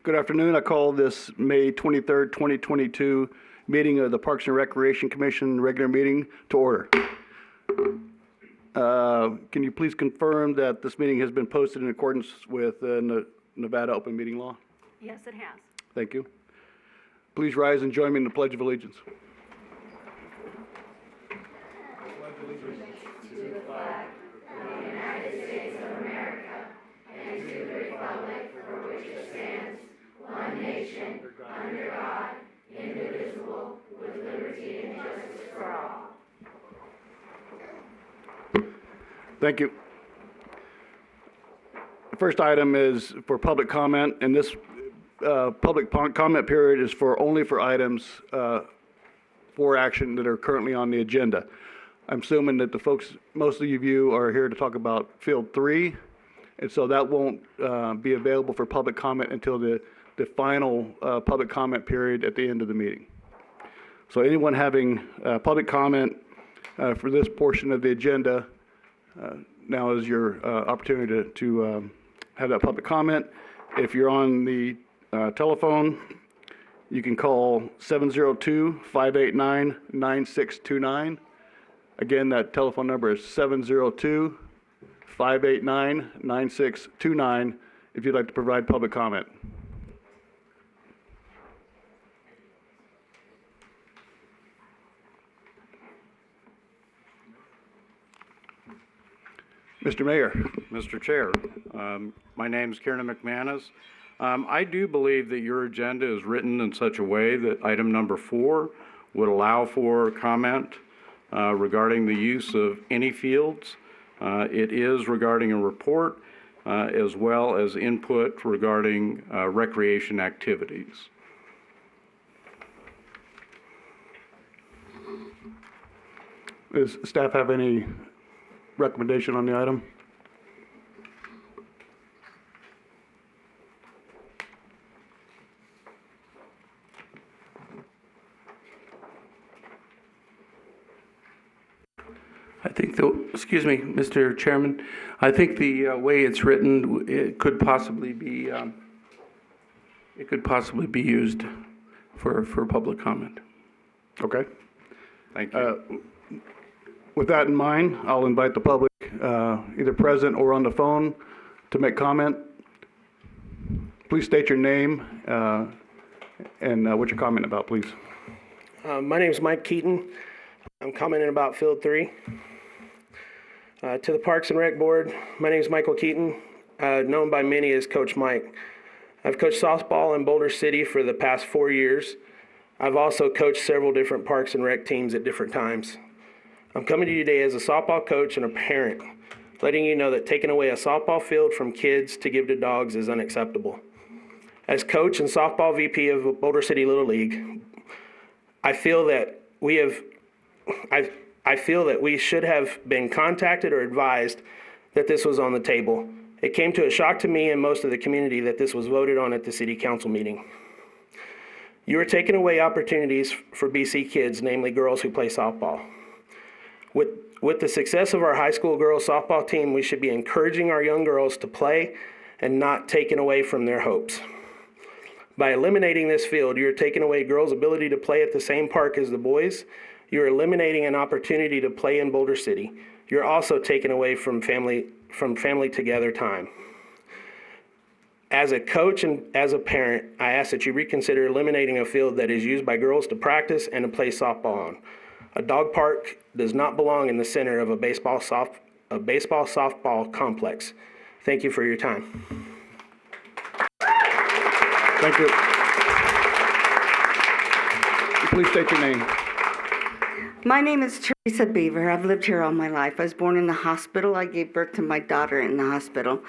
Good afternoon. I call this May 23rd, 2022 meeting of the Parks and Recreation Commission regular meeting to order. Can you please confirm that this meeting has been posted in accordance with the Nevada open meeting law? Yes, it has. Thank you. Please rise and join me in the Pledge of Allegiance. Thank you. The first item is for public comment, and this public comment period is only for items for action that are currently on the agenda. I'm assuming that most of you are here to talk about Field 3, and so that won't be available for public comment until the final public comment period at the end of the meeting. So anyone having public comment for this portion of the agenda, now is your opportunity to have that public comment. If you're on the telephone, you can call 702-589-9629. Again, that telephone number is 702-589-9629 if you'd like to provide public comment. Mr. Mayor. Mr. Chair, my name is Kieran McManus. I do believe that your agenda is written in such a way that item number 4 would allow for comment regarding the use of any fields. It is regarding a report as well as input regarding recreation activities. Does staff have any recommendation on the item? I think excuse me, Mr. Chairman, I think the way it's written, it could possibly be used for public comment. Okay. Thank you. With that in mind, I'll invite the public, either present or on the phone, to make comment. Please state your name and what you're commenting about, please. My name is Mike Keaton. I'm commenting about Field 3. To the Parks and Rec Board, my name is Michael Keaton, known by many as Coach Mike. I've coached softball in Boulder City for the past 4 years. I've also coached several different Parks and Rec teams at different times. I'm coming to you today as a softball coach and a parent, letting you know that taking away a softball field from kids to give to dogs is unacceptable. As coach and softball VP of Boulder City Little League, I feel that we should have been contacted or advised that this was on the table. It came to a shock to me and most of the community that this was voted on at the city council meeting. You are taking away opportunities for BC kids, namely girls who play softball. With the success of our high school girls softball team, we should be encouraging our young girls to play and not taking away from their hopes. By eliminating this field, you're taking away girls' ability to play at the same park as the boys. You're eliminating an opportunity to play in Boulder City. You're also taking away from family together time. As a coach and as a parent, I ask that you reconsider eliminating a field that is used by girls to practice and to play softball on. A dog park does not belong in the center of a baseball softball complex. Thank you for your time. Thank you. Please state your name. My name is Theresa Beaver. I've lived here all my life. I was born in the hospital. I gave birth to my daughter in the hospital.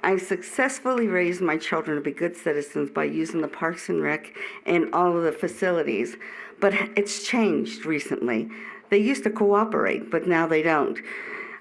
I successfully raised my children to be good citizens by using the Parks and Rec and all of the facilities. But it's changed recently. They used to cooperate, but now they don't.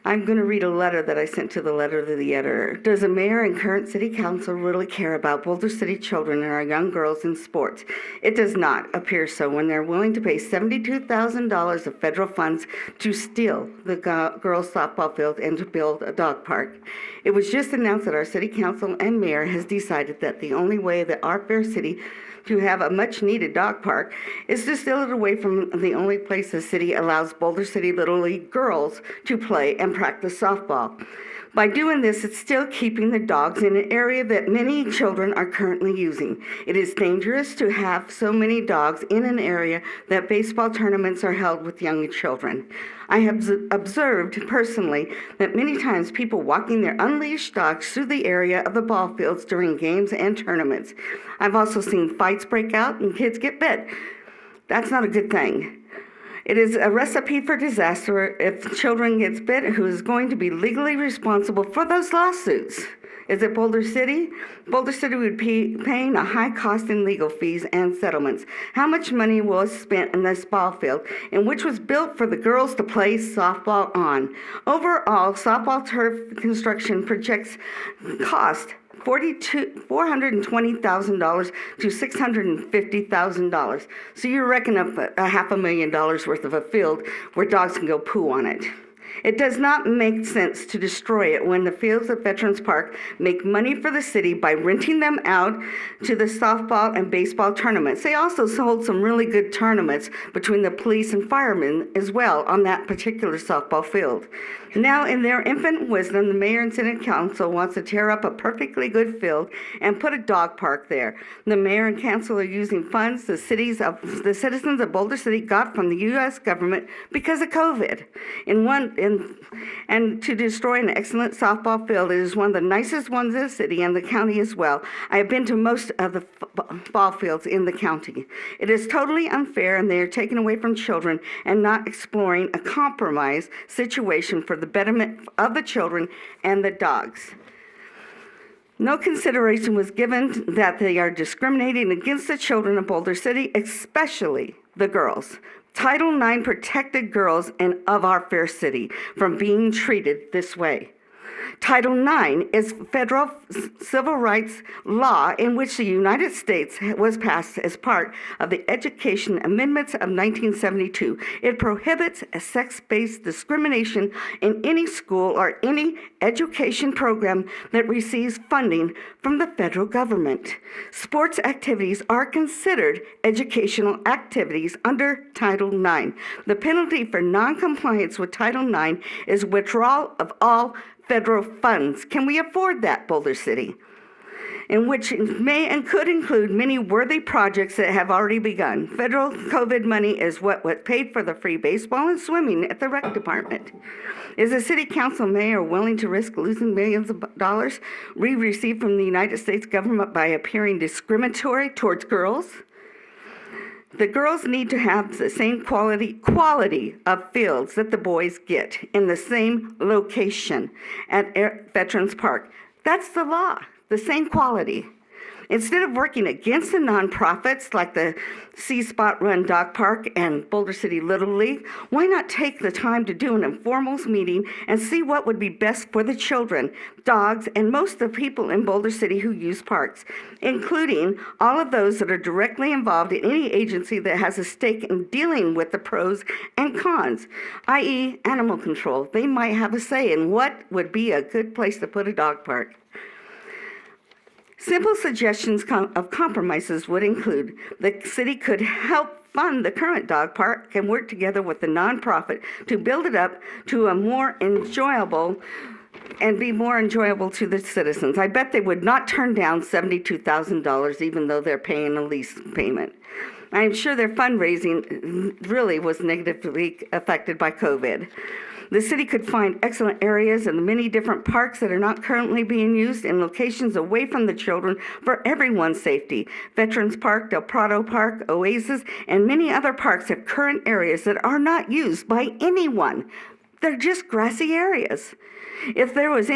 I'm going to read a letter that I sent to the editor. Does the mayor and current city council really care about Boulder City children and our young girls in sports? It does not appear so when they're willing to pay $72,000 of federal funds to steal the girls' softball field and to build a dog park. It was just announced that our city council and mayor has decided that the only way that our fair city to have a much-needed dog park is to steal it away from the only place the city allows Boulder City Little League girls to play and practice softball. By doing this, it's still keeping the dogs in an area that many children are currently using. It is dangerous to have so many dogs in an area that baseball tournaments are held with young children. I have observed personally that many times people walking their unleashed dogs through the area of the ball fields during games and tournaments. I've also seen fights break out and kids get bit. That's not a good thing. It is a recipe for disaster if children get bit. Who is going to be legally responsible for those lawsuits? Is it Boulder City? Boulder City would be paying a high cost in legal fees and settlements. How much money was spent in this ball field, in which was built for the girls to play softball on? Overall, softball turf construction projects cost $420,000 to $650,000. So you're reckoning up $500,000 worth of a field where dogs can go poo on it. It does not make sense to destroy it when the fields at Veterans Park make money for the city by renting them out to the softball and baseball tournaments. They also hold some really good tournaments between the police and firemen as well on that particular softball field. Now, in their infinite wisdom, the mayor and city council wants to tear up a perfectly good field and put a dog park there. The mayor and council are using funds the citizens of Boulder City got from the U.S. government because of COVID. And to destroy an excellent softball field, it is one of the nicest ones in the city and the county as well. I have been to most of the ball fields in the county. It is totally unfair, and they are taken away from children and not exploring a compromise situation for the betterment of the children and the dogs. No consideration was given that they are discriminating against the children of Boulder City, especially the girls. Title IX protected girls and of our fair city from being treated this way. Title IX is federal civil rights law in which the United States was passed as part of the Education Amendments of 1972. It prohibits sex-based discrimination in any school or any education program that receives funding from the federal government. Sports activities are considered educational activities under Title IX. The penalty for non-compliance with Title IX is withdrawal of all federal funds. Can we afford that, Boulder City? In which may and could include many worthy projects that have already begun. Federal COVID money is what paid for the free baseball and swimming at the rec department. Is the city council mayor willing to risk losing millions of dollars we received from the United States government by appearing discriminatory towards girls? The girls need to have the same quality of fields that the boys get in the same location at Veterans Park. That's the law, the same quality. Instead of working against the nonprofits like the C-Spot Run Dog Park and Boulder City Little League, why not take the time to do an informal meeting and see what would be best for the children, dogs, and most of the people in Boulder City who use parks, including all of those that are directly involved in any agency that has a stake in dealing with the pros and cons, i.e. animal control. They might have a say in what would be a good place to put a dog park. Simple suggestions of compromises would include the city could help fund the current dog park and work together with the nonprofit to build it up to a more enjoyable and be more enjoyable to the citizens. I bet they would not turn down $72,000 even though they're paying a lease payment. I'm sure their fundraising really was negatively affected by COVID. The city could find excellent areas in the many different parks that are not currently being used in locations away from the children for everyone's safety. Veterans Park, Del Prado Park, Oasis, and many other parks have current areas that are not used by anyone. They're just grassy areas. If there was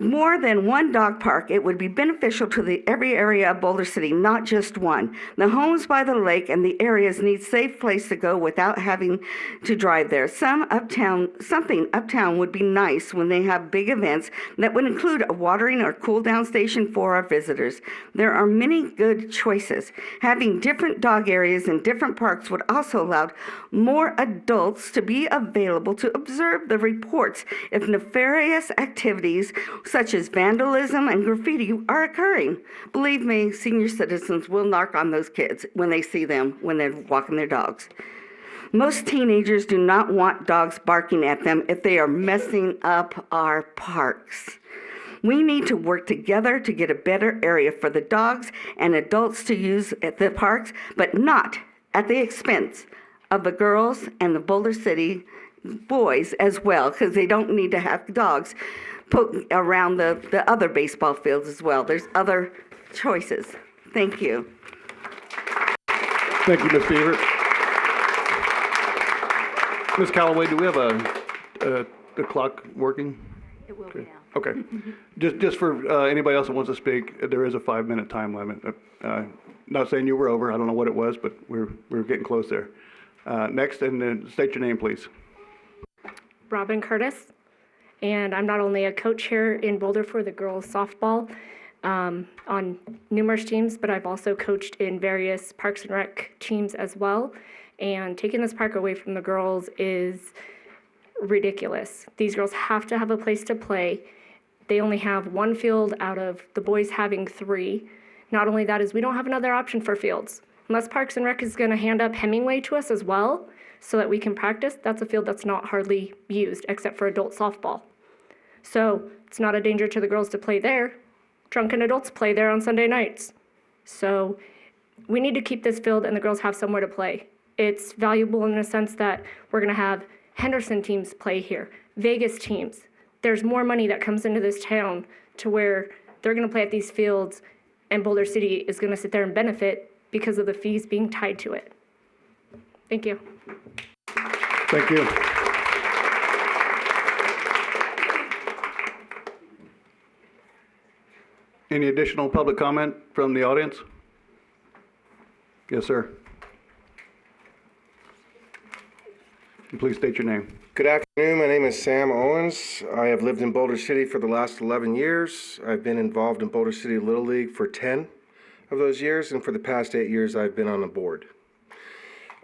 more than one dog park, it would be beneficial to every area of Boulder City, not just one. The homes by the lake and the areas need safe place to go without having to drive there. Something uptown would be nice when they have big events that would include a watering or cool down station for our visitors. There are many good choices. Having different dog areas in different parks would also allow more adults to be available to observe the reports if nefarious activities such as vandalism and graffiti are occurring. Believe me, senior citizens will narc on those kids when they see them when they're walking their dogs. Most teenagers do not want dogs barking at them if they are messing up our parks. We need to work together to get a better area for the dogs and adults to use at the parks, but not at the expense of the girls and the Boulder City boys as well, because they don't need to have dogs put around the other baseball fields as well. There's other choices. Thank you. Thank you, Ms. Beaver. Ms. Callaway, do we have the clock working? It will be now. Okay. Just for anybody else that wants to speak, there is a 5-minute time limit. Not saying you were over. I don't know what it was, but we're getting close there. Next, and then state your name, please. Robin Curtis, and I'm not only a coach here in Boulder for the girls softball on numerous teams, but I've also coached in various Parks and Rec teams as well. And taking this park away from the girls is ridiculous. These girls have to have a place to play. They only have one field out of the boys having 3. Not only that is we don't have another option for fields. Unless Parks and Rec is going to hand up Hemingway to us as well so that we can practice, that's a field that's not hardly used except for adult softball. So it's not a danger to the girls to play there. Drunken adults play there on Sunday nights. So we need to keep this field and the girls have somewhere to play. It's valuable in the sense that we're going to have Henderson teams play here, Vegas teams. There's more money that comes into this town to where they're going to play at these fields and Boulder City is going to sit there and benefit because of the fees being tied to it. Thank you. Thank you. Any additional public comment from the audience? Yes, sir. Please state your name. Good afternoon. My name is Sam Owens. I have lived in Boulder City for the last 11 years. I've been involved in Boulder City Little League for 10 of those years, and for the past 8 years, I've been on the board.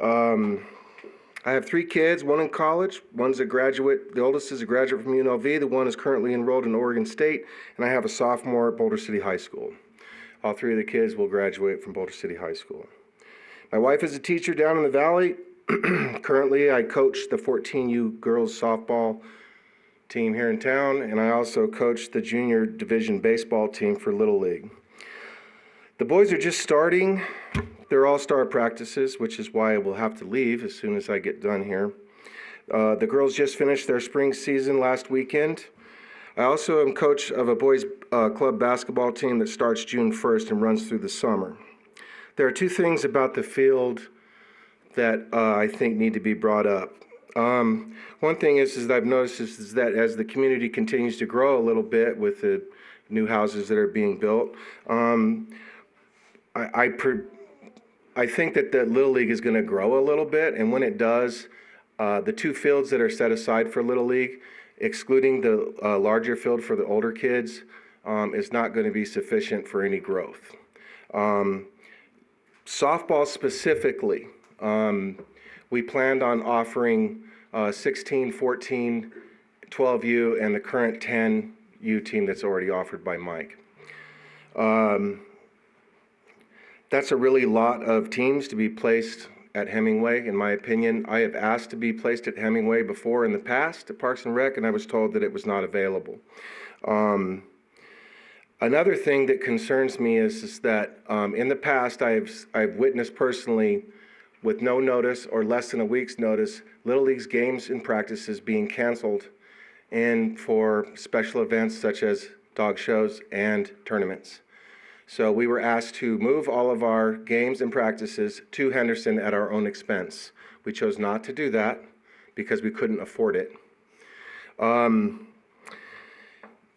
I have 3 kids, one in college, one's a graduate. The oldest is a graduate from UNLV. The one is currently enrolled in Oregon State, and I have a sophomore at Boulder City High School. All 3 of the kids will graduate from Boulder City High School. My wife is a teacher down in the Valley. Currently, I coach the 14U girls softball team here in town, and I also coach the junior division baseball team for Little League. The boys are just starting their all-star practices, which is why I will have to leave as soon as I get done here. The girls just finished their spring season last weekend. I also am coach of a boys club basketball team that starts June 1st and runs through the summer. There are 2 things about the field that I think need to be brought up. One thing is that I've noticed is that as the community continues to grow a little bit with the new houses that are being built, I think that the Little League is going to grow a little bit, and when it does, the 2 fields that are set aside for Little League, excluding the larger field for the older kids, is not going to be sufficient for any growth. Softball specifically, we planned on offering 16, 14, 12U, and the current 10U team that's already offered by Mike. That's a really lot of teams to be placed at Hemingway, in my opinion. I have asked to be placed at Hemingway before in the past at Parks and Rec, and I was told that it was not available. Another thing that concerns me is that in the past I've witnessed personally, with no notice or less than a week's notice, Little League's games and practices being canceled and for special events such as dog shows and tournaments. So we were asked to move all of our games and practices to Henderson at our own expense. We chose not to do that because we couldn't afford it.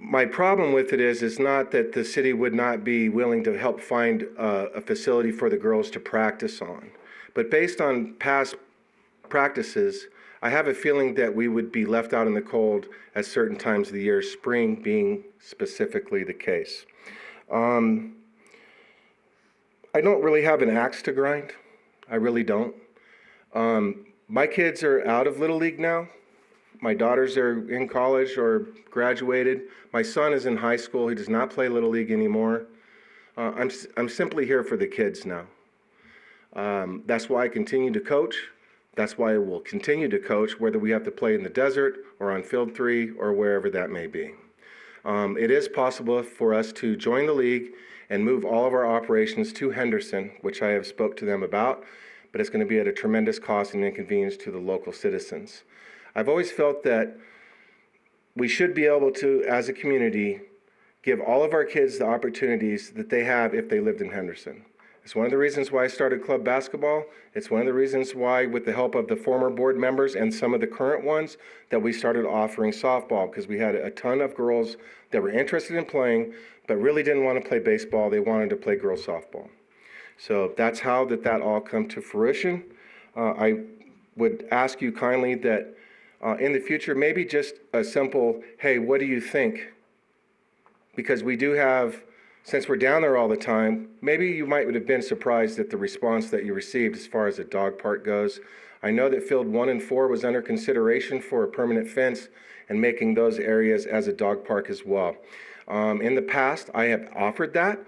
My problem with it is not that the city would not be willing to help find a facility for the girls to practice on. But based on past practices, I have a feeling that we would be left out in the cold at certain times of the year, spring being specifically the case. I don't really have an axe to grind. I really don't. My kids are out of Little League now. My daughters are in college or graduated. My son is in high school. He does not play Little League anymore. I'm simply here for the kids now. That's why I continue to coach. That's why I will continue to coach, whether we have to play in the desert or on Field 3 or wherever that may be. It is possible for us to join the league and move all of our operations to Henderson, which I have spoke to them about, but it's going to be at a tremendous cost and inconvenience to the local citizens. I've always felt that we should be able to, as a community, give all of our kids the opportunities that they have if they lived in Henderson. It's one of the reasons why I started club basketball. It's one of the reasons why, with the help of the former board members and some of the current ones, that we started offering softball, because we had a ton of girls that were interested in playing, but really didn't want to play baseball. They wanted to play girls softball. So that's how that all come to fruition. I would ask you kindly that in the future, maybe just a simple, hey, what do you think? Because we do have, since we're down there all the time, maybe you might have been surprised at the response that you received as far as the dog park goes. I know that Field 1 and 4 was under consideration for a permanent fence and making those areas as a dog park as well. In the past, I have offered that.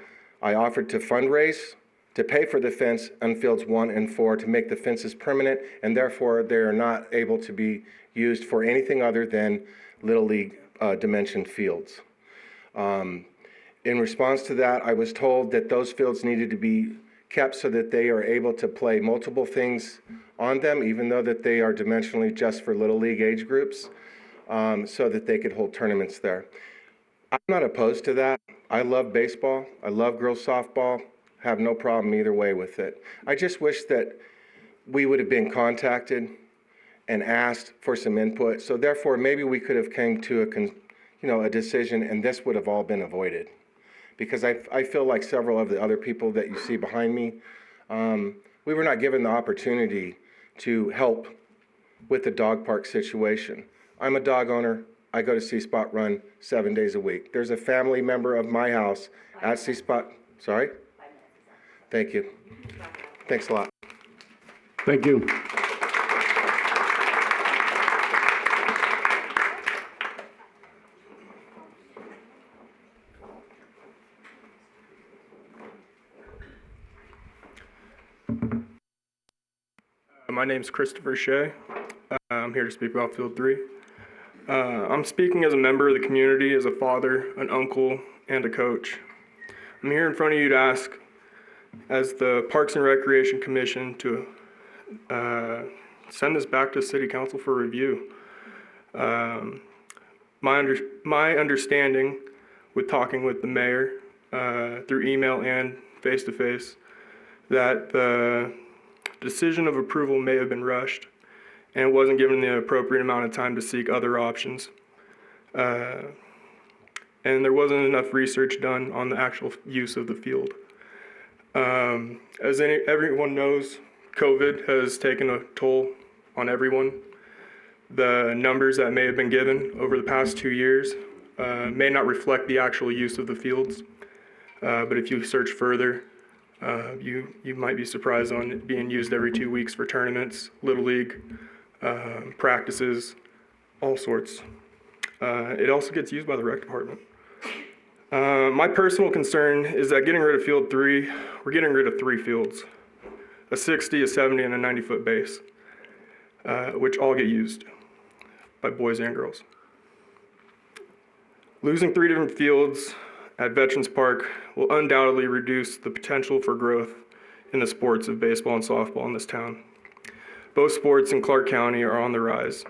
I offered to fundraise to pay for the fence on Fields 1 and 4 to make the fences permanent, and therefore they are not able to be used for anything other than Little League dimensioned fields. In response to that, I was told that those fields needed to be kept so that they are able to play multiple things on them, even though that they are dimensionally just for Little League age groups, so that they could hold tournaments there. I'm not opposed to that. I love baseball. I love girls softball. Have no problem either way with it. I just wish that we would have been contacted and asked for some input. So therefore, maybe we could have came to a decision, and this would have all been avoided. Because I feel like several of the other people that you see behind me, we were not given the opportunity to help with the dog park situation. I'm a dog owner. I go to C Spot Run 7 days a week. There's a family member of my house at C Spot. Sorry? Thank you. Thanks a lot. Thank you. My name's Christopher Shea. I'm here to speak about Field 3. I'm speaking as a member of the community, as a father, an uncle, and a coach. I'm here in front of you to ask, as the Parks and Recreation Commission, to send this back to City Council for review. My understanding, with talking with the mayor through email and face-to-face, that the decision of approval may have been rushed and it wasn't given the appropriate amount of time to seek other options. And there wasn't enough research done on the actual use of the field. As everyone knows, COVID has taken a toll on everyone. The numbers that may have been given over the past 2 years may not reflect the actual use of the fields. But if you search further, you might be surprised on it being used every 2 weeks for tournaments, Little League, practices, all sorts. It also gets used by the rec department. My personal concern is that getting rid of Field 3, we're getting rid of 3 fields, a 60, a 70, and a 90-foot base, which all get used by boys and girls. Losing 3 different fields at Veterans Park will undoubtedly reduce the potential for growth in the sports of baseball and softball in this town. Both sports in Clark County are on the rise.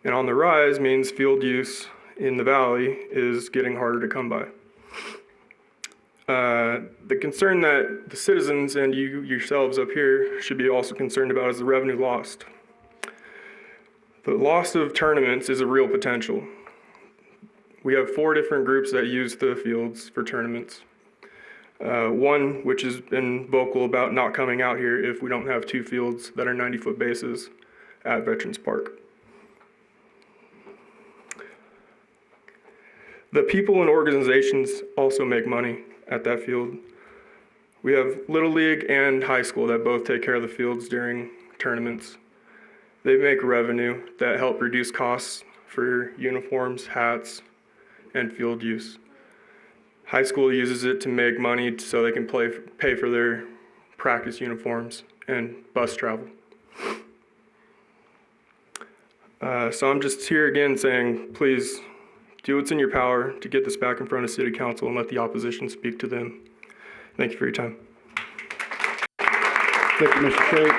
And on the rise means field use in the valley is getting harder to come by. The concern that the citizens and you yourselves up here should be also concerned about is the revenue lost. The loss of tournaments is a real potential. we have 4 different groups that use the fields for tournaments. One, which has been vocal about not coming out here if we don't have 2 fields that are 90-foot bases at Veterans Park. The people and organizations also make money at that field. We have Little League and high school that both take care of the fields during tournaments. They make revenue that help reduce costs for uniforms, hats, and field use. High school uses it to make money so they can pay for their practice uniforms and bus travel. So I'm just here again saying, please do what's in your power to get this back in front of City Council and let the opposition speak to them. Thank you for your time. Thank you, Mr. Shake.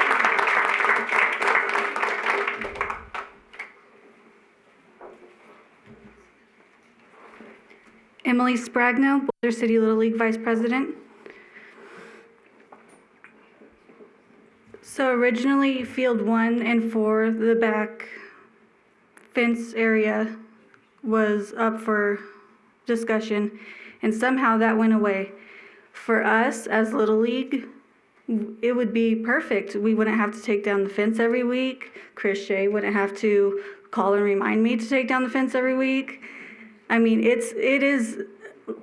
Emily Spragno, Boulder City Little League Vice President. So originally, Field 1 and 4, the back fence area was up for discussion, and somehow that went away. For us as Little League, it would be perfect. We wouldn't have to take down the fence every week. Chris Shea wouldn't have to call and remind me to take down the fence every week. I mean, it is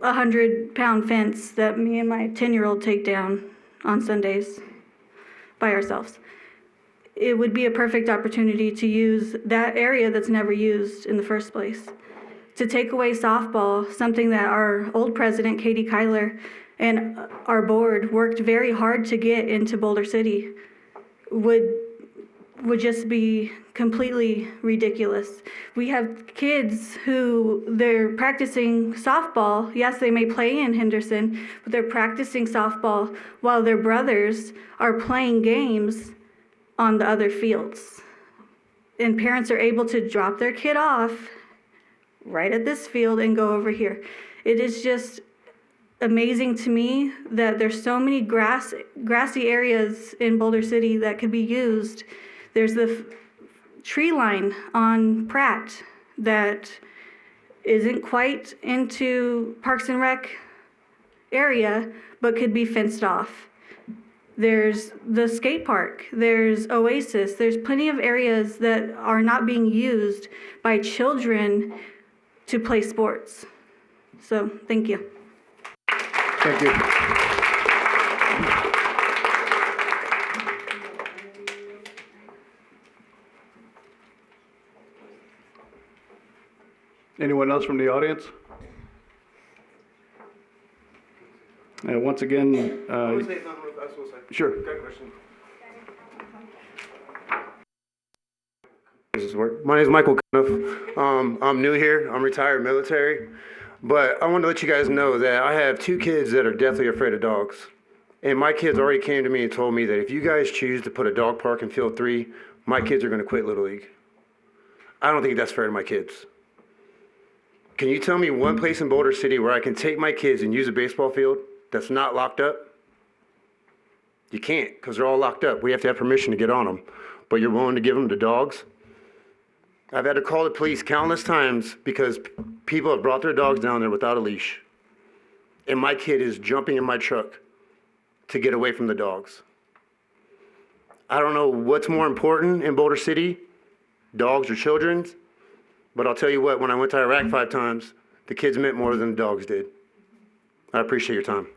a 100-pound fence that me and my 10-year-old take down on Sundays by ourselves. It would be a perfect opportunity to use that area that's never used in the first place. To take away softball, something that our old president, Katie Kyler, and our board worked very hard to get into Boulder City, would just be completely ridiculous. We have kids who they're practicing softball. Yes, they may play in Henderson, but they're practicing softball while their brothers are playing games on the other fields. And parents are able to drop their kid off right at this field and go over here. It is just amazing to me that there's so many grassy areas in Boulder City that could be used. There's the tree line on Pratt that isn't quite into Parks and Rec area, but could be fenced off. There's the skate park, there's Oasis, there's plenty of areas that are not being used by children to play sports. So, thank you. Thank you. Anyone else from the audience? Once again, sure. My name is Michael Cuniff. I'm new here. I'm retired military. But I want to let you guys know that I have 2 kids that are deathly afraid of dogs. And my kids already came to me and told me that if you guys choose to put a dog park in Field 3, my kids are going to quit Little League. I don't think that's fair to my kids. Can you tell me one place in Boulder City where I can take my kids and use a baseball field that's not locked up? You can't, because they're all locked up. We have to have permission to get on them. But you're willing to give them to dogs? I've had to call the police countless times because people have brought their dogs down there without a leash. And my kid is jumping in my truck to get away from the dogs. I don't know what's more important in Boulder City, dogs or children, but I'll tell you what, when I went to Iraq 5 times, the kids meant more than the dogs did. I appreciate your time.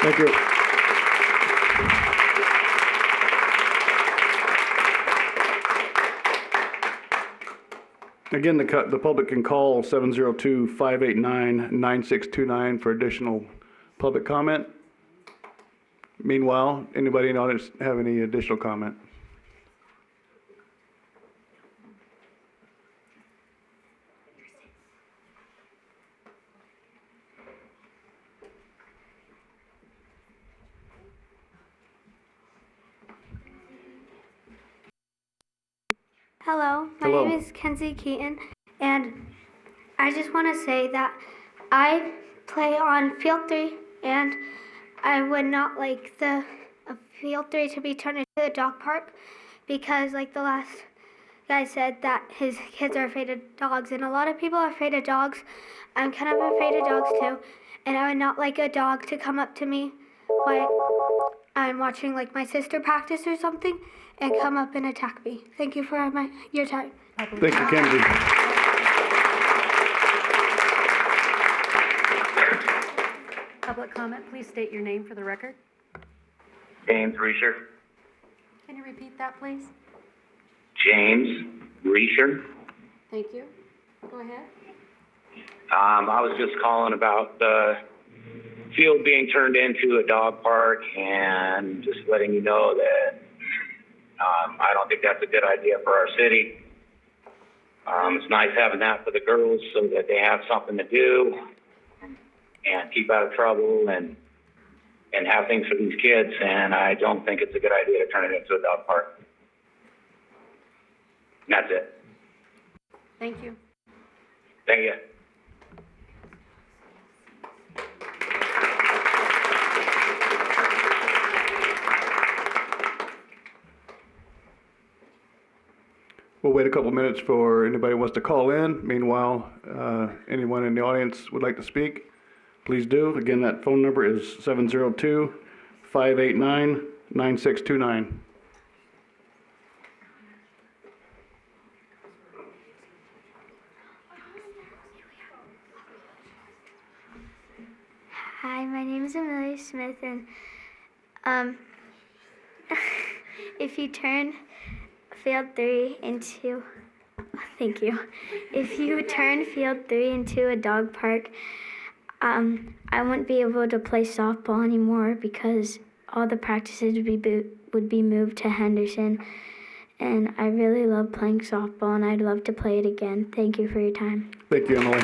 Thank you. Again, the public can call 702-589-9629 for additional public comment. Meanwhile, anybody in the audience have any additional comment? Hello, my Hello. name is Kenzie Keaton, and I just want to say that I play on Field 3, and I would not like the Field 3 to be turned into a dog park because, like, the last guy said that his kids are afraid of dogs, and a lot of people are afraid of dogs. I'm kind of afraid of dogs too, and I would not like a dog to come up to me while I'm watching like my sister practice or something and come up and attack me. Thank you for your time. Thank you, Kenzie. Public comment, please state your name for the record. James Reesher. Can you repeat that, please? James Reesher. Thank you. Go ahead. I was just calling about the field being turned into a dog park and just letting you know that I don't think that's a good idea for our city. It's nice having that for the girls so that they have something to do and keep out of trouble and have things for these kids. And I don't think it's a good idea to turn it into a dog park. And that's it. Thank you. Thank you. We'll wait a couple minutes for anybody who wants to call in. Meanwhile, anyone in the audience would like to speak, please do. Again, that phone number is 702-589-9629. Hi, my name is Amelia Smith, and if you turn Field 3 into, thank you. If you turn Field 3 into a dog park, I wouldn't be able to play softball anymore because all the practices would be moved to Henderson. And I really love playing softball, and I'd love to play it again. Thank you for your time. Thank you, Emily.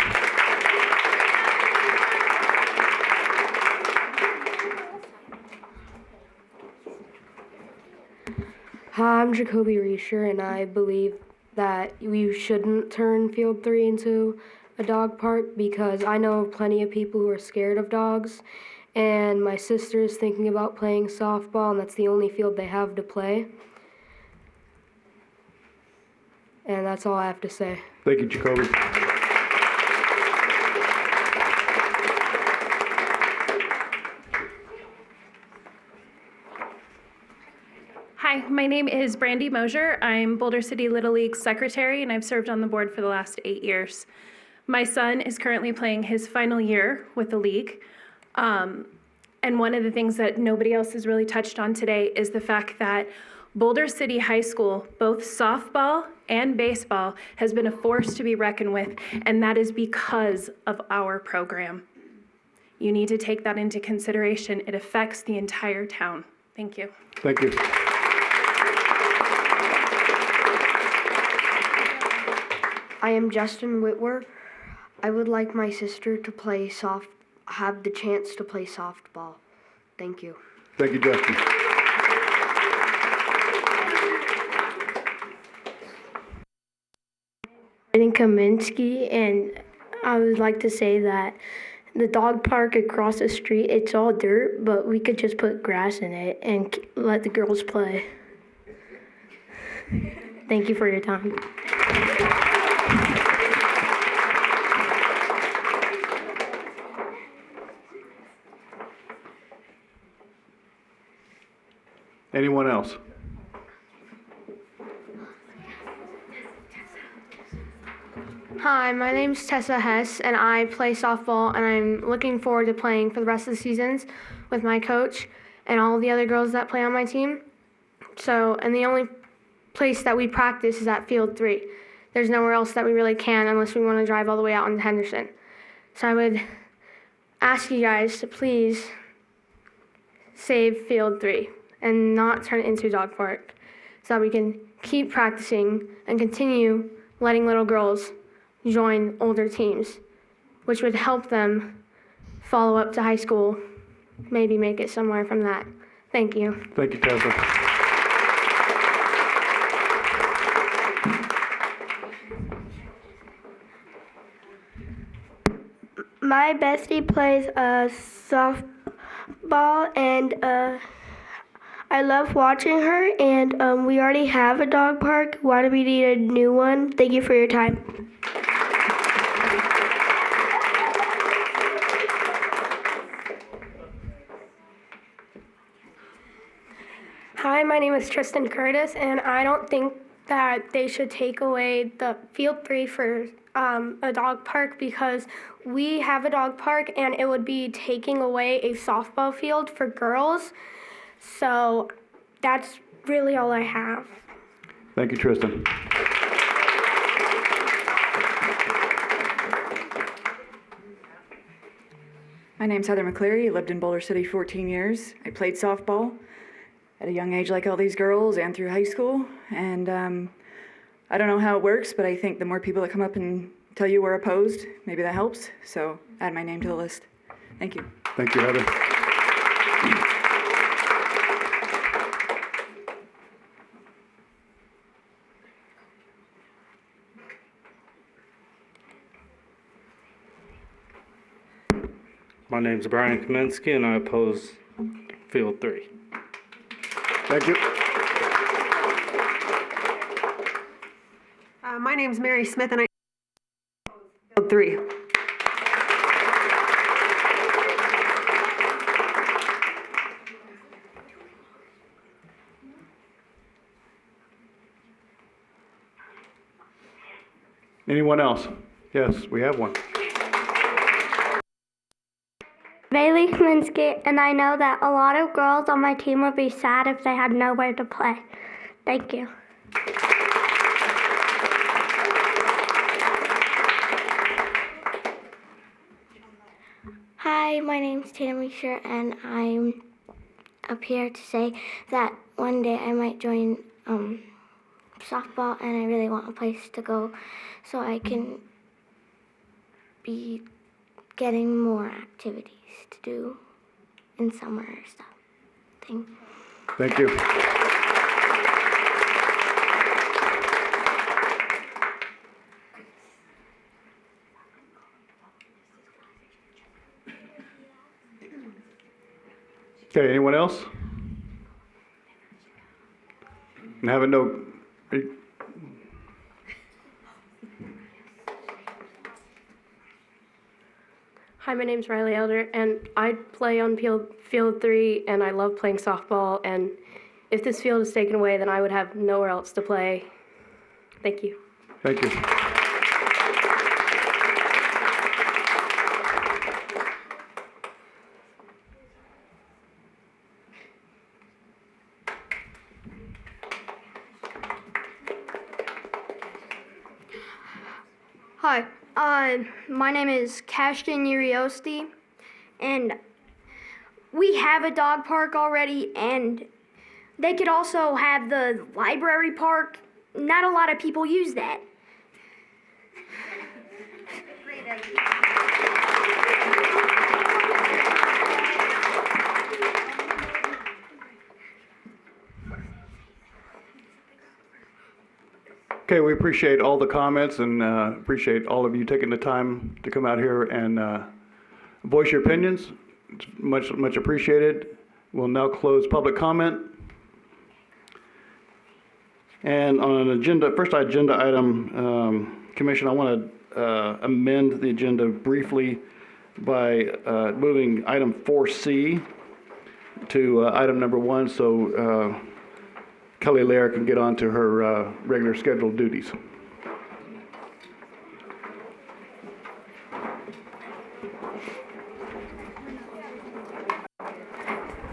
Hi, I'm Jacoby Reesher, and I believe that we shouldn't turn Field 3 into a dog park because I know plenty of people who are scared of dogs, and my sister is thinking about playing softball, and that's the only field they have to play. And that's all I have to say. Thank you, Jacoby. Hi, my name is Brandy Mosier. I'm Boulder City Little League Secretary, and I've served on the board for the last 8 years. My son is currently playing his final year with the league. And one of the things that nobody else has really touched on today is the fact that Boulder City High School, both softball and baseball, has been a force to be reckoned with, and that is because of our program. You need to take that into consideration. It affects the entire town. Thank you. Thank you. I am Justin Whitwer. I would like my sister to have the chance to play softball. Thank you. Thank you, Justin. Kaminsky, and I would like to say that the dog park across the street, it's all dirt, but we could just put grass in it and let the girls play. Thank you for your time. Anyone else? Hi, my name's Tessa Hess, and I play softball, and I'm looking forward to playing for the rest of the seasons with my coach and all the other girls that play on my team. And the only place that we practice is at Field 3. There's nowhere else that we really can unless we want to drive all the way out into Henderson. So I would ask you guys to please save Field 3 and not turn it into a dog park so that we can keep practicing and continue letting little girls join older teams, which would help them follow up to high school, maybe make it somewhere from that. Thank you. Thank you, Tessa. My bestie plays softball, and I love watching her, and we already have a dog park. Why do we need a new one? Thank you for your time. Hi, my name is Tristan Curtis, and I don't think that they should take away the Field 3 for a dog park because we have a dog park and it would be taking away a softball field for girls. So that's really all I have. Thank you, Tristan. My name's Heather McCleary. I lived in Boulder City 14 years. I played softball at a young age like all these girls and through high school. And I don't know how it works, but I think the more people that come up and tell you we're opposed, maybe that helps. So add my name to the list. Thank you. Thank you, Heather. My name's Brian Kaminsky, and I oppose Field 3. Thank you. My name's Mary Smith, and I Field 3. Anyone else? Yes, we have one. Bailey Kaminsky, and I know that a lot of girls on my team would be sad if they had nowhere to play. Thank you. Hi, my name's Tina Meisher, and I'm up here to say that one day I might join softball, and I really want a place to go so I can be getting more activities to do in summer or stuff. Thank you. Okay, anyone else? And have a note. Hi, my name's Riley Elder, and I play on Field 3, and I love playing softball, and if this field is taken away, then I would have nowhere else to play. Thank you. Thank you. Hi, my name is Kashtan Uriosti, and we have a dog park already, and they could also have the library park. Not a lot of people use that. Okay, we appreciate all the comments and appreciate all of you taking the time to come out here and voice your opinions. It's much appreciated. We'll now close public comment. And on an first agenda item, Commission, I want to amend the agenda briefly by moving item 4C to item number 1, so Kelly Lair can get on to her regular scheduled duties.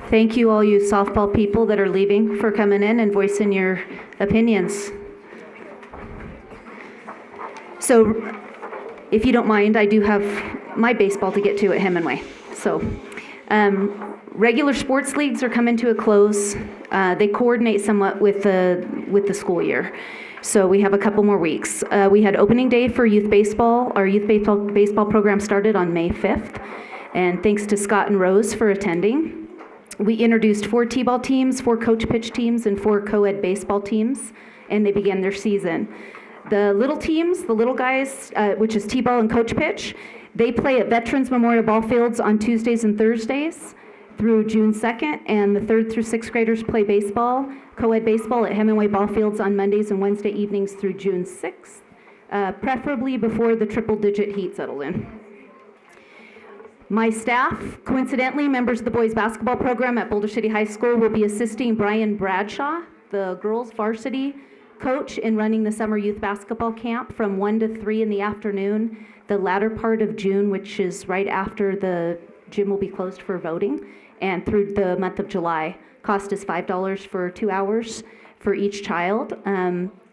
Thank you, all you softball people that are leaving, for coming in and voicing your opinions. So, if you don't mind, I do have my baseball to get to at Hemingway. So, regular sports leagues are coming to a close. They coordinate somewhat with the school year. So we have a couple more weeks. We had opening day for youth baseball. Our youth baseball program started on May 5th. And thanks to Scott and Rose for attending. We introduced 4 T-ball teams, 4 coach pitch teams, and 4 co-ed baseball teams, and they began their season. The little teams, the little guys, which is T-ball and coach pitch, they play at Veterans Memorial Ball Fields on Tuesdays and Thursdays. through June 2nd, and the 3rd through 6th graders play baseball, co-ed baseball at Hemingway Ball Fields on Mondays and Wednesday evenings through June 6th, preferably before the triple-digit heat settles in. My staff, coincidentally, members of the boys basketball program at Boulder City High School, will be assisting Brian Bradshaw, the girls varsity coach, in running the summer youth basketball camp from 1 to 3 in the afternoon, the latter part of June, which is right after the gym will be closed for voting, and through the month of July. Cost is $5 for 2 hours for each child.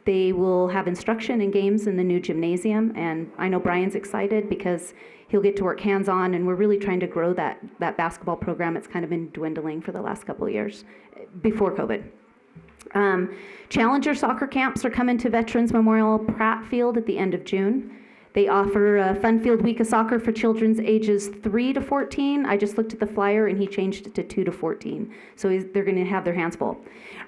They will have instruction and games in the new gymnasium, and I know Brian's excited because he'll get to work hands-on, and we're really trying to grow that basketball program. It's kind of been dwindling for the last couple of years before COVID. Challenger soccer camps are coming to Veterans Memorial Pratt Field at the end of June. They offer a Fun Field Week of Soccer for children's ages 3 to 14. I just looked at the flyer and he changed it to 2 to 14. So they're going to have their hands full.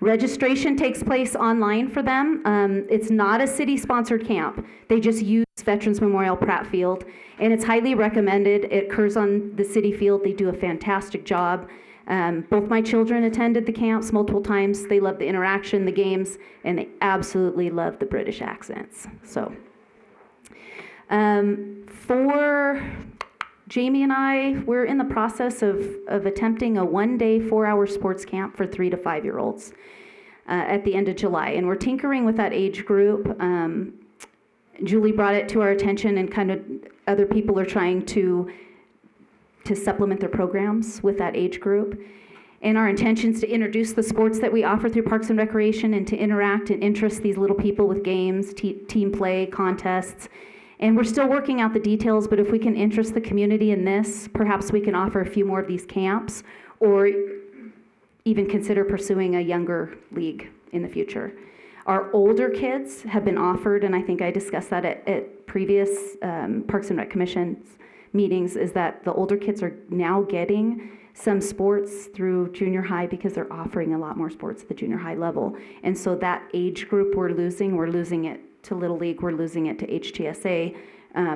Registration takes place online for them. It's not a city-sponsored camp. They just use Veterans Memorial Pratt Field, and it's highly recommended. It occurs on the city field. They do a fantastic job. Both my children attended the camps multiple times. They love the interaction, the games, and they absolutely love the British accents. So. For Jamie and I, we're in the process of attempting a 1-day, 4-hour sports camp for 3 to 5-year-olds at the end of July. And we're tinkering with that age group. Julie brought it to our attention, and kind of other people are trying to supplement their programs with that age group. And our intention is to introduce the sports that we offer through Parks and Recreation and to interact and interest these little people with games, team play, contests. And we're still working out the details, but if we can interest the community in this, perhaps we can offer a few more of these camps, or even consider pursuing a younger league in the future. Our older kids have been offered, and I think I discussed that at previous Parks and Rec Commission meetings, is that the older kids are now getting some sports through junior high because they're offering a lot more sports at the junior high level. And so that age group we're losing it to Little League, we're losing it to HTSA,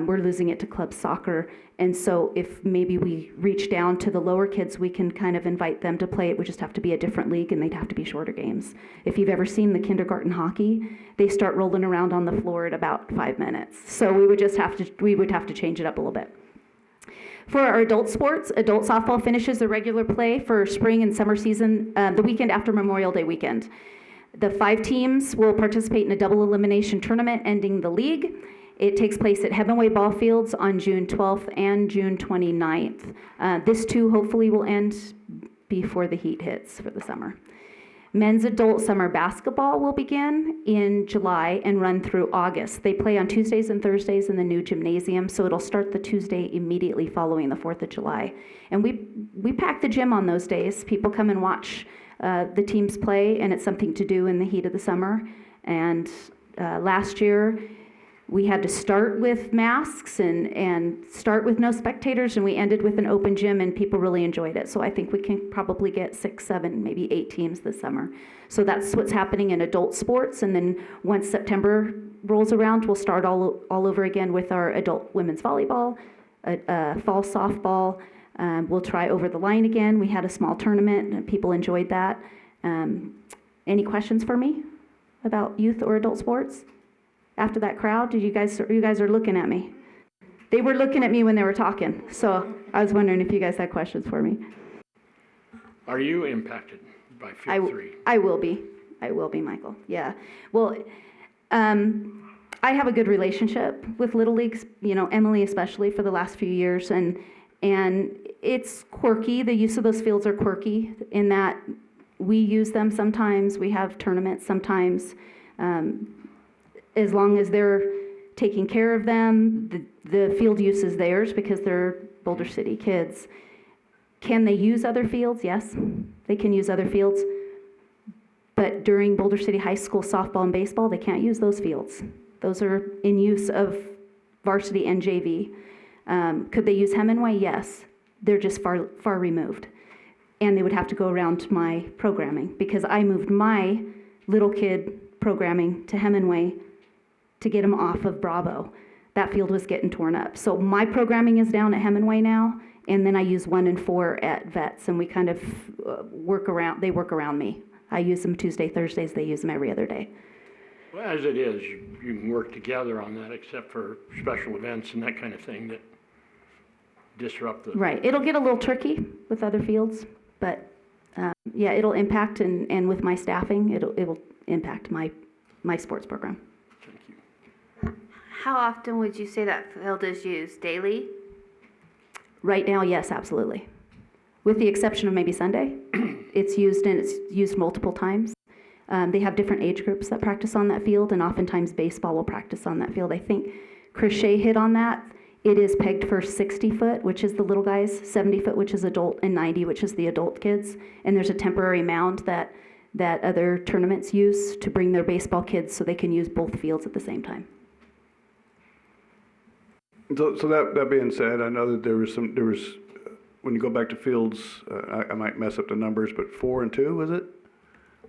we're losing it to club soccer. And so if maybe we reach down to the lower kids, we can kind of invite them to play. It would just have to be a different league, and they'd have to be shorter games. If you've ever seen the kindergarten hockey, they start rolling around on the floor at about 5 minutes. So we would have to change it up a little bit. For our adult sports, adult softball finishes the regular play for spring and summer season the weekend after Memorial Day weekend. The 5 teams will participate in a double elimination tournament ending the league. It takes place at Hemingway Ball Fields on June 12th and June 29th. This too hopefully will end before the heat hits for the summer. Men's adult summer basketball will begin in July and run through August. They play on Tuesdays and Thursdays in the new gymnasium, so it'll start the Tuesday immediately following the 4th of July. And we pack the gym on those days. People come and watch the teams play, and it's something to do in the heat of the summer. And last year, we had to start with masks and start with no spectators, and we ended with an open gym, and people really enjoyed it. So I think we can probably get 6, 7, maybe 8 teams this summer. So that's what's happening in adult sports, and then once September rolls around, we'll start all over again with our adult women's volleyball, fall softball. We'll try over the line again. We had a small tournament, and people enjoyed that. Any questions for me about youth or adult sports? After that crowd, you guys are looking at me. They were looking at me when they were talking, so I was wondering if you guys had questions for me. Are you impacted by Field 3? I will be, Michael. Yeah. Well, I have a good relationship with Little Leagues. You know, Emily especially for the last few years, and it's quirky. The use of those fields are quirky in that we use them sometimes. We have tournaments sometimes. As long as they're taking care of them, the field use is theirs because they're Boulder City kids. Can they use other fields? Yes, they can use other fields. But during Boulder City High School softball and baseball, they can't use those fields. Those are in use of varsity and JV. Could they use Hemingway? Yes. They're just far removed. And they would have to go around my programming because I moved my little kid programming to Hemingway to get them off of Bravo. That field was getting torn up. So my programming is down at Hemingway now, and then I use 1 and 4 at vets, and we kind of they work around me. I use them Tuesday, Thursdays, they use them every other day. Well, as it is, you can work together on that, except for special events and that kind of thing that disrupt the. Right, it'll get a little tricky with other fields, but yeah, it'll impact, and with my staffing, it will impact my sports program. How often would you say that field is used? Daily? Right now, yes, absolutely. With the exception of maybe Sunday, it's used multiple times. They have different age groups that practice on that field, and oftentimes baseball will practice on that field. I think Chris Shea hit on that. It is pegged for 60 foot, which is the little guys, 70 foot, which is adult, and 90, which is the adult kids. And there's a temporary mound that other tournaments use to bring their baseball kids so they can use both fields at the same time. So that being said, I know that there was when you go back to fields, I might mess up the numbers, but 4 and 2, was it?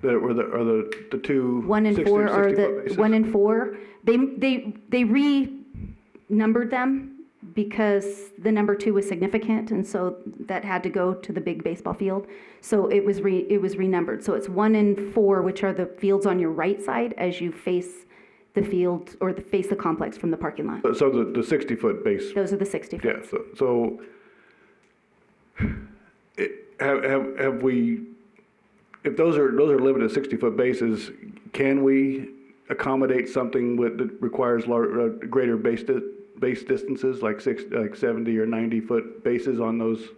That were the two 1 and 4 are the 1 and 4. They renumbered them because the number 2 was significant, and so that had to go to the big baseball field. So it was renumbered. So it's 1 and 4, which are the fields on your right side as you face the field or face the complex from the parking lot. So the 60-foot base. Those are the 60 foot. Yeah. So have we? If those are limited 60-foot bases, can we accommodate something that requires greater base distances, like 70 or 90-foot bases on those?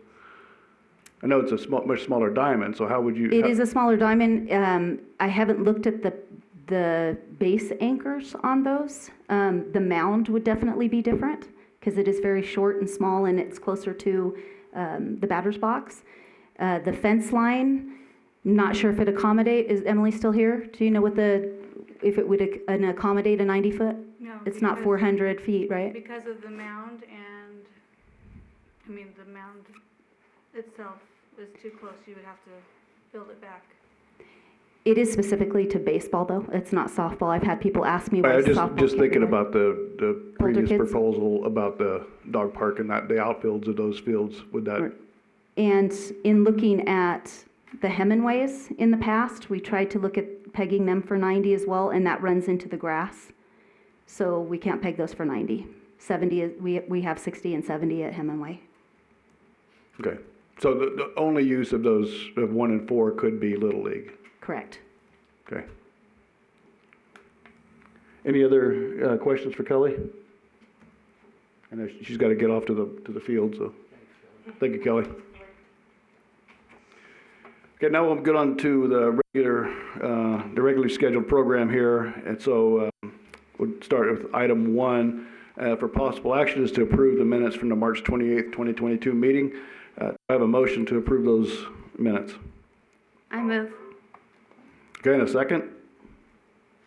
I know it's a much smaller diamond, so how would you? It is a smaller diamond. I haven't looked at the base anchors on those. The mound would definitely be different because it is very short and small, and it's closer to the batter's box. The fence line, not sure if it is Emily still here? Do you know if it would accommodate a 90 foot? No. It's not 400 feet, right? Because of the mound and, the mound itself is too close. You would have to build it back. It is specifically to baseball, though. It's not softball. I've had people ask me why softball. Just can't thinking do that. about the previous kids? proposal about the dog park and the outfields of those fields. Would that? Right. And in looking at the Hemingways in the past, we tried to look at pegging them for 90 as well, and that runs into the grass. So we can't peg those for 90. 70 is, we have 60 and 70 at Hemingway. Okay. So the only use of those of 1 and 4 could be Little League. Correct. Okay. Any other questions for Kelly? I know she's got to get off to the field, so thank you, Kelly. Okay, now we'll get on to the regularly scheduled program here, and so we'll start with item 1 for possible action is to approve the minutes from the March 28th, 2022 meeting. I have a motion to approve those minutes. I move. Okay, and a second?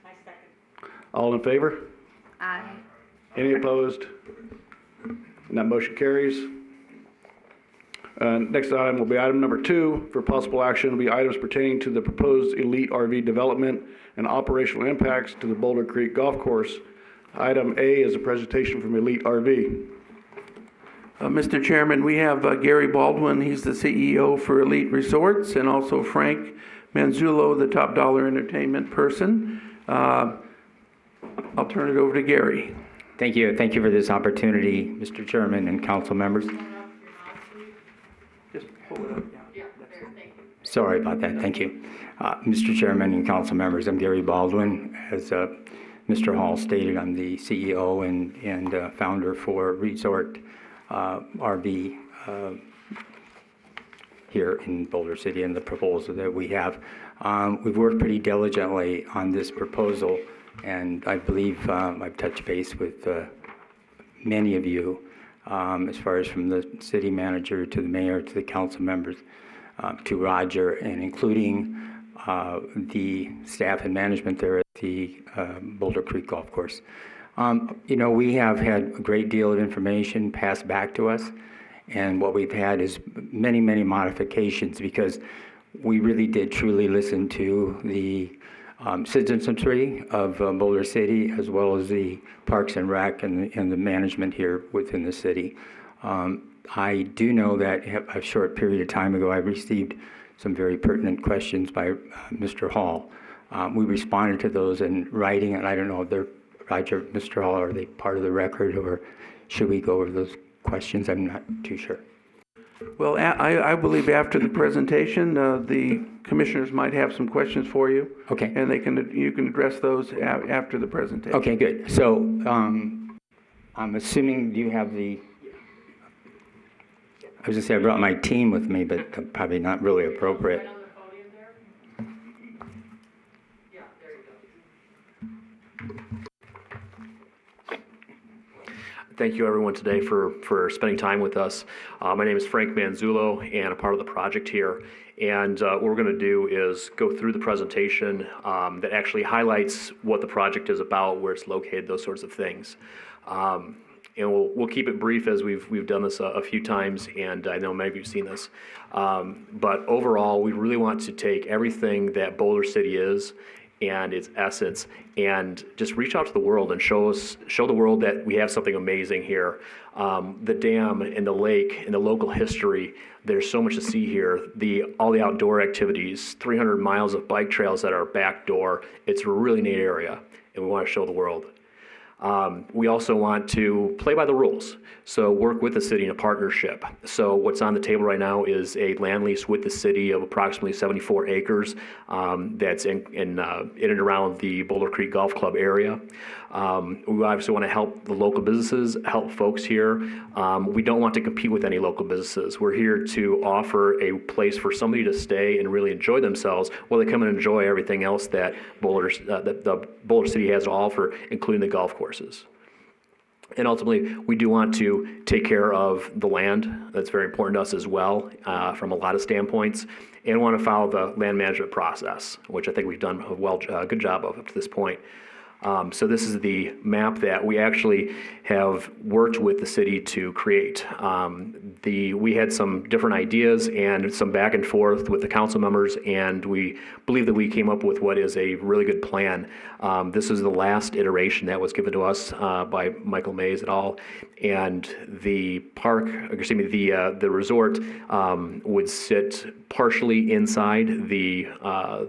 I second. All in favor? Aye. Any opposed? And that motion carries. Next item will be item number 2 for possible action will be items pertaining to the proposed elite RV development and operational impacts to the Boulder Creek Golf Course. Item A is a presentation from Elite RV. Mr. Chairman, we have Gary Baldwin. He's the CEO for Elite Resorts, and also Frank Manzullo, the top dollar entertainment person. I'll turn it over to Gary. Thank you. Thank you for this opportunity, Mr. Chairman and council members. Just pull it up. Sorry about that. Thank you. Mr. Chairman and council members, I'm Gary Baldwin. As Mr. Hall stated, I'm the CEO and founder for Resort RV here in Boulder City, and the proposal that we have. We've worked pretty diligently on this proposal, and I believe I've touched base with many of you, as far as from the city manager to the mayor to the council members to Roger, and including the staff and management there at the Boulder Creek Golf Course. We have had a great deal of information passed back to us, and what we've had is many, many modifications because we really did truly listen to the citizenry of Boulder City, as well as the Parks and Rec and the management here within the city. I do know that a short period of time ago, I received some very pertinent questions by Mr. Hall. We responded to those in writing, and I don't know if they're, Roger, Mr. Hall, are they part of the record, or should we go over those questions? I'm not too sure. Well, I believe after the presentation, the commissioners might have some questions for you. Okay. And you can address those after the presentation. Okay, good. So I'm assuming you have the, I was going to say I brought my team with me, but probably not really appropriate. Thank you, everyone, today for spending time with us. My name is Frank Manzullo, and I'm part of the project here. And what we're going to do is go through the presentation that actually highlights what the project is about, where it's located, those sorts of things. And we'll keep it brief, as we've done this a few times, and I know many of you have seen this. But overall, we really want to take everything that Boulder City is and its essence, and just reach out to the world and show the world that we have something amazing here. The dam and the lake and the local history, there's so much to see here. All the outdoor activities, 300 miles of bike trails at our back door. It's a really neat area, and we want to show the world. We also want to play by the rules, so work with the city in a partnership. So what's on the table right now is a land lease with the city of approximately 74 acres that's in and around the Boulder Creek Golf Club area. We obviously want to help the local businesses, help folks here. We don't want to compete with any local businesses. We're here to offer a place for somebody to stay and really enjoy themselves while they come and enjoy everything else that the Boulder City has to offer, including the golf courses. And ultimately, we do want to take care of the land. That's very important to us as well, from a lot of standpoints, and want to follow the land management process, which I think we've done a good job of up to this point. So this is the map that we actually have worked with the city to create. We had some different ideas and some back and forth with the council members, and we believe that we came up with what is a really good plan. This is the last iteration that was given to us by Michael Mays et al. And the the resort would sit partially inside the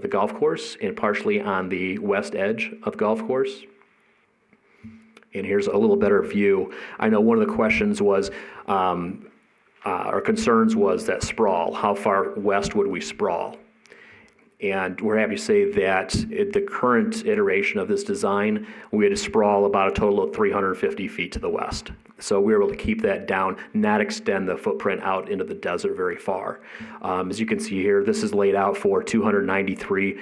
golf course and partially on the west edge of the golf course. And here's a little better view. I know one of the questions was, our concerns was that sprawl. How far west would we sprawl? And we're happy to say that the current iteration of this design, we had to sprawl about a total of 350 feet to the west. So we were able to keep that down, not extend the footprint out into the desert very far. As you can see here, this is laid out for 293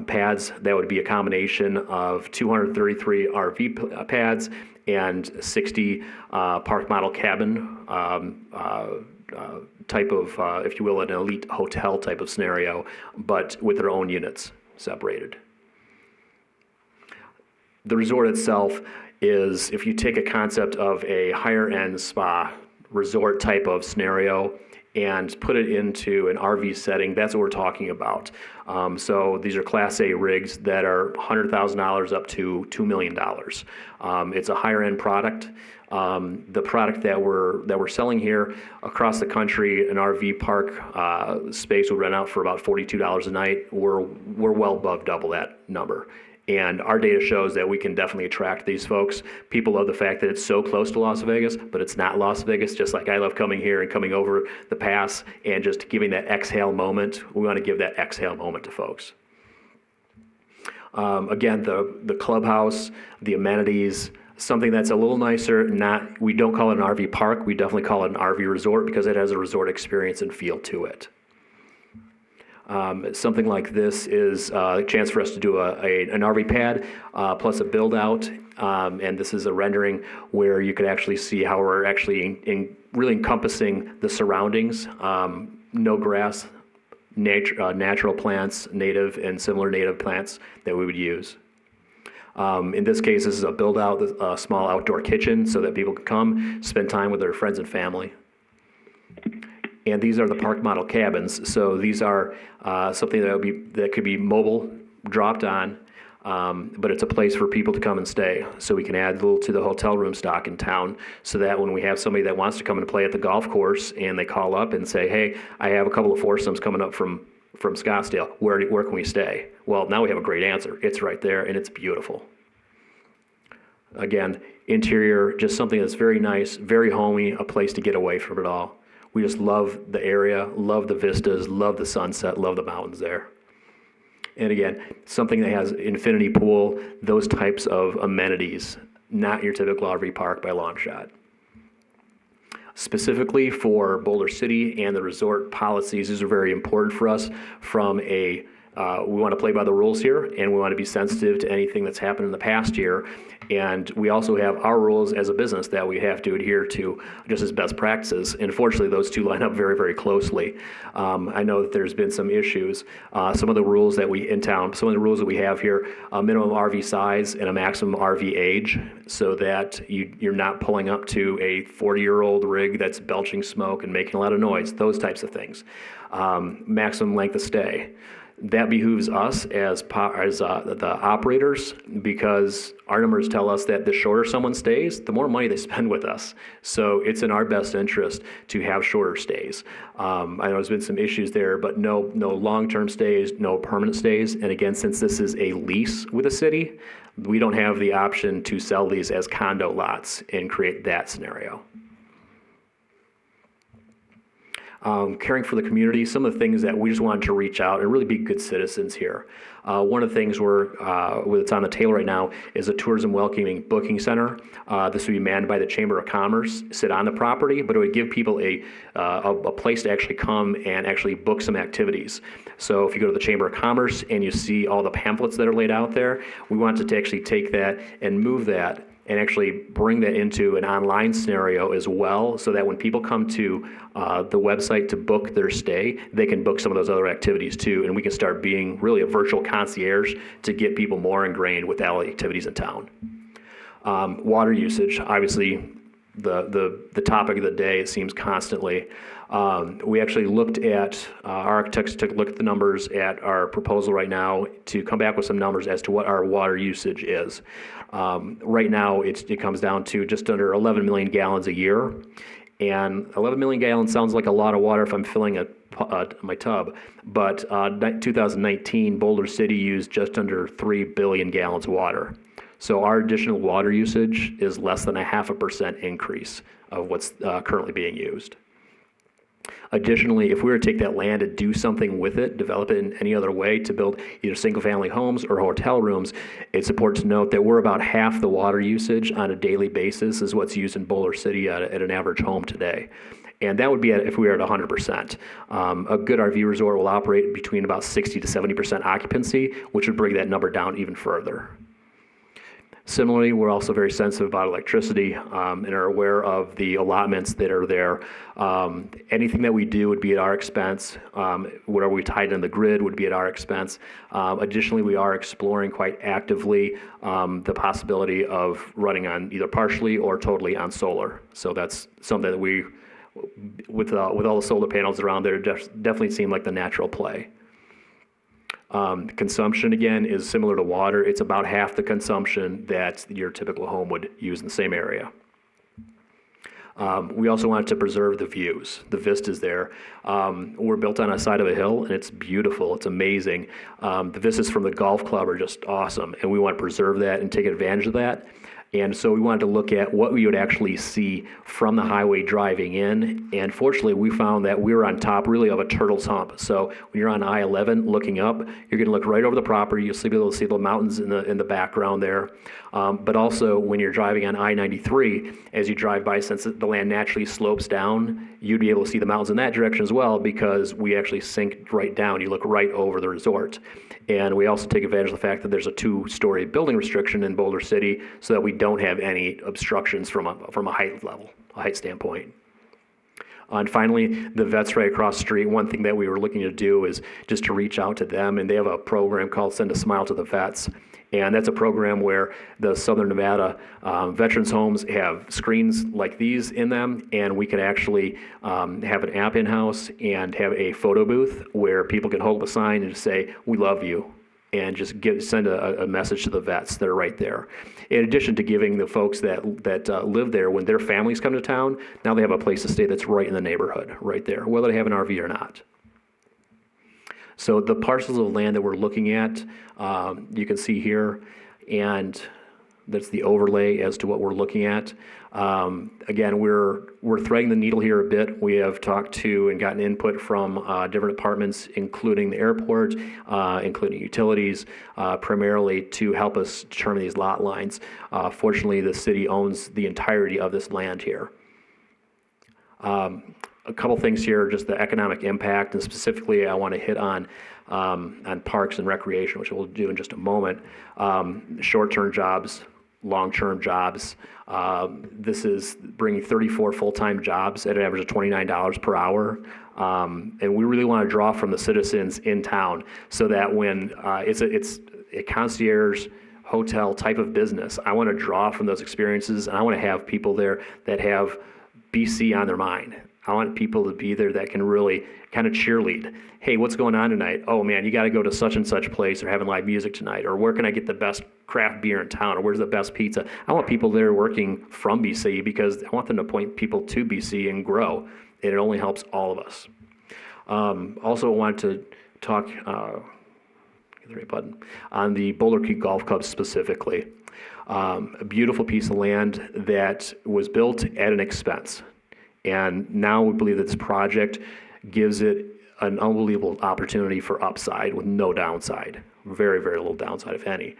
pads. That would be a combination of 233 RV pads and 60 park model cabin type of, if you will, an elite hotel type of scenario, but with their own units separated. The resort itself is, if you take a concept of a higher end spa resort type of scenario and put it into an RV setting, that's what we're talking about. So these are Class A rigs that are $100,000 up to $2 million. It's a higher end product. The product that we're selling here across the country, an RV park space would rent out for about $42 a night. We're well above double that number. And our data shows that we can definitely attract these folks. People love the fact that it's so close to Las Vegas, but it's not Las Vegas, just like I love coming here and coming over the pass and just giving that exhale moment. We want to give that exhale moment to folks. Again, the clubhouse, the amenities, something that's a little nicer. We don't call it an RV park. We definitely call it an RV resort because it has a resort experience and feel to it. Something like this is a chance for us to do an RV pad plus a build out, and this is a rendering where you could actually see how we're actually really encompassing the surroundings. No grass, natural plants, native and similar native plants that we would use. In this case, this is a build out, a small outdoor kitchen so that people can come spend time with their friends and family. And these are the park model cabins. So these are something that could be mobile, dropped on. but it's a place for people to come and stay. So we can add a little to the hotel room stock in town, so that when we have somebody that wants to come and play at the golf course and they call up and say, hey, I have a couple of foursomes coming up from Scottsdale, where can we stay? Well, now we have a great answer. It's right there, and it's beautiful. Again, interior, just something that's very nice, very homey, a place to get away from it all. We just love the area, love the vistas, love the sunset, love the mountains there. And again, something that has infinity pool, those types of amenities, not your typical RV park by a long shot. Specifically for Boulder City and the resort policies, these are very important for us from a we want to play by the rules here, and we want to be sensitive to anything that's happened in the past year. And we also have our rules as a business that we have to adhere to just as best practices. And fortunately, those two line up very, very closely. I know that there's been some issues. Some of the rules that we have here, a minimum RV size and a maximum RV age, so that you're not pulling up to a 40-year-old rig that's belching smoke and making a lot of noise, those types of things. Maximum length of stay. That behooves us as the operators, because our numbers tell us that the shorter someone stays, the more money they spend with us. So it's in our best interest to have shorter stays. I know there's been some issues there, but no long-term stays, no permanent stays. And again, since this is a lease with the city, we don't have the option to sell these as condo lots and create that scenario. Caring for the community, some of the things that we just wanted to reach out and really be good citizens here. One of the things that's on the table right now is a tourism welcoming booking center. This would be manned by the Chamber of Commerce, sit on the property, but it would give people a place to actually come and actually book some activities. So if you go to the Chamber of Commerce and you see all the pamphlets that are laid out there, we wanted to actually take that and move that and actually bring that into an online scenario as well, so that when people come to the website to book their stay, they can book some of those other activities too, and we can start being really a virtual concierge to get people more ingrained with all the activities in town. Water usage, obviously the topic of the day, it seems constantly. We actually looked at, our architects took a look at the numbers at our proposal right now to come back with some numbers as to what our water usage is. Right now, it comes down to just under 11 million gallons a year. And 11 million gallons sounds like a lot of water if I'm filling my tub. But 2019, Boulder City used just under 3 billion gallons of water. So our additional water usage is less than a 0.5% increase of what's currently being used. Additionally, if we were to take that land and do something with it, develop it in any other way to build either single-family homes or hotel rooms, it's important to note that we're about half the water usage on a daily basis is what's used in Boulder City at an average home today. And that would be if we were at 100%. A good RV resort will operate between about 60 to 70% occupancy, which would bring that number down even further. Similarly, we're also very sensitive about electricity and are aware of the allotments that are there. Anything that we do would be at our expense. Whatever we tied in the grid would be at our expense. Additionally, we are exploring quite actively the possibility of running on either partially or totally on solar. So that's something that we, with all the solar panels around there, definitely seem like the natural play. Consumption, again, is similar to water. It's about half the consumption that your typical home would use in the same area. We also wanted to preserve the views, the vistas there. We're built on a side of a hill, and it's beautiful. It's amazing. The vistas from the golf club are just awesome, and we want to preserve that and take advantage of that. And so we wanted to look at what we would actually see from the highway driving in. And fortunately, we found that we were on top really of a turtle's hump. So when you're on I-11 looking up, you're going to look right over the property. You'll be able to see the mountains in the background there. But also when you're driving on I-93, as you drive by, since the land naturally slopes down, you'd be able to see the mountains in that direction as well, because we actually sink right down. You look right over the resort. And we also take advantage of the fact that there's a 2-story building restriction in Boulder City, so that we don't have any obstructions from a height standpoint. And finally, the vets right across the street. One thing that we were looking to do is just to reach out to them, and they have a program called Send a Smile to the Vets. And that's a program where the Southern Nevada veterans homes have screens like these in them, and we can actually have an app in-house and have a photo booth where people can hold up a sign and say, "We love you." and just send a message to the vets that are right there. In addition to giving the folks that live there, when their families come to town, now they have a place to stay that's right in the neighborhood, right there, whether they have an RV or not. So the parcels of land that we're looking at, you can see here, and that's the overlay as to what we're looking at. Again, we're threading the needle here a bit. We have talked to and gotten input from different departments, including the airport, including utilities, primarily to help us determine these lot lines. Fortunately, the city owns the entirety of this land here. A couple things here, just the economic impact, and specifically I want to hit on parks and recreation, which we'll do in just a moment. Short-term jobs, long-term jobs. This is bringing 34 full-time jobs at an average of $29 per hour. And we really want to draw from the citizens in town so that when it's a concierge hotel type of business, I want to draw from those experiences, and I want to have people there that have BC on their mind. I want people to be there that can really kind of cheerlead. Hey, what's going on tonight? Oh man, you got to go to such and such place. They're having live music tonight. Or where can I get the best craft beer in town? Or where's the best pizza? I want people there working from BC because I want them to point people to BC and grow. And it only helps all of us. Also, I wanted to talk, get the right button, on the Boulder Creek Golf Club specifically. A beautiful piece of land that was built at an expense. And now we believe that this project gives it an unbelievable opportunity for upside with no downside. Very, very little downside, if any.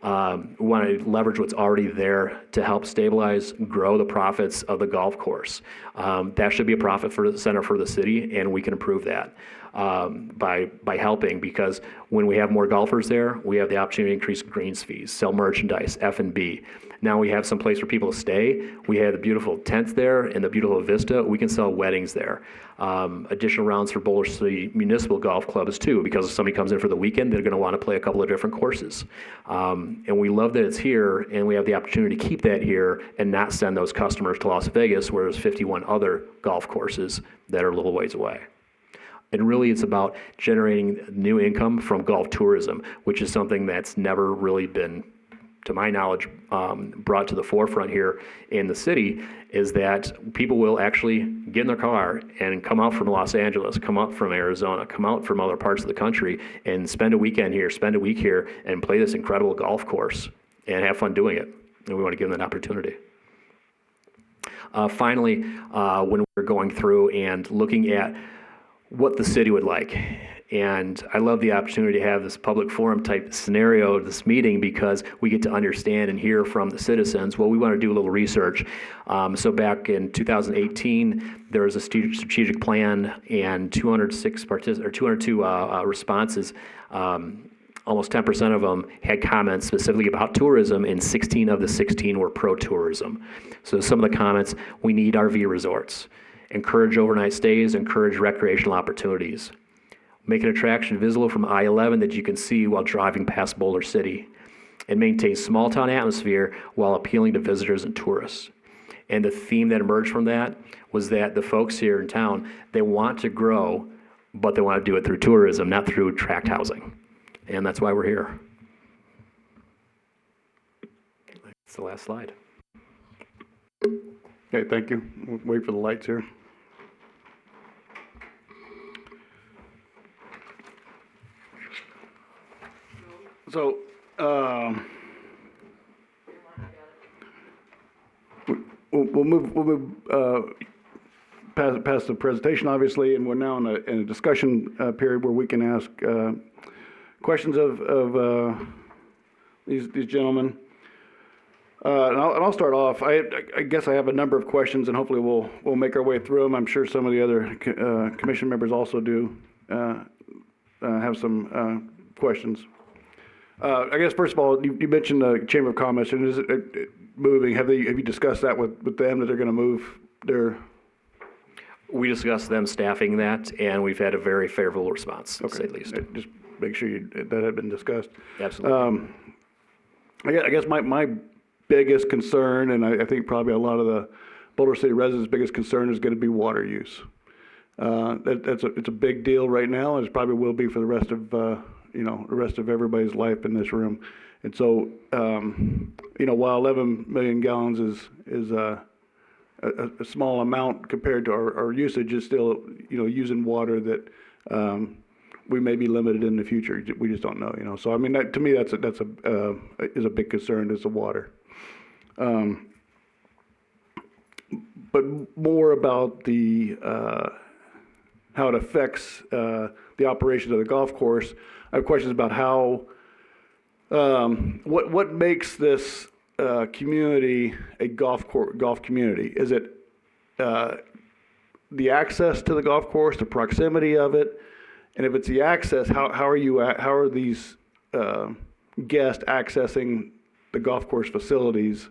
We want to leverage what's already there to help stabilize, grow the profits of the golf course. That should be a profit for the center for the city, and we can improve that by helping, because when we have more golfers there, we have the opportunity to increase greens fees, sell merchandise, F&B. Now we have some place for people to stay. We have the beautiful tents there and the beautiful vista. We can sell weddings there. Additional rounds for Boulder City Municipal Golf Clubs too, because if somebody comes in for the weekend, they're going to want to play a couple of different courses. And we love that it's here, and we have the opportunity to keep that here and not send those customers to Las Vegas, where there's 51 other golf courses that are a little ways away. And really, it's about generating new income from golf tourism, which is something that's never really been, to my knowledge, brought to the forefront here in the city, is that people will actually get in their car and come out from Los Angeles, come out from Arizona, come out from other parts of the country and spend a weekend here, spend a week here, and play this incredible golf course and have fun doing it. And we want to give them that opportunity. Finally, when we're going through and looking at what the city would like. And I love the opportunity to have this public forum type scenario, this meeting, because we get to understand and hear from the citizens. Well, we want to do a little research. So back in 2018, there was a strategic plan and 202 responses. Almost 10% of them had comments specifically about tourism, and 16 of the 16 were pro-tourism. So some of the comments: we need RV resorts. Encourage overnight stays, encourage recreational opportunities. Make an attraction visible from I-11 that you can see while driving past Boulder City. And maintain small town atmosphere while appealing to visitors and tourists. And the theme that emerged from that was that the folks here in town, they want to grow, but they want to do it through tourism, not through tract housing. And that's why we're here. That's the last slide. Okay, thank you. We'll wait for the lights here. So, we'll move past the presentation, obviously, and we're now in a discussion period where we can ask questions of these gentlemen. And I'll start off. I guess I have a number of questions, and hopefully we'll make our way through them. I'm sure some of the other commission members also do have some questions. I guess first of all, you mentioned the Chamber of Commerce, and is it moving? Have you discussed that with them, that they're going to move their? We discussed them staffing that, and we've had a very favorable response, to say the least. Just make sure that had been discussed. Absolutely. I guess my biggest concern, and I think probably a lot of the Boulder City residents' biggest concern, is going to be water use. It's a big deal right now, and it probably will be for the rest of, the rest of everybody's life in this room. And so, while 11 million gallons is a small amount compared to our usage, is still, using water that we may be limited in the future. We just don't know, So I mean, to me, is a big concern, is the water. But more about how it affects the operation of the golf course. I have questions about how what makes this community a golf community? Is it the access to the golf course, the proximity of it? And if it's the access, how are these guests accessing the golf course facilities?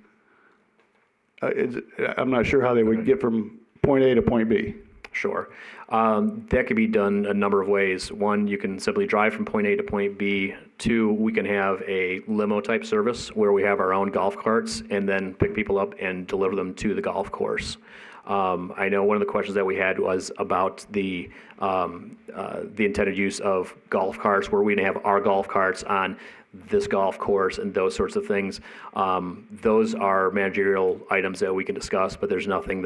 I'm not sure how they would get from point A to point B. Sure. That could be done a number of ways. One, you can simply drive from point A to point B. Two, we can have a limo type service where we have our own golf carts and then pick people up and deliver them to the golf course. I know one of the questions that we had was about the intended use of golf carts, where we have our golf carts on this golf course and those sorts of things. Those are managerial items that we can discuss, but there's nothing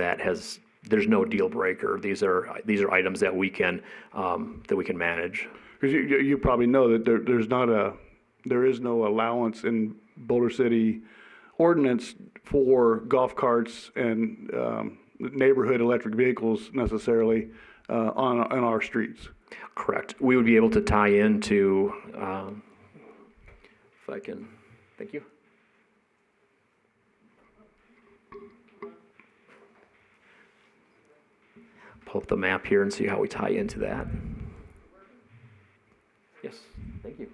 there's no deal breaker. These are items that we can manage. Because you probably know that there is no allowance in Boulder City ordinance for golf carts and neighborhood electric vehicles necessarily on our streets. Correct. We would be able to tie into, if I can, thank you. Pull up the map here and see how we tie into that. Yes, thank you.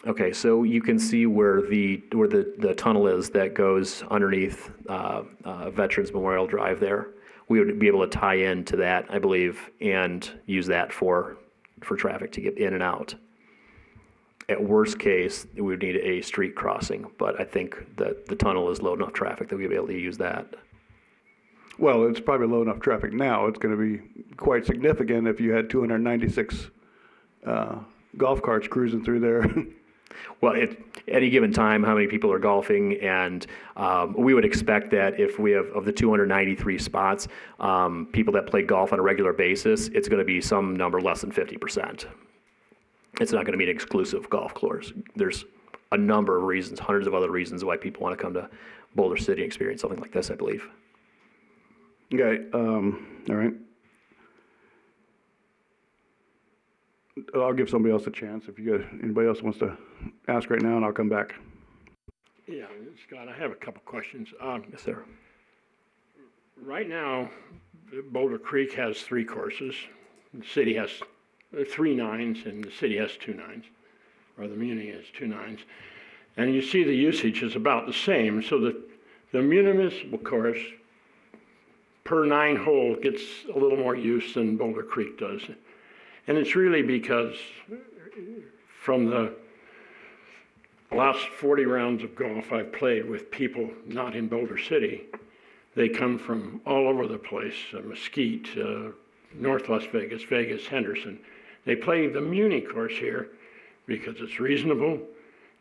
Okay, so you can see where the tunnel is that goes underneath Veterans Memorial Drive there. We would be able to tie into that, I believe, and use that for traffic to get in and out. At worst case, we would need a street crossing, but I think that the tunnel is low enough traffic that we'd be able to use that. Well, it's probably low enough traffic now. It's going to be quite significant if you had 296 golf carts cruising through there. Well, at any given time, how many people are golfing, and we would expect that if we have, of the 293 spots, people that play golf on a regular basis, it's going to be some number less than 50%. It's not going to be an exclusive golf course. There's a number of reasons, hundreds of other reasons why people want to come to Boulder City and experience something like this, I believe. Okay, all right. I'll give somebody else a chance. If anybody else wants to ask right now, and I'll come back. Yeah, Scott, I have a couple questions. Yes, sir. Right now, Boulder Creek has 3 courses. The city has 3 nines, and the city has 2 nines, or the Muni has 2 nines. And you see the usage is about the same, so the municipal course per 9 hole gets a little more use than Boulder Creek does. And it's really because from the last 40 rounds of golf I've played with people not in Boulder City, they come from all over the place, Mesquite, North Las Vegas, Vegas, Henderson. They play the Muni course here because it's reasonable,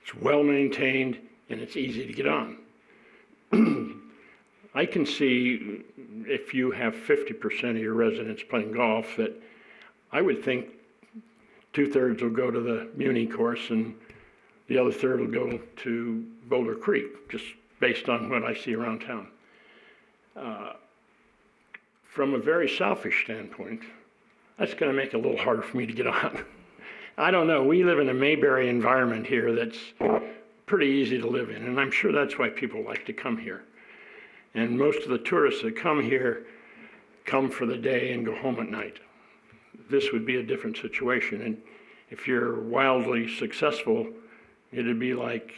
it's well maintained, and it's easy to get on. I can see if you have 50% of your residents playing golf that I would think 2/3 will go to the Muni course and the other third will go to Boulder Creek, just based on what I see around town. From a very selfish standpoint, that's going to make it a little harder for me to get on. I don't know, we live in a Mayberry environment here that's pretty easy to live in, and I'm sure that's why people like to come here. And most of the tourists that come here come for the day and go home at night. This would be a different situation, and if you're wildly successful, it'd be like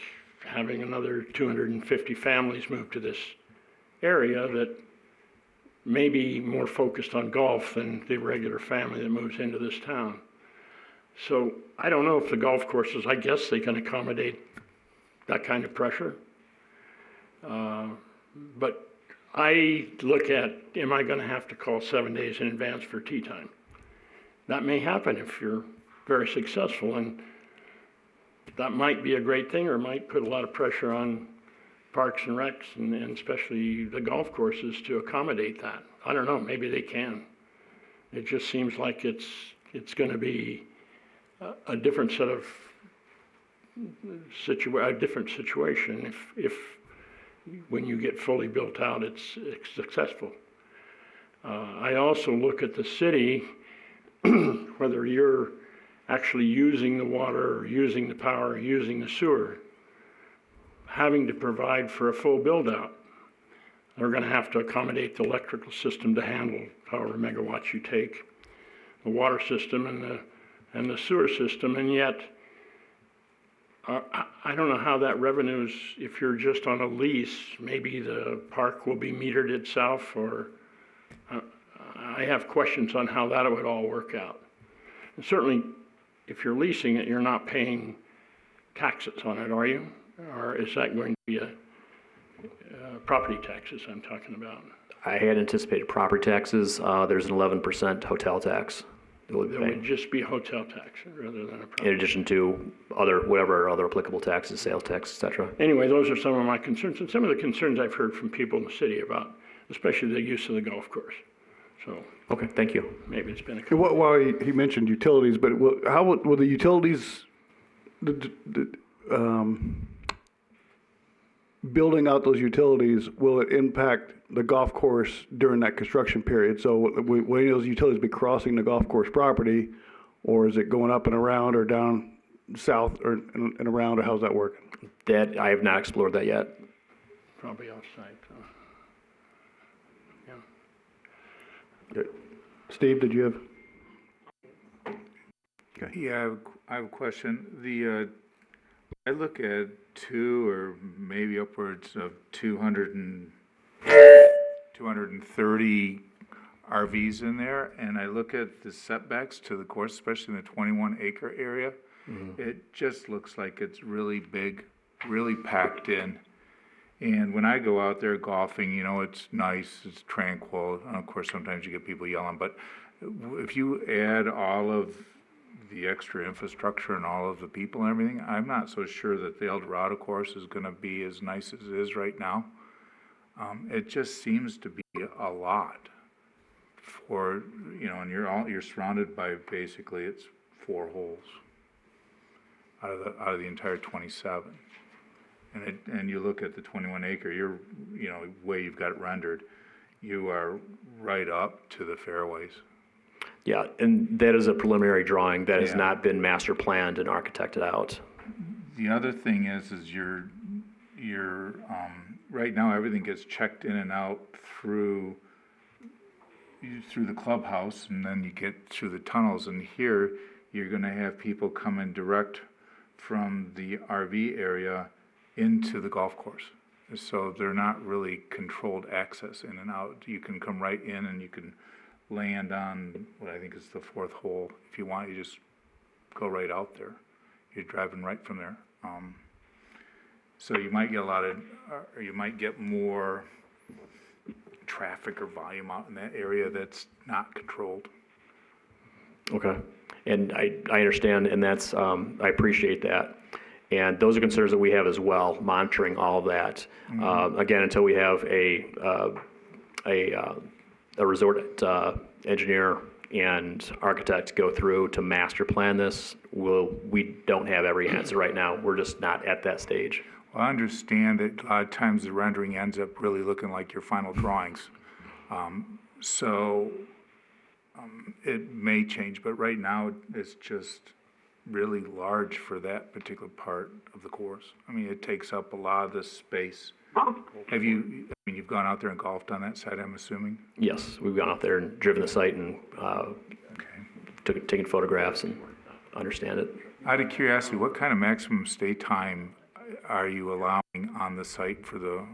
having another 250 families move to this area that may be more focused on golf than the regular family that moves into this town. So I don't know if the golf courses, I guess they can accommodate that kind of pressure. But I look at, am I gonna have to call 7 days in advance for tee time? That may happen if you're very successful, and that might be a great thing, or might put a lot of pressure on parks and recs, and especially the golf courses to accommodate that. I don't know, maybe they can. It just seems like it's gonna be a different set of a different situation if when you get fully built out, it's successful. I also look at the city, whether you're actually using the water or using the power or using the sewer, having to provide for a full build out. They're gonna have to accommodate the electrical system to handle however megawatts you take, the water system and the sewer system, and yet I don't know how that revenues, if you're just on a lease, maybe the park will be metered itself, or I have questions on how that would all work out. And certainly, if you're leasing it, you're not paying taxes on it, are you? Or is that going to be property taxes I'm talking about? I had anticipated property taxes. There's an 11% hotel tax. It would just be hotel tax rather than a property. In addition to whatever other applicable taxes, sales tax, et cetera. Anyway, those are some of my concerns, and some of the concerns I've heard from people in the city about, especially the use of the golf course. So. Okay, thank you. Maybe it's been a. Well, he mentioned utilities, but how will the utilities, building out those utilities, will it impact the golf course during that construction period? So will those utilities be crossing the golf course property, or is it going up and around or down south or and around, or how's that working? That, I have not explored that yet. Probably off-site. Yeah. Good. Steve, did you have? Okay. Yeah, I have a question. I look at 2 or maybe upwards of 230 RVs in there, and I look at the setbacks to the course, especially in the 21-acre area. Mm-hmm. It just looks like it's really big, really packed in. And when I go out there golfing, it's nice, it's tranquil, and of course sometimes you get people yelling, but if you add all of the extra infrastructure and all of the people and everything, I'm not so sure that the El Dorado course is going to be as nice as it is right now. It just seems to be a lot for, and you're surrounded by basically it's 4 holes out of the entire 27. And you look at the 21-acre, way you've got it rendered, you are right up to the fairways. Yeah, and that is a preliminary drawing that has not been master planned and architected out. The other thing is you're right now everything gets checked in and out through the clubhouse, and then you get through the tunnels. And here you're going to have people come in direct from the RV area into the golf course. So they're not really controlled access in and out. You can come right in and you can land on what I think is the 4th hole. If you want, you just go right out there. You're driving right from there. So you might get you might get more traffic or volume out in that area that's not controlled. Okay, and I understand, and that's, I appreciate that. And those are concerns that we have as well, monitoring all of that. Mm-hmm. Again, until we have a resort engineer and architect go through to master plan this, we don't have every answer right now. We're just not at that stage. Well, I understand that a lot of times the rendering ends up really looking like your final drawings. It may change, but right now it's just really large for that particular part of the course. I mean, it takes up a lot of the space. You've gone out there and golfed on that site, I'm assuming? Yes, we've gone out there and driven the site and taken photographs and understand it. Out of curiosity, what kind of maximum stay time are you allowing on the site for the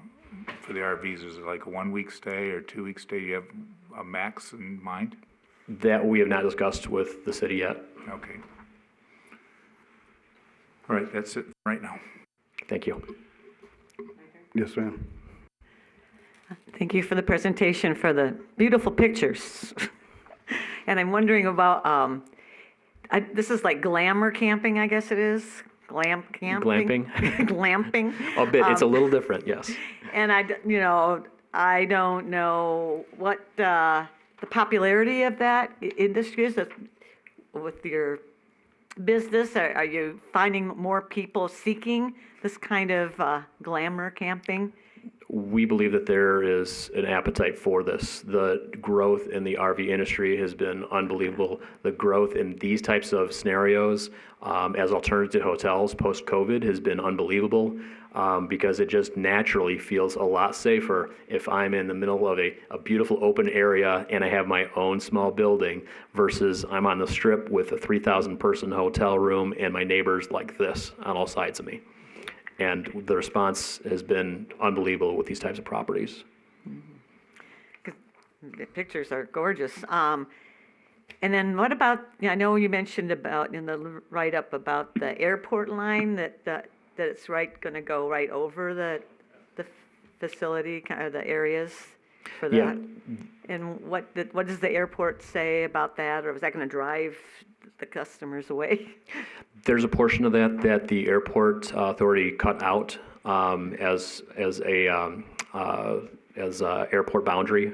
RVs? Is it like a 1-week stay or 2-week stay? Do you have a max in mind? That we have not discussed with the city yet. Okay. All right, that's it right now. Thank you. Yes, ma'am. Thank you for the presentation, for the beautiful pictures. And I'm wondering about, this is like glamour camping, I guess it is? Glam camping? Glamping? Glamping. A bit, it's a little different, yes. And I don't know what the popularity of that industry is with your business. Are you finding more people seeking this kind of glamour camping? We believe that there is an appetite for this. The growth in the RV industry has been unbelievable. The growth in these types of scenarios as alternative hotels post-COVID has been unbelievable because it just naturally feels a lot safer if I'm in the middle of a beautiful open area and I have my own small building versus I'm on the strip with a 3,000 person hotel room and my neighbors like this on all sides of me. And the response has been unbelievable with these types of properties. The pictures are gorgeous. And then what about, I know you mentioned about in the write-up about the airport line that it's going to go right over the facility, kind of the areas for that. Yeah. And what does the airport say about that, or is that going to drive the customers away? There's a portion of that the airport authority cut out as airport boundary.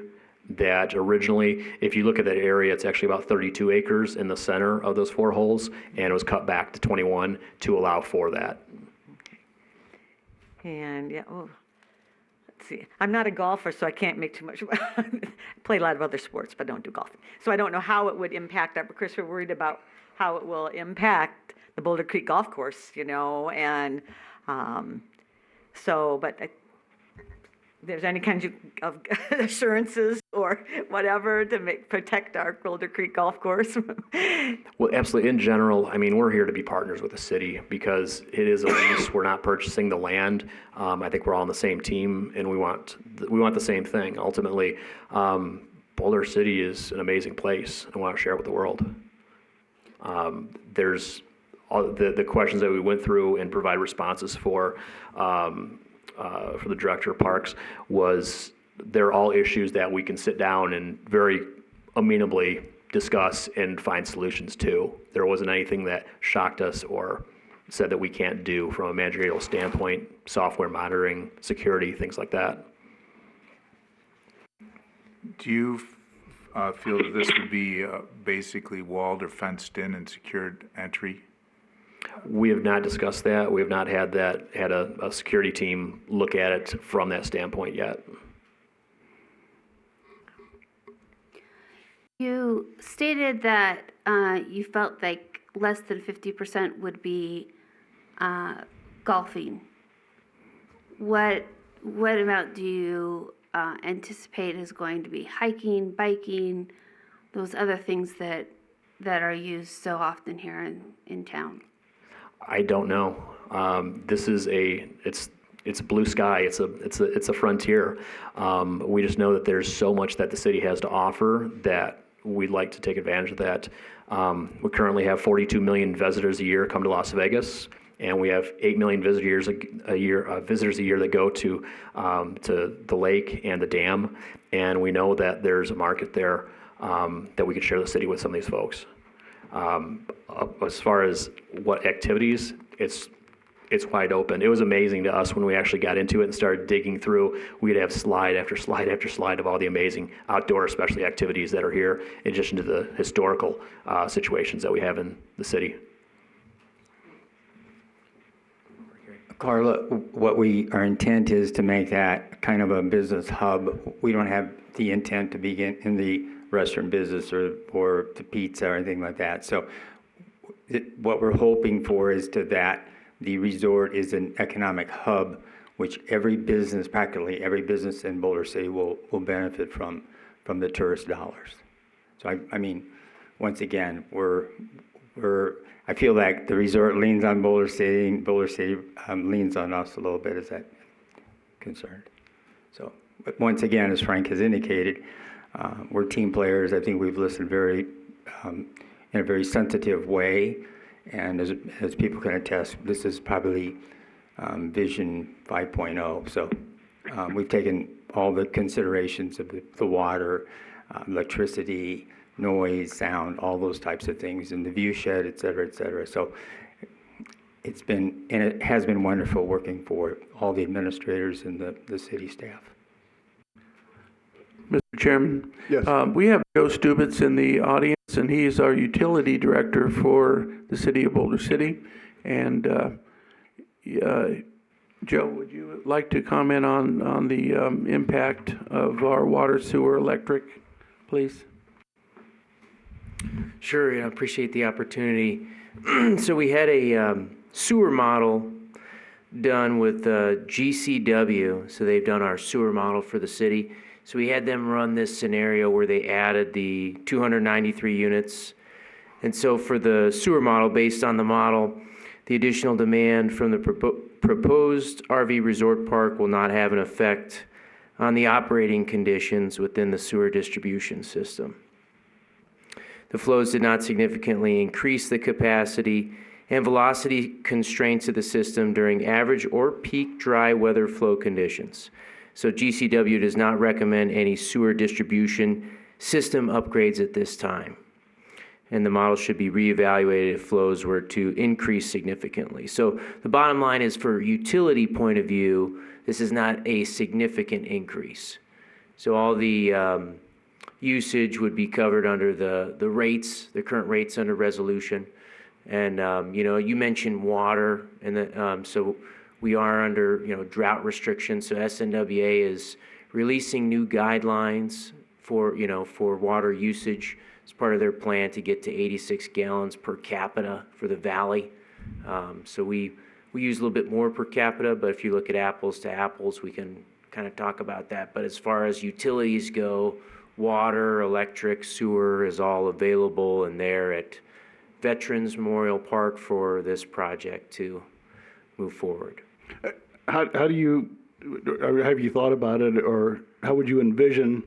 That originally, if you look at that area, it's actually about 32 acres in the center of those 4 holes, and it was cut back to 21 to allow for that. And let's see. I'm not a golfer, so I can't make too much. I play a lot of other sports, but don't do golfing. So I don't know how it would impact. Chris, we're worried about how it will impact the Boulder Creek Golf Course, and but if there's any kind of assurances or whatever to protect our Boulder Creek Golf Course. Well, absolutely. In general, I mean, we're here to be partners with the city because it is a lease. We're not purchasing the land. I think we're all on the same team, and we want the same thing. Ultimately, Boulder City is an amazing place. I want to share it with the world. There's all the questions that we went through and provide responses for the director of parks they're all issues that we can sit down and very amenably discuss and find solutions to. There wasn't anything that shocked us or said that we can't do from a managerial standpoint, software monitoring, security, things like that. Do you feel that this would be basically walled or fenced in and secured entry? We have not discussed that. We have not had a security team look at it from that standpoint yet. You stated that you felt like less than 50% would be golfing. What amount do you anticipate is going to be hiking, biking, those other things that are used so often here in town? I don't know. This is it's blue sky. It's a frontier. We just know that there's so much that the city has to offer that we'd like to take advantage of that. We currently have 42 million visitors a year come to Las Vegas, and we have 8 million visitors a year that go to the lake and the dam. And we know that there's a market there that we could share the city with some of these folks. As far as what activities, it's wide open. It was amazing to us when we actually got into it and started digging through. We'd have slide after slide after slide of all the amazing outdoor, especially activities that are here, in addition to the historical situations that we have in the city. Carla, our intent is to make that kind of a business hub. We don't have the intent to begin in the restaurant business or to pizza or anything like that. So what we're hoping for is that the resort is an economic hub, which practically every business in Boulder City will benefit from the tourist dollars. So I mean, once again, I feel like the resort leans on Boulder City, and Boulder City leans on us a little bit as that concerned. So, but once again, as Frank has indicated, we're team players. I think we've listened in a very sensitive way. And as people can attest, this is probably Vision 5.0. So we've taken all the considerations of the water, electricity, noise, sound, all those types of things, and the view shed, et cetera, et cetera. So it's been, and it has been wonderful working for all the administrators and the city staff. Mr. Chairman? Yes. We have Joe Stubitz in the audience, and he is our utility director for the city of Boulder City. And Joe, would you like to comment on the impact of our water, sewer, electric, please? Sure, I appreciate the opportunity. So we had a sewer model done with GCW, so they've done our sewer model for the city. So we had them run this scenario where they added the 293 units. And so for the sewer model, based on the model, the additional demand from the proposed RV resort park will not have an effect on the operating conditions within the sewer distribution system. The flows did not significantly increase the capacity and velocity constraints of the system during average or peak dry weather flow conditions. So GCW does not recommend any sewer distribution system upgrades at this time. And the model should be reevaluated if flows were to increase significantly. So the bottom line is, for utility point of view, this is not a significant increase. So all the usage would be covered under the rates, the current rates under resolution. And, you mentioned water, and so we are under, drought restrictions. So SNWA is releasing new guidelines for water usage as part of their plan to get to 86 gallons per capita for the valley. So we use a little bit more per capita, but if you look at apples to apples, we can kind of talk about that. But as far as utilities go, water, electric, sewer is all available and there at Veterans Memorial Park for this project to move forward. How do you, or have you thought about it, or how would you envision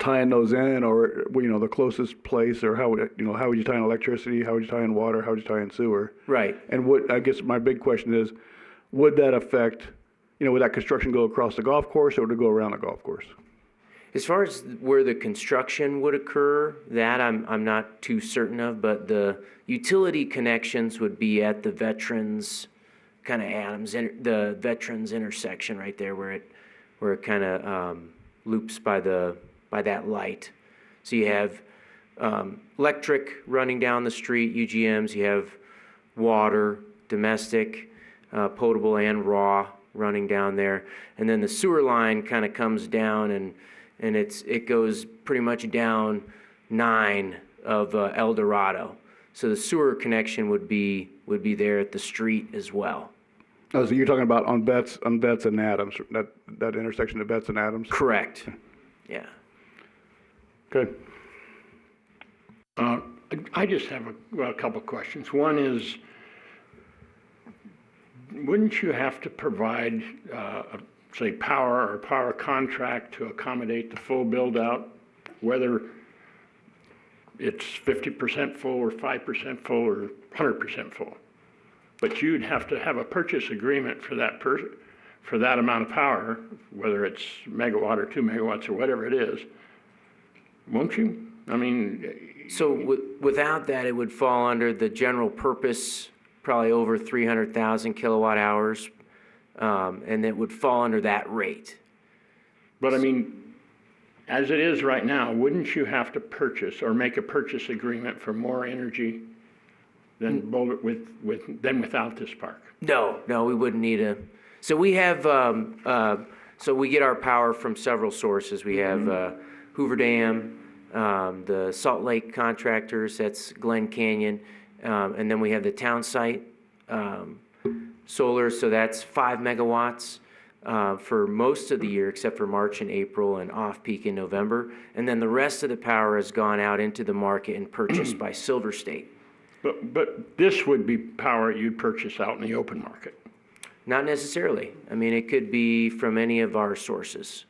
tying those in, or the closest place, or how would you tie in electricity, how would you tie in water, how would you tie in sewer? Right. And I guess my big question is, would that affect, would that construction go across the golf course, or would it go around the golf course? As far as where the construction would occur, that I'm not too certain of, but the utility connections would be at the Veterans kind of the Veterans intersection right there, where it kind of loops by that light. So you have electric running down the street, UGMs. You have water, domestic, potable and raw running down there, and then the sewer line kind of comes down and it goes pretty much down 9 of El Dorado. So the sewer connection would be there at the street as well. Oh, so you're talking about on Betts and Adams, that intersection of Betts and Adams? Correct. Yeah. Good. I just have a couple of questions. One is, wouldn't you have to provide, say, power or power contract to accommodate the full build-out, whether it's 50% full or 5% full or 100% full? But you'd have to have a purchase agreement for that amount of power, whether it's megawatt or 2 megawatts or whatever it is, won't you? I mean, so without that, it would fall under the general purpose, probably over 300,000 kilowatt hours, and it would fall under that rate. But I mean, as it is right now, wouldn't you have to purchase or make a purchase agreement for more energy than without this park? No, we wouldn't need a. So we have. So we get our power from several sources. We have Hoover Dam, the Salt Lake contractors. That's Glen Canyon, and then we have the town site solar. So that's 5 megawatts for most of the year, except for March and April, and off peak in November. And then the rest of the power has gone out into the market and purchased by Silver State. But this would be power you'd purchase out in the open market? Not necessarily. I mean, it could be from any of our sources.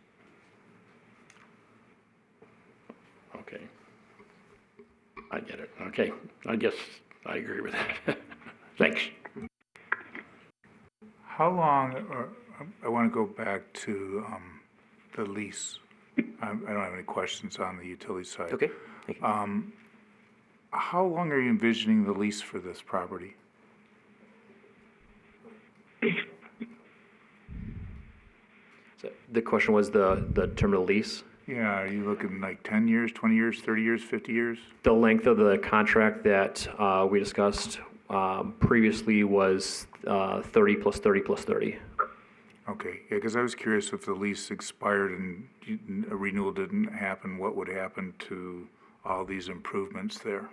Okay. I get it. Okay. I guess I agree with that. Thanks. How long I want to go back to the lease. I don't have any questions on the utility side. Okay, thank you. How long are you envisioning the lease for this property? So the question was the term of the lease? Yeah, are you looking like 10 years, 20 years, 30 years, 50 years? The length of the contract that we discussed previously was 30 plus 30 plus 30. Okay, yeah, because I was curious if the lease expired and a renewal didn't happen, what would happen to all these improvements there?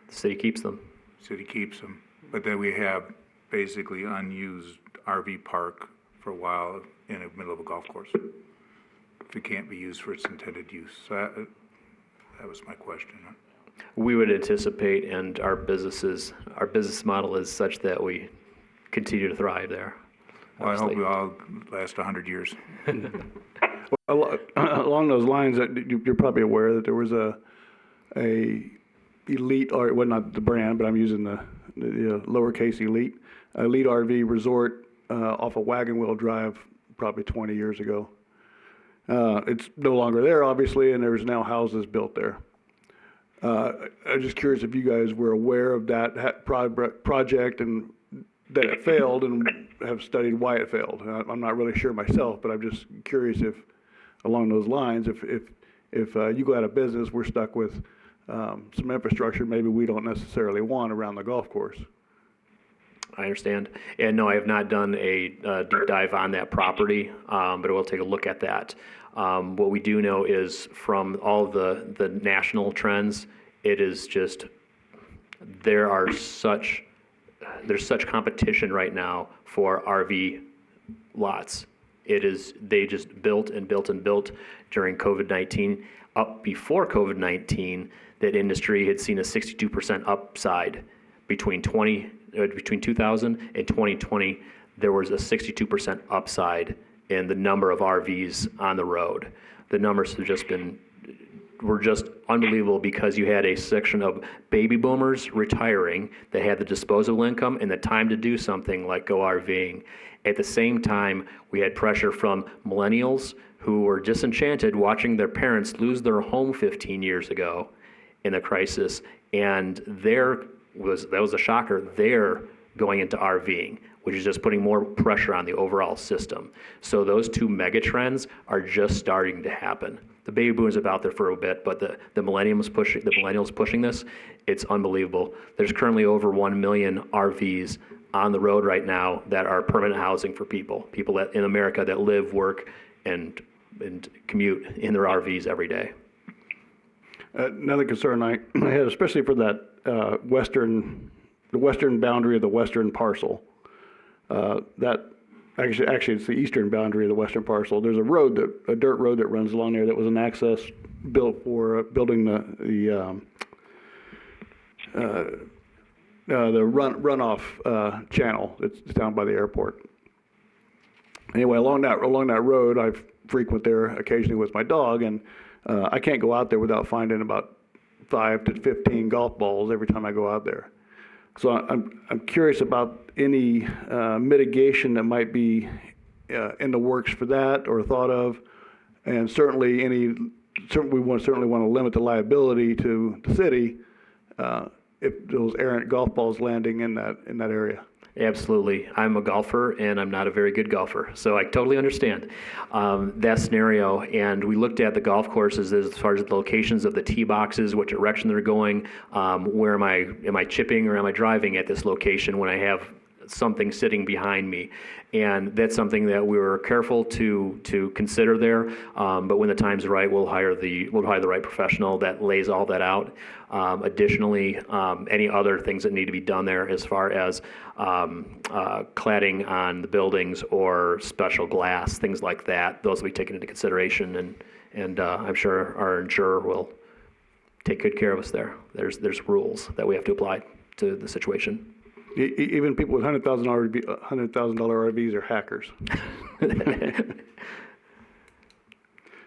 The city keeps them. City keeps them, but then we have basically unused RV park for a while in the middle of a golf course. If it can't be used for its intended use. So that was my question. We would anticipate, and our business model is such that we continue to thrive there. Well, I hope we all last 100 years. Along those lines, you're probably aware that there was a elite, or well, not the brand, but I'm using the lowercase elite RV resort off of Wagon Wheel Drive probably 20 years ago. It's no longer there, obviously, and there's now houses built there. I'm just curious if you guys were aware of that project and that it failed, and have studied why it failed. I'm not really sure myself, but I'm just curious if, along those lines, if you go out of business, we're stuck with some infrastructure maybe we don't necessarily want around the golf course. I understand. And no, I have not done a deep dive on that property, but I will take a look at that. What we do know is from all the national trends, it is just, there's such competition right now for RV lots. They just built and built and built during COVID-19. Up before COVID-19, that industry had seen a 62% upside. Between 2000 and 2020, there was a 62% upside in the number of RVs on the road. The numbers were just unbelievable because you had a section of baby boomers retiring that had the disposable income and the time to do something like go RVing. At the same time, we had pressure from millennials who were disenchanted watching their parents lose their home 15 years ago in the crisis, and that was a shocker. They're going into RVing, which is just putting more pressure on the overall system. So those two mega trends are just starting to happen. The baby boomers have been out there for a bit, but the millennials pushing this, it's unbelievable. There's currently over 1 million RVs on the road right now that are permanent housing for people that in America that live, work, and commute in their RVs every day. Another concern I had, especially for that the western boundary of the western parcel, that actually it's the eastern boundary of the western parcel. There's a dirt road that runs along there that was an access built for building the runoff channel that's down by the airport. Anyway, along that road, I frequent there occasionally with my dog, and I can't go out there without finding about 5 to 15 golf balls every time I go out there. So I'm curious about any mitigation that might be in the works for that or thought of, and certainly we certainly want to limit the liability to the city if those errant golf balls landing in that area. Absolutely. I'm a golfer, and I'm not a very good golfer, so I totally understand that scenario. And we looked at the golf courses as far as the locations of the tee boxes, what direction they're going, where am I chipping or am I driving at this location when I have something sitting behind me. And that's something that we were careful to consider there. But when the time's right, we'll hire the right professional that lays all that out. Additionally, any other things that need to be done there as far as cladding on the buildings or special glass, things like that, those will be taken into consideration, and I'm sure our insurer will take good care of us there. There's rules that we have to apply to the situation. Even people with $100,000 RVs are hackers.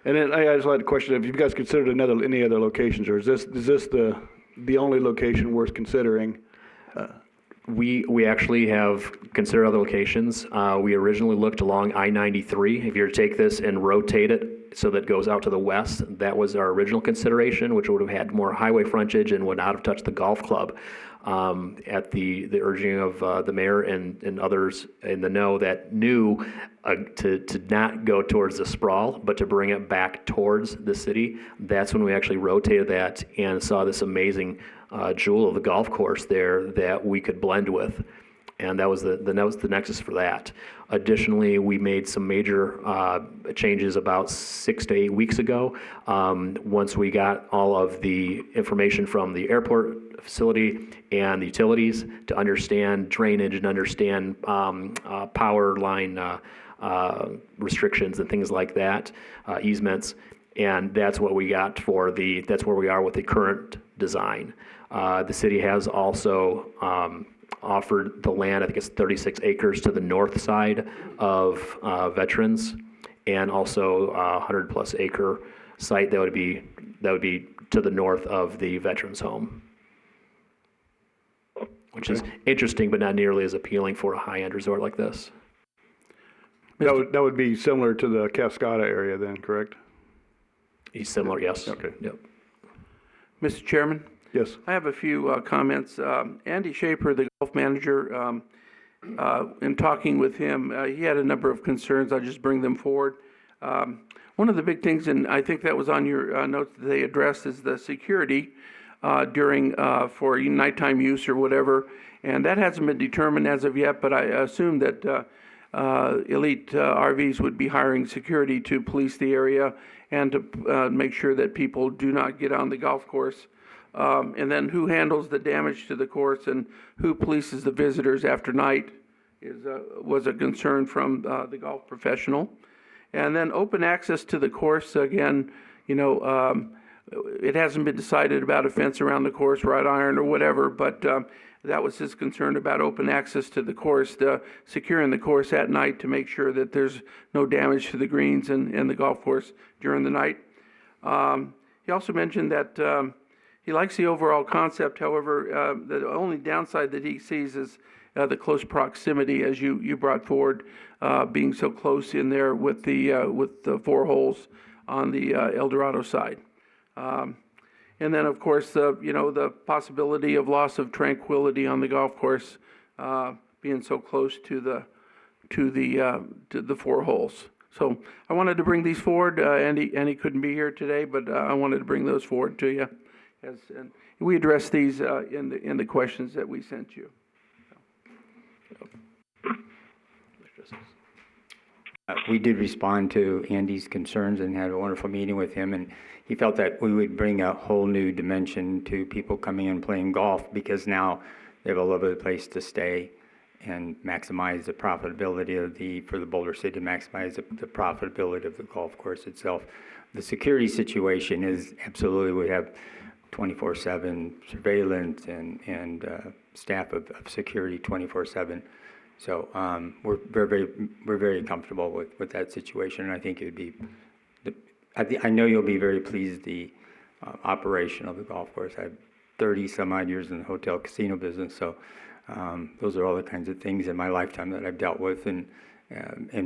And then I just had a question: have you guys considered any other locations, or is this the only location worth considering? We actually have considered other locations. We originally looked along I-93. If you were to take this and rotate it so that it goes out to the west, that was our original consideration, which would have had more highway frontage and would not have touched the golf club. At the urging of the mayor and others in the know that knew to not go towards the sprawl, but to bring it back towards the city. That's when we actually rotated that and saw this amazing jewel of the golf course there that we could blend with. And that was the nexus for that. Additionally, we made some major changes about 6 to 8 weeks ago. Once we got all of the information from the airport facility and the utilities to understand drainage and understand power line restrictions and things like that, easements, and that's what we got that's where we are with the current design. The city has also offered the land, I think it's 36 acres to the north side of Veterans, and also a 100+ acre site that would be to the north of the Veterans home, which is interesting but not nearly as appealing for a high-end resort like this. That would be similar to the Cascada area then, correct? Similar, yes. Okay. Yep. Mr. Chairman? Yes. I have a few comments. Andy Shaper, the golf manager, in talking with him, he had a number of concerns. I'll just bring them forward. One of the big things, and I think that was on your notes that they addressed, is the security during for nighttime use or whatever. And that hasn't been determined as of yet, but I assume that Elite RVs would be hiring security to police the area and to make sure that people do not get on the golf course. And then who handles the damage to the course and who polices the visitors after night was a concern from the golf professional. And then open access to the course, again, it hasn't been decided about a fence around the course, wrought iron or whatever, but that was his concern about open access to the course, securing the course at night to make sure that there's no damage to the greens and the golf course during the night. He also mentioned that he likes the overall concept. However, the only downside that he sees is the close proximity, as you brought forward, being so close in there with the 4 holes on the El Dorado side. And then, of course, the possibility of loss of tranquility on the golf course, being so close to the 4 holes. So I wanted to bring these forward. Andy couldn't be here today, but I wanted to bring those forward to you. And we addressed these in the questions that we sent you. We did respond to Andy's concerns and had a wonderful meeting with him, and he felt that we would bring a whole new dimension to people coming and playing golf, because now they have a lovely place to stay and maximize the profitability for the Boulder City, maximize the profitability of the golf course itself. The security situation is absolutely, we have 24/7 surveillance and staff of security 24/7. So we're very comfortable with that situation, and I think it would be. I know you'll be very pleased the operation of the golf course. I have 30 some odd years in the hotel casino business, so those are all the kinds of things in my lifetime that I've dealt with, and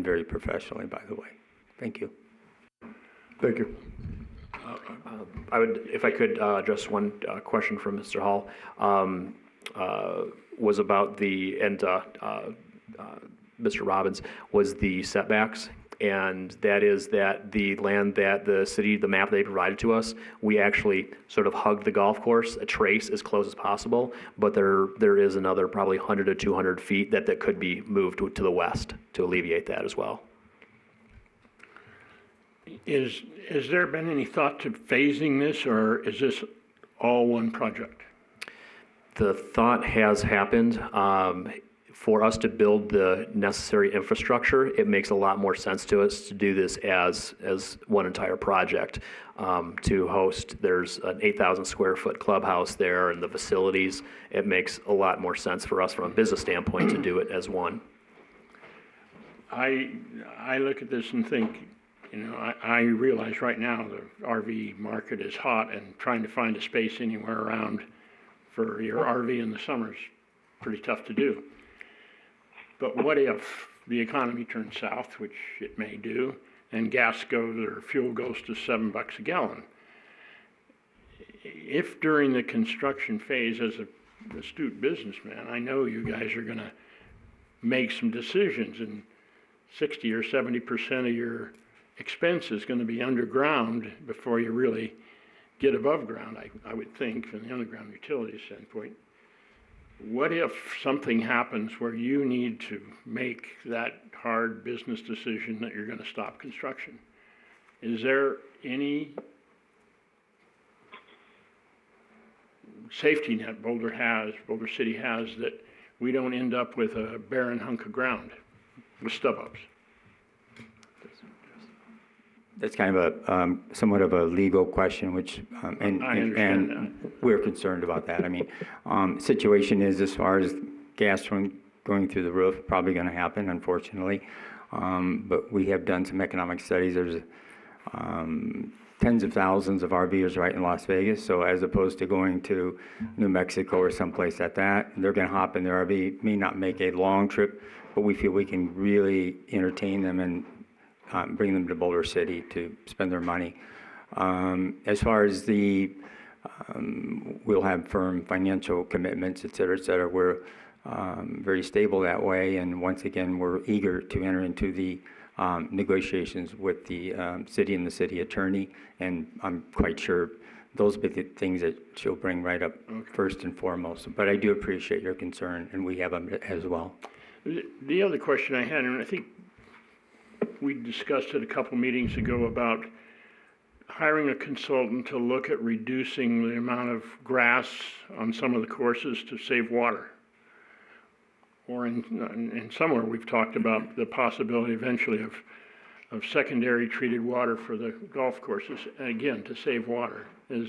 very professionally, by the way. Thank you. Thank you. I would, if I could, address one question from Mr. Hall. Was about Mr. Robbins, was the setbacks, and that is that the land that the city, the map they provided to us, we actually sort of hugged the golf course, a trace as close as possible, but there is another probably 100 to 200 feet that could be moved to the west to alleviate that as well. Has there been any thought to phasing this, or is this all one project? The thought has happened. For us to build the necessary infrastructure, it makes a lot more sense to us to do this as one entire project. To host, there's an 8,000 square foot clubhouse there and the facilities. It makes a lot more sense for us from a business standpoint to do it as one. I look at this and think, I realize right now the RV market is hot, and trying to find a space anywhere around for your RV in the summer's pretty tough to do. But what if the economy turns south, which it may do, and gas goes or fuel goes to $7 a gallon? If during the construction phase, as an astute businessman, I know you guys are gonna make some decisions, and 60 or 70% of your expense is gonna be underground before you really get above ground, I would think, from the underground utility standpoint. What if something happens where you need to make that hard business decision that you're gonna stop construction? Is there any safety net Boulder City has, that we don't end up with a barren hunk of ground with stub-ups? That's kind of a somewhat of a legal question, which and we're concerned about that. I mean, situation is, as far as gas going through the roof, probably going to happen, unfortunately. But we have done some economic studies. There's tens of thousands of RVers right in Las Vegas. So as opposed to going to New Mexico or someplace like that, they're going to hop in their RV, may not make a long trip, but we feel we can really entertain them and bring them to Boulder City to spend their money. As far as the, we'll have firm financial commitments, et cetera, we're very stable that way. And once again, we're eager to enter into the negotiations with the city and the city attorney. And I'm quite sure those will be the things that she'll bring right up first and foremost. But I do appreciate your concern, and we have them as well. The other question I had, and I think we discussed it a couple meetings ago, about hiring a consultant to look at reducing the amount of grass on some of the courses to save water. Or in somewhere we've talked about the possibility eventually of secondary treated water for the golf courses, again, to save water. Has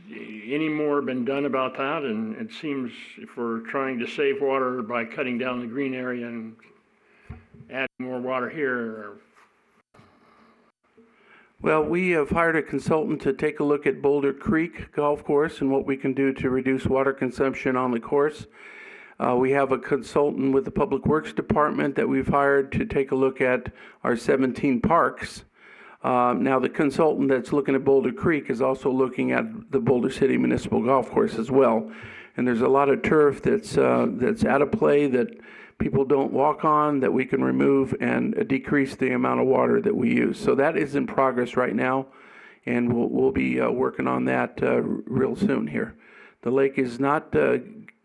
any more been done about that? And it seems if we're trying to save water by cutting down the green area and adding more water here. Well, we have hired a consultant to take a look at Boulder Creek Golf Course and what we can do to reduce water consumption on the course. We have a consultant with the Public Works Department that we've hired to take a look at our 17 parks. Now, the consultant that's looking at Boulder Creek is also looking at the Boulder City Municipal Golf Course as well. And there's a lot of turf that's out of play that people don't walk on, that we can remove and decrease the amount of water that we use. So that is in progress right now, and we'll be working on that real soon here. The lake is not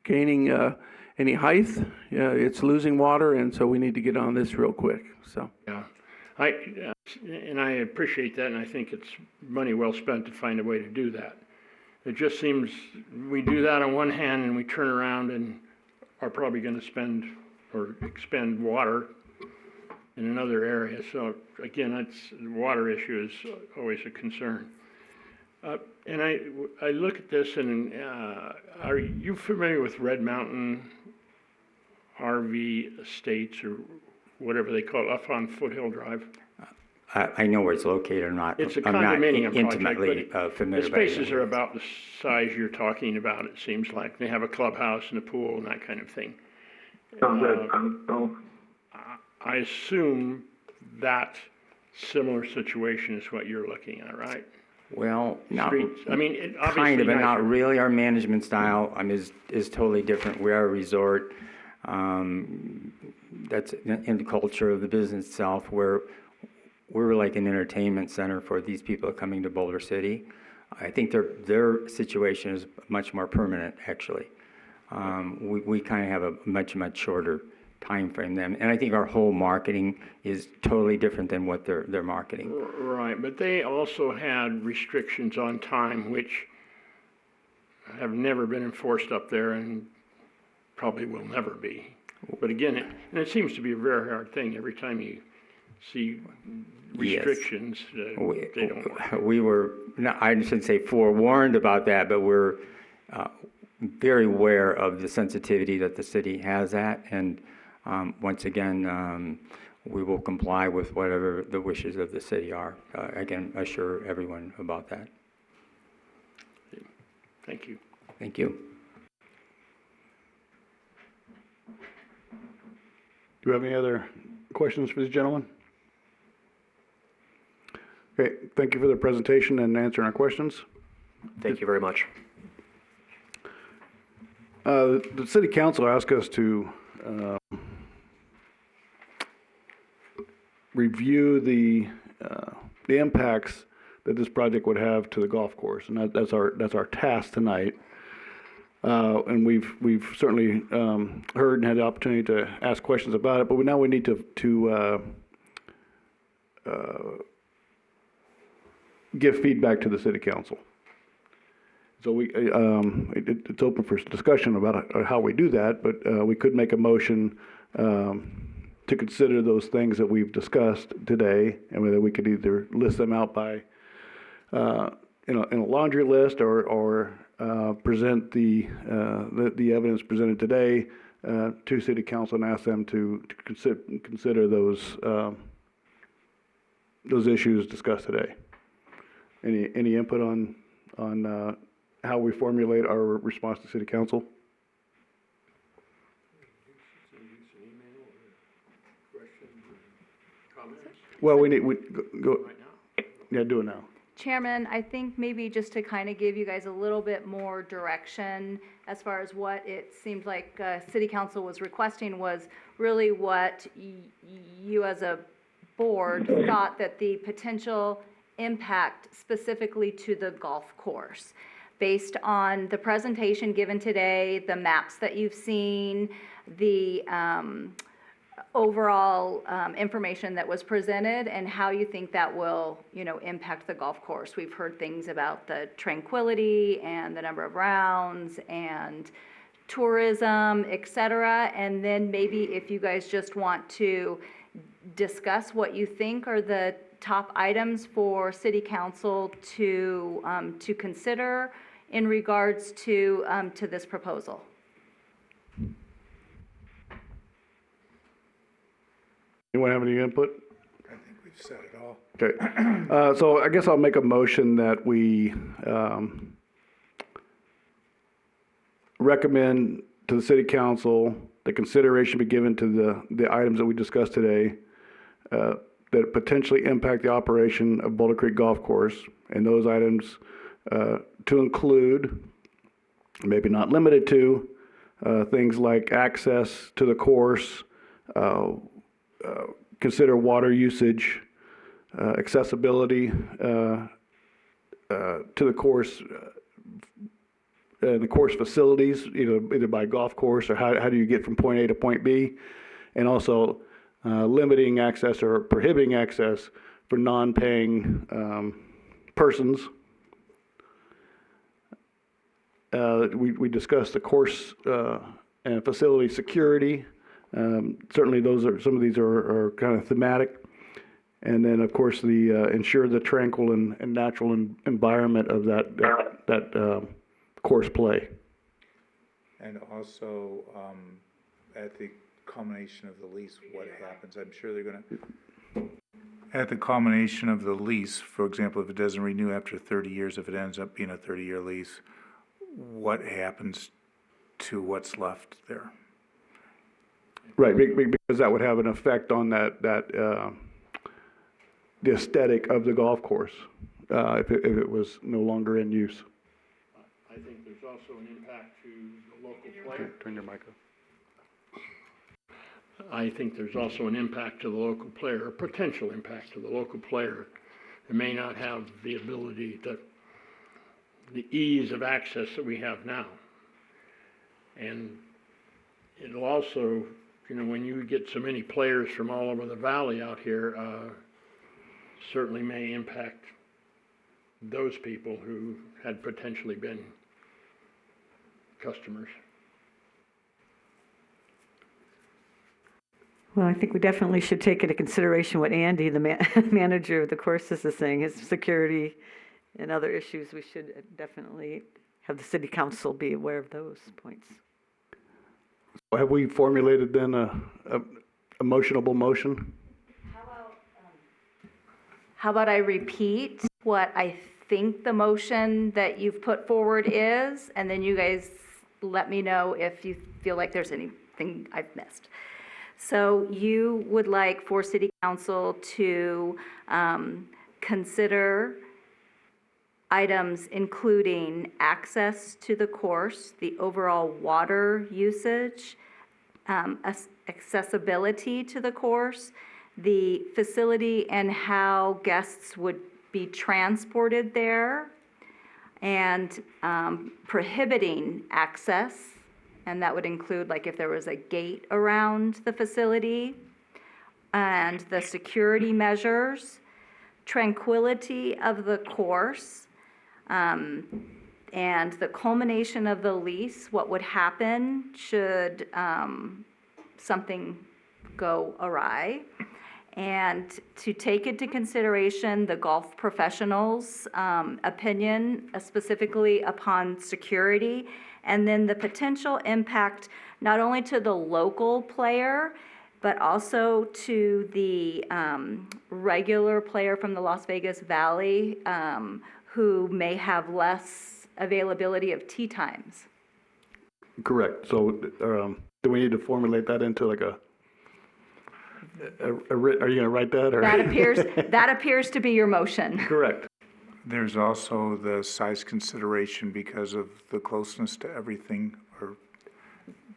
gaining any height. It's losing water, and so we need to get on this real quick. So yeah, I appreciate that, and I think it's money well spent to find a way to do that. It just seems we do that on one hand, and we turn around and are probably going to spend or expend water in another area. So again, the water issue is always a concern. And I look at this, and are you familiar with Red Mountain RV Estates, or whatever they call it, up on Foothill Drive? I know where it's located. I'm not condominium intimately familiar. The spaces are about the size you're talking about, it seems like. They have a clubhouse and a pool and that kind of thing. I assume that similar situation is what you're looking at, right? Well, not I mean, kind of, but not really. Our management style is totally different. We are a resort. That's in the culture of the business itself, where we're like an entertainment center for these people coming to Boulder City. I think their situation is much more permanent, actually. We kind of have a much shorter time frame than, and I think our whole marketing is totally different than what they're marketing. Right, but they also had restrictions on time, which have never been enforced up there and probably will never be. But again, it seems to be a very hard thing. Every time you see restrictions, they don't work. We were, I shouldn't say forewarned about that, but we're very aware of the sensitivity that the city has at, and once again, we will comply with whatever the wishes of the city are. Again, assure everyone about that. Thank you. Thank you. Do you have any other questions for these gentlemen? Okay, thank you for the presentation and answering our questions. Thank you very much. The city council asked us to review the impacts that this project would have to the golf course, and that's our task tonight. And we've certainly heard and had the opportunity to ask questions about it, but now we need to give feedback to the city council. So it's open for discussion about how we do that, but we could make a motion to consider those things that we've discussed today, and whether we could either list them out by in a laundry list or present the evidence presented today to city council and ask them to consider those issues discussed today. Any input on how we formulate our response to city council? Well, we go. Yeah, do it now. Chairman, I think maybe just to kind of give you guys a little bit more direction as far as what it seemed like City Council was requesting was really what you as a board thought that the potential impact specifically to the golf course. Based on the presentation given today, the maps that you've seen, the overall information that was presented, and how you think that will, impact the golf course. We've heard things about the tranquility and the number of rounds and tourism, et cetera. And then maybe if you guys just want to discuss what you think are the top items for City Council to consider in regards to this proposal. Anyone have any input? I think we've said it all. Okay. So I guess I'll make a motion that we recommend to the city council the consideration be given to the items that we discussed today that potentially impact the operation of Boulder Creek Golf Course, and those items to include, maybe not limited to, things like access to the course, consider water usage, accessibility to the course, the course facilities, either by golf course or how do you get from point A to point B, and also limiting access or prohibiting access for non-paying persons. We discussed the course and facility security. Certainly some of these are kind of thematic. And then, of course, ensure the tranquil and natural environment of that course play. And also, at the culmination of the lease, what happens? I'm sure they're going to, at the culmination of the lease, for example, if it doesn't renew after 30 years, if it ends up being a 30-year lease, what happens to what's left there? Right, because that would have an effect on the aesthetic of the golf course if it was no longer in use. I think there's also an impact to the local player. Turn your mic up. I think there's also an impact to the local player, a potential impact to the local player that may not have the ability the ease of access that we have now. And it'll also, when you get so many players from all over the valley out here, certainly may impact those people who had potentially been customers. Well, I think we definitely should take into consideration what Andy, the manager of the courses, is saying, his security and other issues. We should definitely have the city council be aware of those points. Have we formulated then a motionable motion? How about I repeat what I think the motion that you've put forward is, and then you guys let me know if you feel like there's anything I've missed. So you would like for city council to consider items including access to the course, the overall water usage, accessibility to the course, the facility and how guests would be transported there, and prohibiting access, and that would include like if there was a gate around the facility, and the security measures, tranquility of the course, and the culmination of the lease, what would happen should something go awry, and to take into consideration the golf professionals' opinion, specifically upon security, and then the potential impact not only to the local player, but also to the regular player from the Las Vegas Valley who may have less availability of tee times. Correct. So do we need to formulate that into like a are you going to write that? Or? That appears to be your motion. Correct. There's also the size consideration because of the closeness to everything, or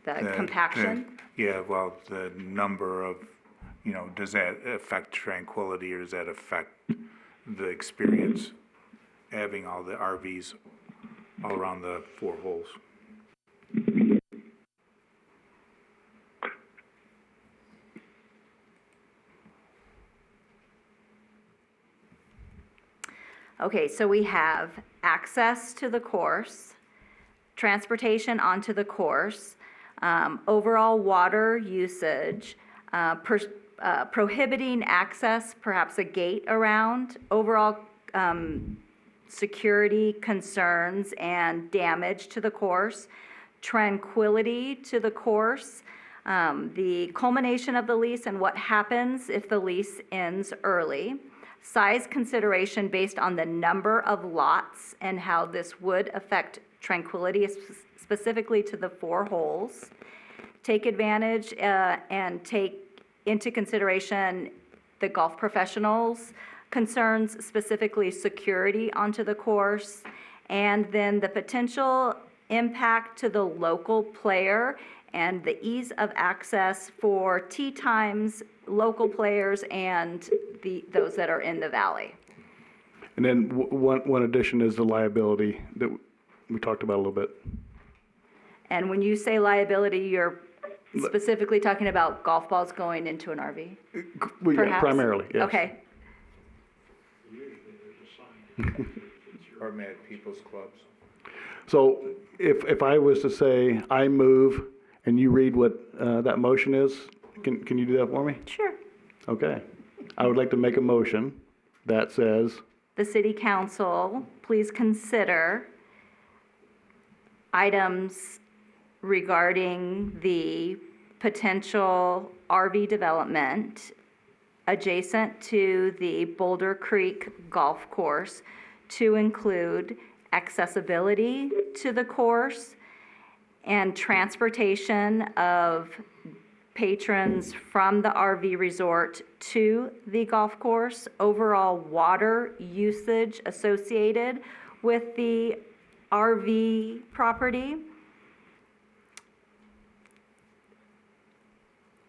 The compaction? yeah, well, the number of, does that affect tranquility, or does that affect the experience, having all the RVs all around the 4 holes? Okay, so we have access to the course, transportation onto the course, overall water usage, prohibiting access, perhaps a gate around, overall security concerns and damage to the course, tranquility to the course, the culmination of the lease and what happens if the lease ends early, size consideration based on the number of lots and how this would affect tranquility, specifically to the 4 holes. Take advantage and take into consideration the golf professionals' concerns, specifically security onto the course, and then the potential impact to the local player and the ease of access for tee times, local players, and those that are in the valley. And then one addition is the liability that we talked about a little bit. And when you say liability, you're specifically talking about golf balls going into an RV? Well, yeah, Perhaps? primarily, yes. Okay. Or Mad People's Clubs. So if I was to say, I move, and you read what that motion is, can you do that for me? Sure. Okay. I would like to make a motion that says, The city council, please consider items regarding the potential RV development adjacent to the Boulder Creek Golf Course to include accessibility to the course and transportation of patrons from the RV resort to the golf course, overall water usage associated with the RV property,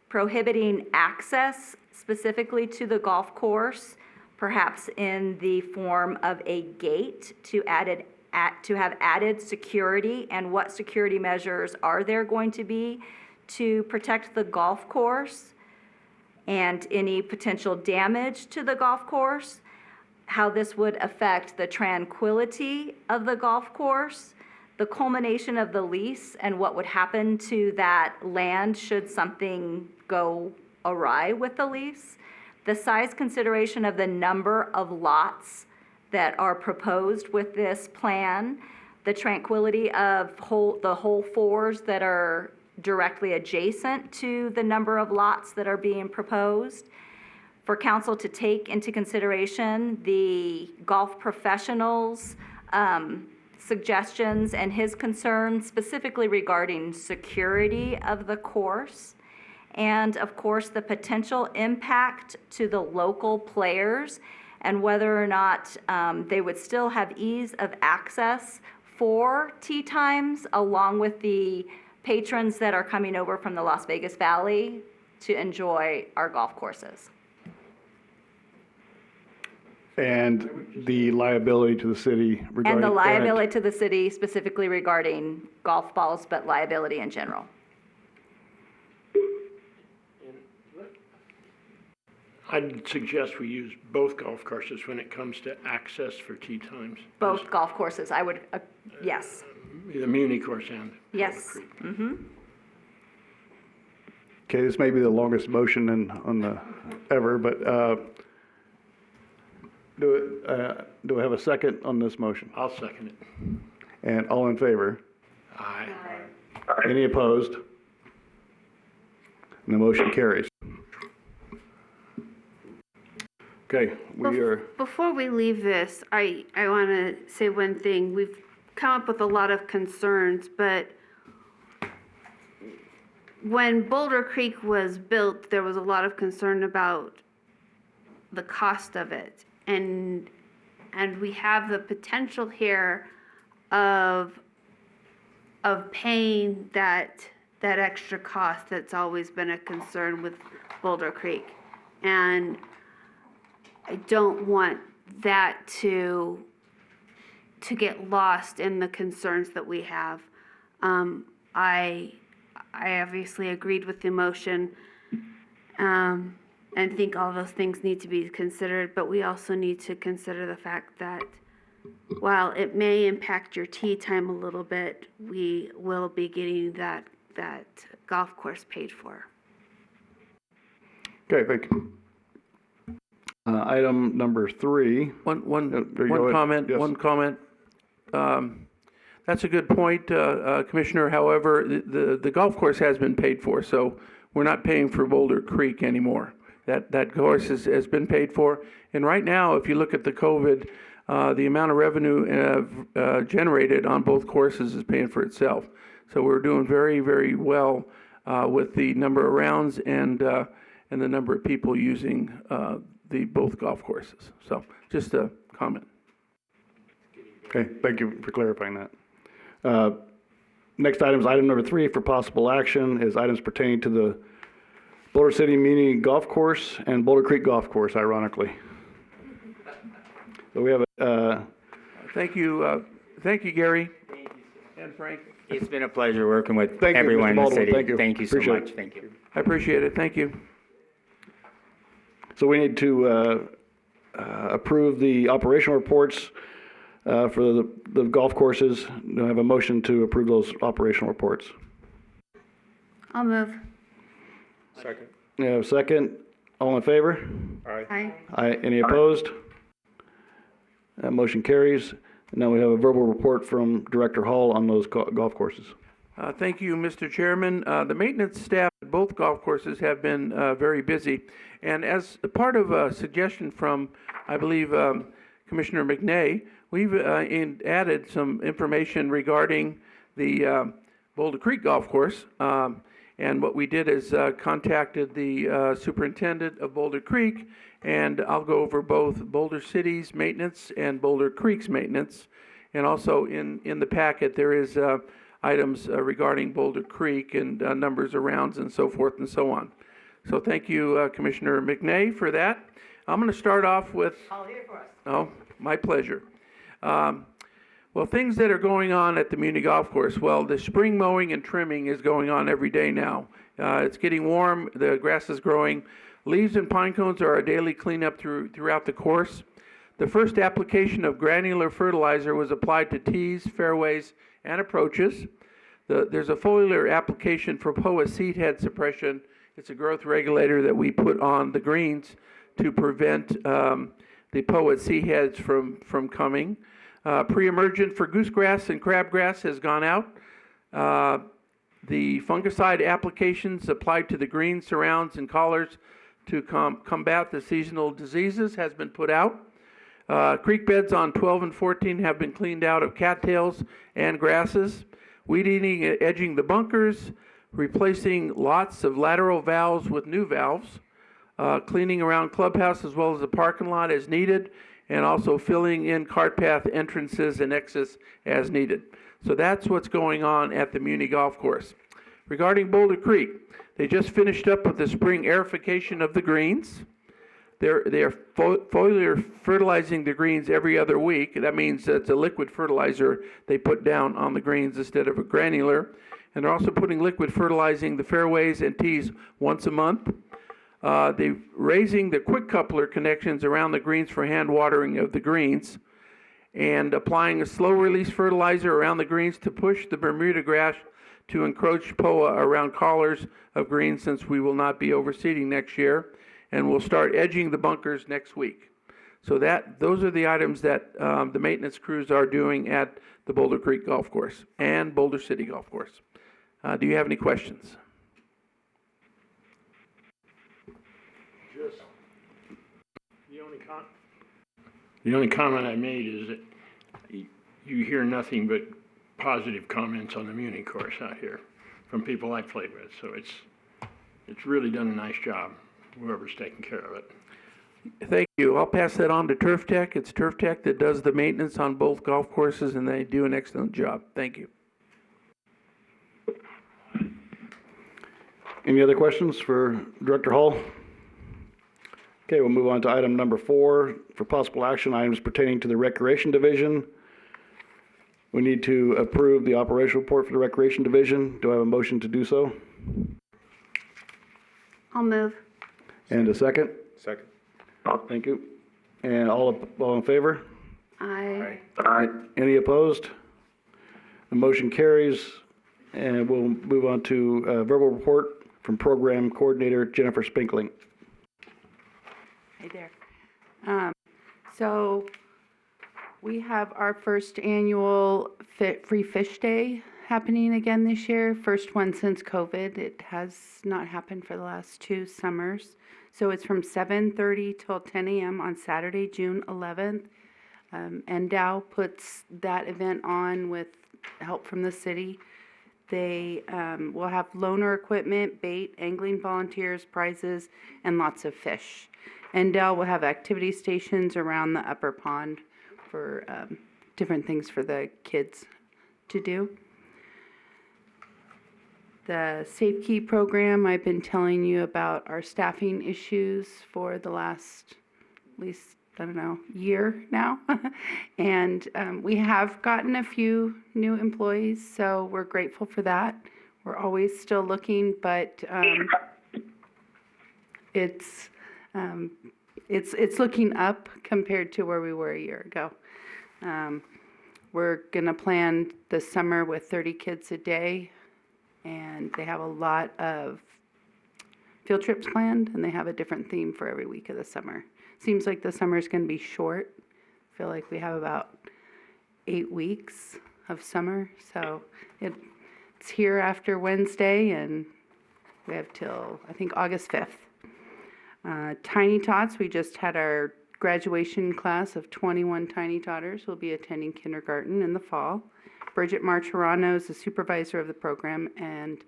prohibiting access specifically to the golf course, perhaps in the form of a gate to have added security, and what security measures are there going to be to protect the golf course and any potential damage to the golf course, how this would affect the tranquility of the golf course, the culmination of the lease and what would happen to that land should something go awry with the lease, the size consideration of the number of lots that are proposed with this plan, the tranquility of the whole 4s that are directly adjacent to the number of lots that are being proposed, for council to take into consideration the golf professionals' suggestions and his concerns specifically regarding security of the course, and of course, the potential impact to the local players and whether or not they would still have ease of access for tee times, along with the patrons that are coming over from the Las Vegas Valley to enjoy our golf courses. And the liability to the city regarding. And the errant- liability to the city specifically regarding golf balls, but liability in general. I'd suggest we use both golf courses when it comes to access for tee times. Both golf courses, I would, yes. The Muni course and. Yes. Mm-hmm. Okay, this may be the longest motion on the ever, but do I have a second on this motion? I'll second it. And all in favor? Aye. Any opposed? And the motion carries. Okay, we are. Before we leave this, I want to say one thing. We've come up with a lot of concerns, but when Boulder Creek was built, there was a lot of concern about the cost of it. And we have the potential here of paying that extra cost that's always been a concern with Boulder Creek. And I don't want that to get lost in the concerns that we have. I obviously agreed with the motion, and think all those things need to be considered, but we also need to consider the fact that while it may impact your tee time a little bit, we will be getting that golf course paid for. Okay, thank you. Item number 3. One go ahead. comment. That's a good point, Commissioner. However, the golf course has been paid for, so we're not paying for Boulder Creek anymore. That course has been paid for. And right now, if you look at the COVID, the amount of revenue generated on both courses is paying for itself. So we're doing very, very well with the number of rounds and the number of people using both golf courses. So just a comment. Okay, thank you for clarifying that. Next item is item number 3 for possible action is items pertaining to the Boulder City Muni Golf Course and Boulder Creek Golf Course, ironically. So we have Thank you, Gary and Frank. It's been a pleasure working with Thank you, everyone Mr. in the Baldwin. city. Thank you. So Appreciate much. it. Thank you. I appreciate it. Thank you. So we need to approve the operational reports for the golf courses. Do I have a motion to approve those operational reports? I'll move. Second. You have a second? All in favor? Aye. Aye. Any opposed? That motion carries. Now we have a verbal report from Director Hall on those golf courses. Thank you, Mr. Chairman. The maintenance staff at both golf courses have been very busy. And as a part of a suggestion from, I believe, Commissioner McNay, we've added some information regarding the Boulder Creek Golf Course. And what we did is contacted the superintendent of Boulder Creek, and I'll go over both Boulder City's maintenance and Boulder Creek's maintenance. And also in the packet, there is items regarding Boulder Creek and numbers of rounds and so forth and so on. So thank you, Commissioner McNay, for that. I'm going to start off with... All here for us. Oh, my pleasure. Well, things that are going on at the Muni Golf Course. Well, the spring mowing and trimming is going on every day now. It's getting warm. The grass is growing. Leaves and pine cones are our daily cleanup throughout the course. The first application of granular fertilizer was applied to tees, fairways, and approaches. There's a foliar application for POA seed head suppression. It's a growth regulator that we put on the greens to prevent the POA seed heads from coming. Pre-emergent for goosegrass and crabgrass has gone out. The fungicide applications applied to the green surrounds and collars to combat the seasonal diseases has been put out. Creek beds on 12 and 14 have been cleaned out of cattails and grasses. Weed eating, edging the bunkers, replacing lots of lateral valves with new valves, cleaning around clubhouse as well as the parking lot as needed, and also filling in cart path entrances and exits as needed. So that's what's going on at the Muni Golf Course. Regarding Boulder Creek, they just finished up with the spring aerification of the greens. They are foliar fertilizing the greens every other week. That means it's a liquid fertilizer they put down on the greens instead of a granular. And they're also putting liquid fertilizing the fairways and tees once a month. They're raising the quick coupler connections around the greens for hand watering of the greens, and applying a slow release fertilizer around the greens to push the Bermuda grass to encroach POA around collars of greens, since we will not be overseeding next year, and we'll start edging the bunkers next week. So those are the items that the maintenance crews are doing at the Boulder Creek Golf Course and Boulder City Golf Course. Do you have any questions? Just the only comment I made is that you hear nothing but positive comments on the Muni course out here from people I played with. So it's really done a nice job, whoever's taking care of it. Thank you. I'll pass that on to Turf Tech. It's Turf Tech that does the maintenance on both golf courses, and they do an excellent job. Thank you. Any other questions for Director Hall? Okay, we'll move on to item number 4 for possible action items pertaining to the Recreation Division. We need to approve the operational report for the Recreation Division. Do I have a motion to do so? I'll move. And a second? Second. Thank you. And all in favor? Aye. Any opposed? The motion carries, and we'll move on to a verbal report from Program Coordinator Jennifer Spinkling. Hey there. So we have our first annual Free Fish Day happening again this year. First one since COVID. It has not happened for the last 2 summers. So it's from 7:30 till 10 a.m. on Saturday, June 11th. NDOW puts that event on with help from the city. They will have loaner equipment, bait, angling volunteers, prizes, and lots of fish. NDOW will have activity stations around the upper pond for different things for the kids to do. The Safe Key program, I've been telling you about our staffing issues for the last, at least, I don't know, year now. And we have gotten a few new employees, so we're grateful for that. We're always still looking, but it's looking up compared to where we were a year ago. We're gonna plan the summer with 30 kids a day, and they have a lot of field trips planned, and they have a different theme for every week of the summer. Seems like the summer's gonna be short. I feel like we have about 8 weeks of summer, so it's here after Wednesday, and we have till, I think, August 5th. Tiny Tots, we just had our graduation class of 21 Tiny Todders will be attending kindergarten in the fall. Bridget Martirano is the supervisor of the program, and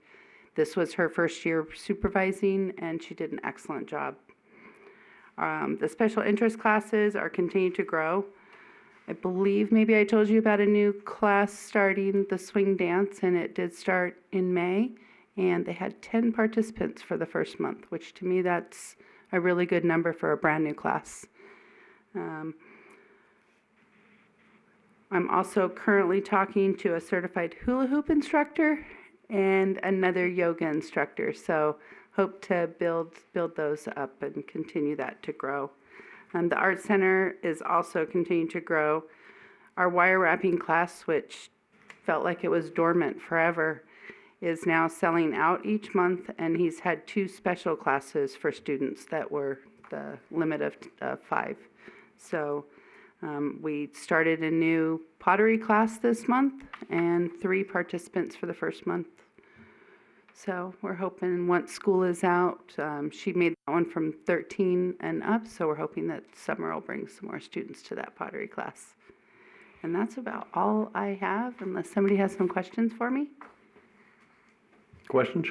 this was her first year supervising, and she did an excellent job. The special interest classes are continuing to grow. I believe maybe I told you about a new class starting, the swing dance, and it did start in May, and they had 10 participants for the first month, which to me that's a really good number for a brand new class. I'm also currently talking to a certified hula hoop instructor and another yoga instructor, so hope to build those up and continue that to grow. The Art Center is also continuing to grow. Our wire wrapping class, which felt like it was dormant forever, is now selling out each month, and he's had 2 special classes for students that were the limit of 5. So we started a new pottery class this month and 3 participants for the first month. So we're hoping once school is out, she made that one from 13 and up, so we're hoping that summer will bring some more students to that pottery class. And that's about all I have, unless somebody has some questions for me. Questions?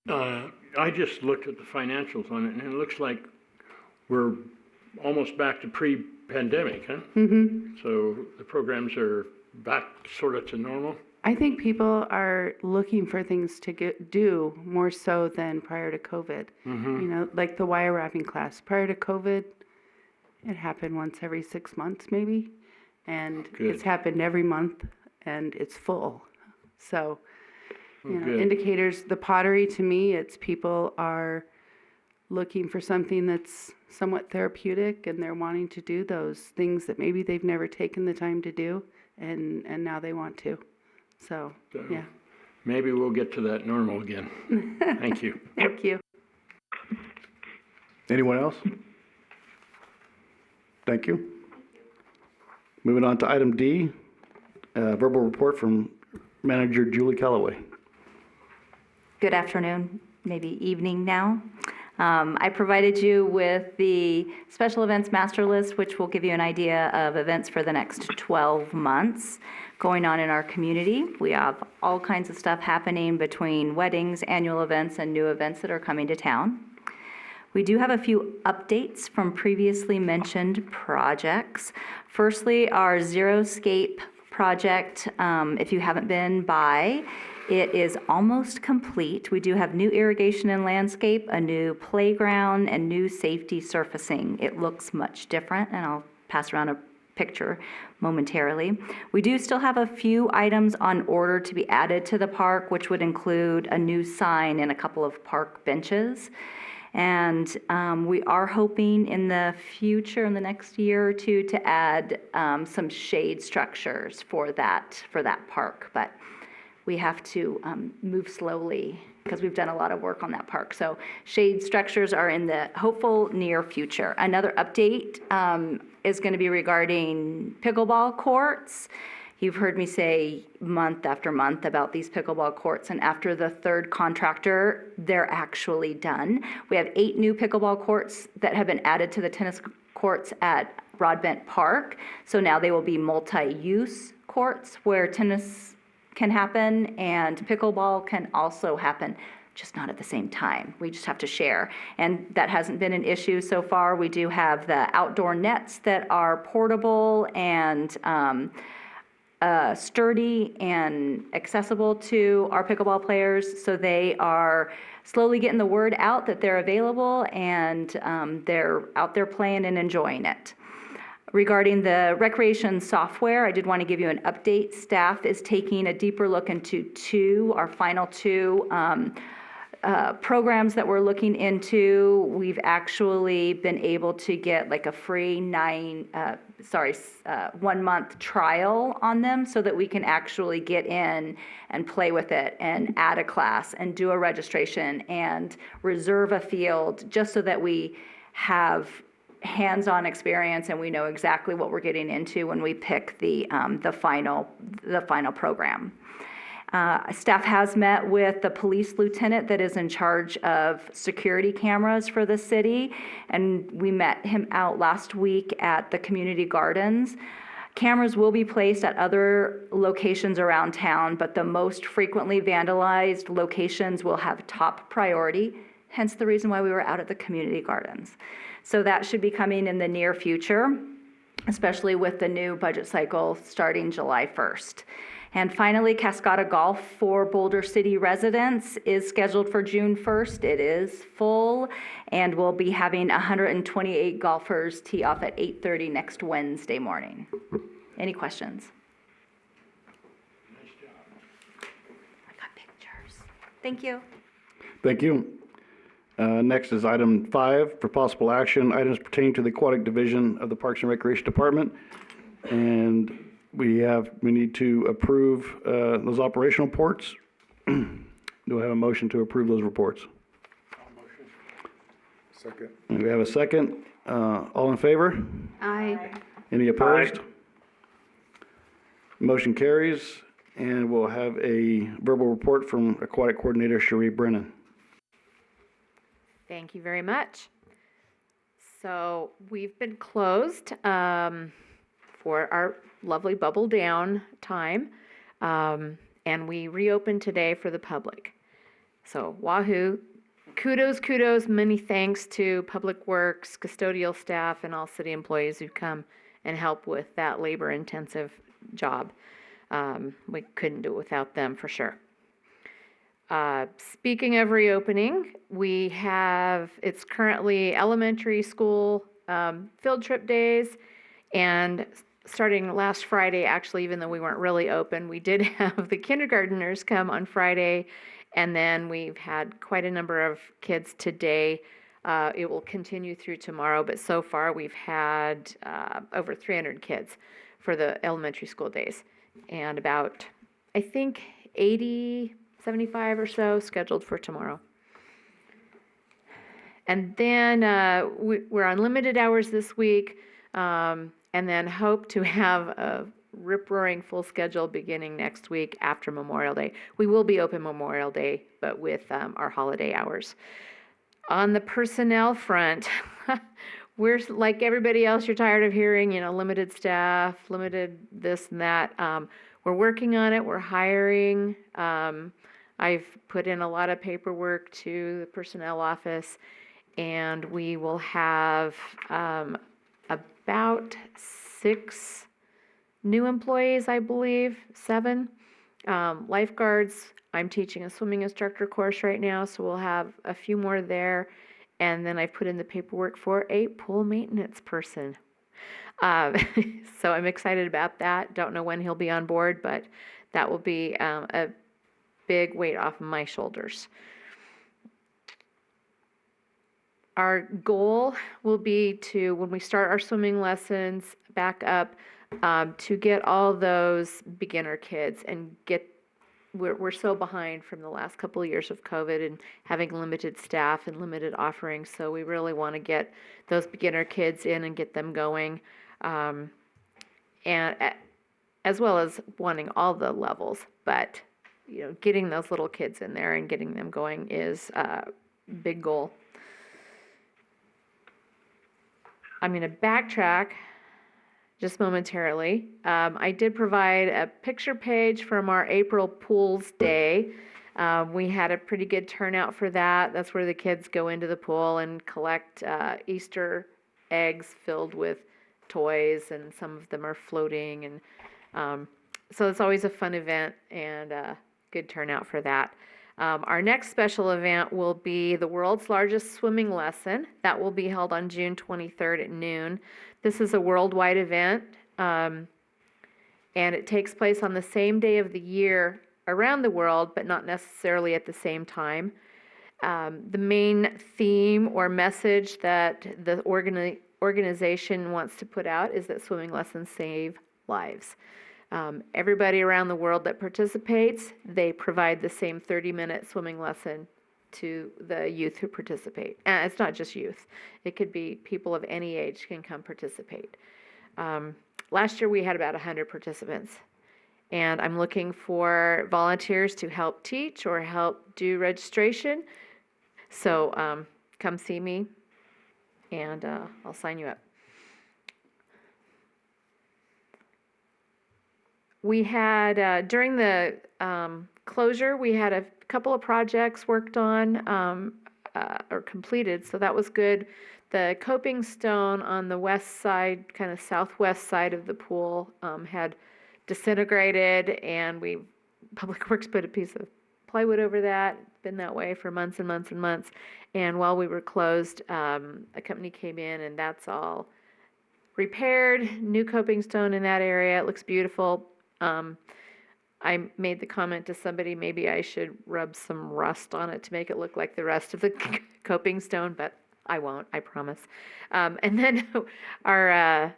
I just looked at the financials on it, and it looks like we're almost back to pre-pandemic, huh? Mm-hmm. So the programs are back sort of to normal? I think people are looking for things to do more so than prior to COVID. Mm-hmm. You know, like the wire wrapping class. Prior to COVID, it happened once every 6 months maybe. And Good. it's happened every month and it's full. So, you know, Good. indicators, the pottery to me, it's people are looking for something that's somewhat therapeutic and they're wanting to do those things that maybe they've never taken the time to do and now they want to. So, yeah. Maybe we'll get to that normal again. Thank you. Thank you. Anyone else? Thank you. Moving on to item D, verbal report from Manager Julie Calloway. Good afternoon, maybe evening now. I provided you with the special events master list, which will give you an idea of events for the next 12 months going on in our community. We have all kinds of stuff happening between weddings, annual events, and new events that are coming to town. We do have a few updates from previously mentioned projects. Firstly, our Xeriscape project, if you haven't been by, it is almost complete. We do have new irrigation and landscape, a new playground, and new safety surfacing. It looks much different, and I'll pass around a picture momentarily. We do still have a few items on order to be added to the park, which would include a new sign and a couple of park benches. And we are hoping in the future, in the next year or two, to add some shade structures for that park. But we have to move slowly because we've done a lot of work on that park. So shade structures are in the hopeful near future. Another update is going to be regarding pickleball courts. You've heard me say month after month about these pickleball courts, and after the third contractor, they're actually done. We have 8 new pickleball courts that have been added to the tennis courts at Broadbent Park. So now they will be multi-use courts where tennis can happen and pickleball can also happen, just not at the same time. We just have to share. And that hasn't been an issue so far. We do have the outdoor nets that are portable and sturdy and accessible to our pickleball players. So they are slowly getting the word out that they're available and they're out there playing and enjoying it. Regarding the recreation software, I did want to give you an update. Staff is taking a deeper look into our final 2 programs that we're looking into. We've actually been able to get like a free 1-month trial on them so that we can actually get in and play with it and add a class and do a registration and reserve a field just so that we have hands-on experience and we know exactly what we're getting into when we pick the final program. Staff has met with the police lieutenant that is in charge of security cameras for the city, and we met him out last week at the community gardens. Cameras will be placed at other locations around town, but the most frequently vandalized locations will have top priority, hence the reason why we were out at the community gardens. So that should be coming in the near future, especially with the new budget cycle starting July 1st. And finally, Cascada Golf for Boulder City residents is scheduled for June 1st. It is full, and we'll be having 128 golfers tee off at 8:30 next Wednesday morning. Any questions? Nice job. I got pictures. Thank you. Thank you. Next is item 5 for possible action, items pertaining to the aquatic division of the Parks and Recreation Department. And we need to approve those operational reports. Do I have a motion to approve those reports? Second. And we have a second. All in favor? Aye. Any opposed? Motion carries, and we'll have a verbal report from Aquatic Coordinator Cherie Brennan. Thank you very much. So we've been closed for our lovely bubble down time, and we reopened today for the public. So wahoo, kudos, many thanks to Public Works, custodial staff, and all city employees who come and help with that labor-intensive job. We couldn't do it without them for sure. Speaking of reopening, it's currently elementary school field trip days, and starting last Friday, actually, even though we weren't really open, we did have the kindergartners come on Friday, and then we've had quite a number of kids today. It will continue through tomorrow, but so far we've had over 300 kids for the elementary school days, and about, I think, 75 or so scheduled for tomorrow. And then we're on limited hours this week, and then hope to have a rip-roaring full schedule beginning next week after Memorial Day. We will be open Memorial Day, but with our holiday hours. On the personnel front, we're like everybody else, you're tired of hearing, limited staff, limited this and that. We're working on it, we're hiring. I've put in a lot of paperwork to the personnel office, and we will have about 6 new employees, I believe, 7. Lifeguards, I'm teaching a swimming instructor course right now, so we'll have a few more there. And then I put in the paperwork for a pool maintenance person. So I'm excited about that. Don't know when he'll be on board, but that will be a big weight off of my shoulders. Our goal will be to, when we start our swimming lessons back up, to get all those beginner kids and we're so behind from the last couple of years of COVID and having limited staff and limited offerings. So we really want to get those beginner kids in and get them going, and as well as wanting all the levels. But getting those little kids in there and getting them going is a big goal. I'm going to backtrack just momentarily. I did provide a picture page from our April Pools Day. We had a pretty good turnout for that. That's where the kids go into the pool and collect Easter eggs filled with toys, and some of them are floating. And so it's always a fun event and a good turnout for that. Our next special event will be the world's largest swimming lesson. That will be held on June 23rd at noon. This is a worldwide event, and it takes place on the same day of the year around the world, but not necessarily at the same time. The main theme or message that the organization wants to put out is that swimming lessons save lives. Everybody around the world that participates, they provide the same 30-minute swimming lesson to the youth who participate. And it's not just youth. It could be people of any age can come participate. Last year we had about 100 participants. And I'm looking for volunteers to help teach or help do registration. So come see me, and I'll sign you up. We had, during the closure, we had a couple of projects worked on or completed, so that was good. The coping stone on the west side, kind of southwest side of the pool, had disintegrated, and Public Works put a piece of plywood over that. It's been that way for months and months and months. And while we were closed, a company came in, and that's all repaired. New coping stone in that area. It looks beautiful. I made the comment to somebody, maybe I should rub some rust on it to make it look like the rest of the coping stone, but I won't, I promise. And then our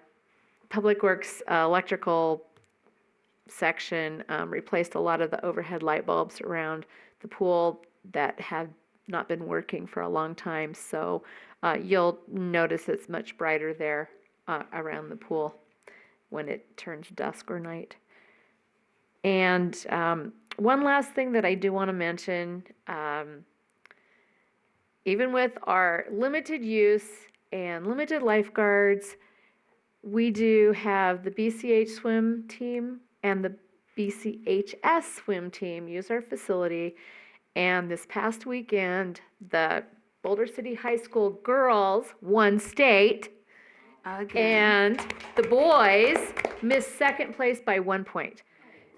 Public Works electrical section replaced a lot of the overhead light bulbs around the pool that had not been working for a long time. So you'll notice it's much brighter there around the pool when it turns dusk or night. And one last thing that I do want to mention, even with our limited use and limited lifeguards, we do have the BCH swim team and the BCHS swim team use our facility, And this past weekend, the Boulder City High School girls won state. Again. And the boys missed second place by 1 point.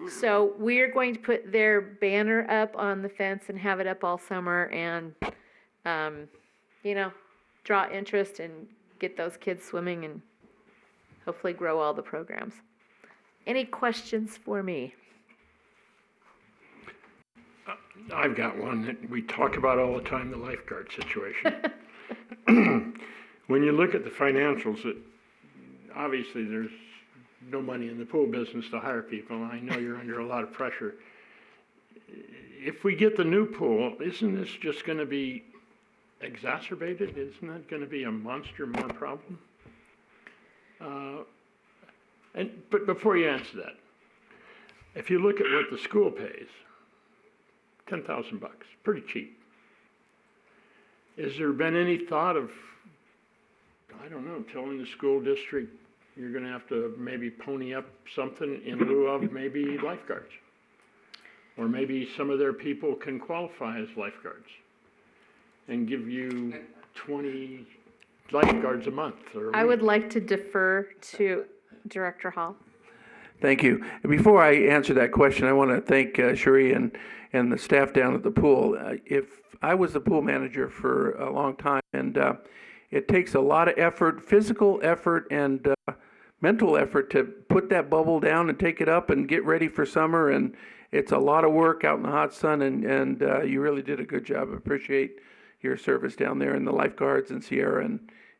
So we're going to put their banner up on the fence and have it up all summer and, draw interest and get those kids swimming and hopefully grow all the programs. Any questions for me? I've got one that we talk about all the time, the lifeguard situation. When you look at the financials, obviously there's no money in the pool business to hire people, and I know you're under a lot of pressure. If we get the new pool, isn't this just going to be exacerbated? Isn't that going to be a monster more problem? But before you answer that, if you look at what the school pays, $10,000, pretty cheap. Has there been any thought of, I don't know, telling the school district you're going to have to maybe pony up something in lieu of maybe lifeguards? Or maybe some of their people can qualify as lifeguards and give you 20 lifeguards a month or a I would week. like to defer to Director Hall. Thank you. And before I answer that question, I want to thank Sheree and the staff down at the pool. If I was the pool manager for a long time, and it takes a lot of effort, physical effort and mental effort to put that bubble down and take it up and get ready for summer. And it's a lot of work out in the hot sun, and you really did a good job. I appreciate your service down there and the lifeguards and Sierra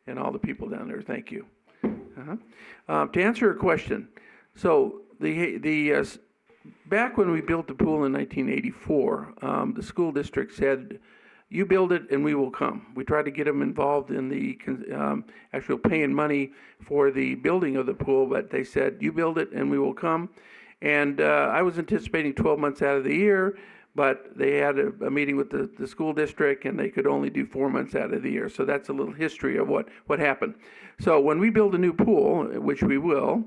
and all the people down there. Thank you. To answer your question, so back when we built the pool in 1984, the school district said, "You build it and we will come." We tried to get them involved in the actual paying money for the building of the pool, but they said, "You build it and we will come." And I was anticipating 12 months out of the year, but they had a meeting with the school district and they could only do 4 months out of the year. So that's a little history of what happened. So when we build a new pool, which we will,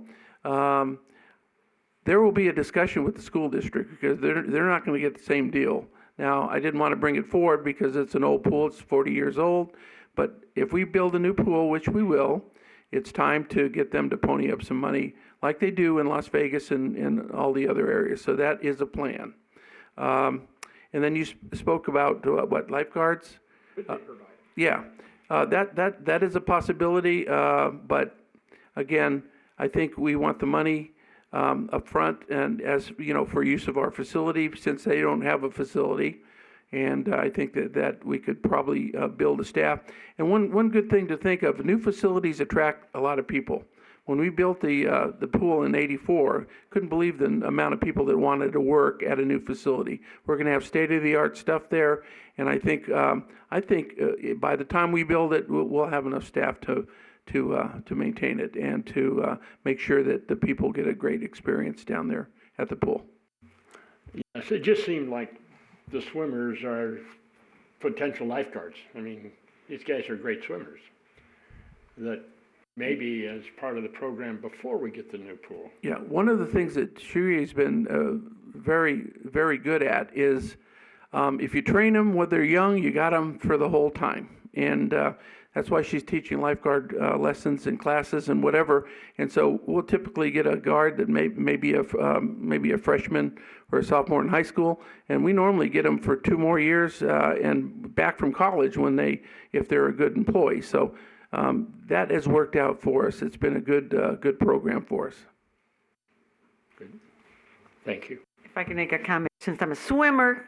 there will be a discussion with the school district because they're not going to get the same deal. Now, I didn't want to bring it forward because it's an old pool, it's 40 years old, but if we build a new pool, which we will, it's time to get them to pony up some money like they do in Las Vegas and all the other areas. So that is a plan. And then you spoke about what, lifeguards? Yeah, that is a possibility, but again, I think we want the money up front and as, for use of our facility since they don't have a facility. And I think that we could probably build a staff. And one good thing to think of, new facilities attract a lot of people. When we built the pool in '84, couldn't believe the amount of people that wanted to work at a new facility. We're going to have state-of-the-art stuff there, and I think by the time we build it, we'll have enough staff to maintain it and to make sure that the people get a great experience down there at the pool. Yes, it just seemed like the swimmers are potential lifeguards. I mean, these guys are great swimmers. That maybe as part of the program before we get the new pool. Yeah, one of the things that Shuri's been very, very good at is if you train them when they're young, you got them for the whole time. And that's why she's teaching lifeguard lessons and classes and whatever. And so we'll typically get a guard that may be a freshman or a sophomore in high school, and we normally get them for 2 more years and back from college if they're a good employee. So that has worked out for us. It's been a good program for us. Good. Thank you. If I can make a comment, since I'm a swimmer,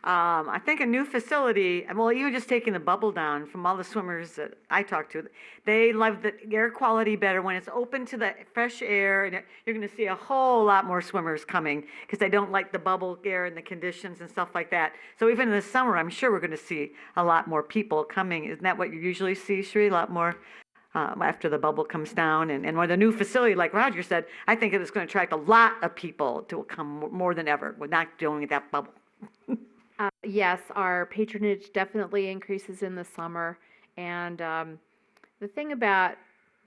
I think a new facility, well, even just taking the bubble down from all the swimmers that I talked to, they love the air quality better when it's open to the fresh air, and you're going to see a whole lot more swimmers coming because they don't like the bubble air and the conditions and stuff like that. So even in the summer, I'm sure we're going to see a lot more people coming. Isn't that what you usually see, Sri? A lot more after the bubble comes down. And with a new facility, like Roger said, I think it's going to attract a lot of people to come more than ever. We're not doing that bubble. Yes, our patronage definitely increases in the summer. And the thing about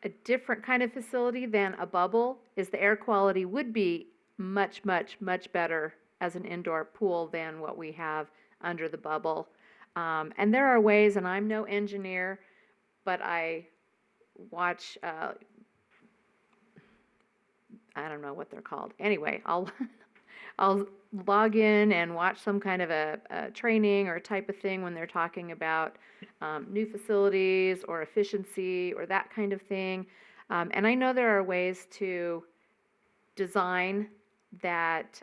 a different kind of facility than a bubble is the air quality would be much, much, much better as an indoor pool than what we have under the bubble. And there are ways, and I'm no engineer, but I watch, I don't know what they're called. Anyway, I'll log in and watch some kind of a training or type of thing when they're talking about new facilities or efficiency or that kind of thing. And I know there are ways to design that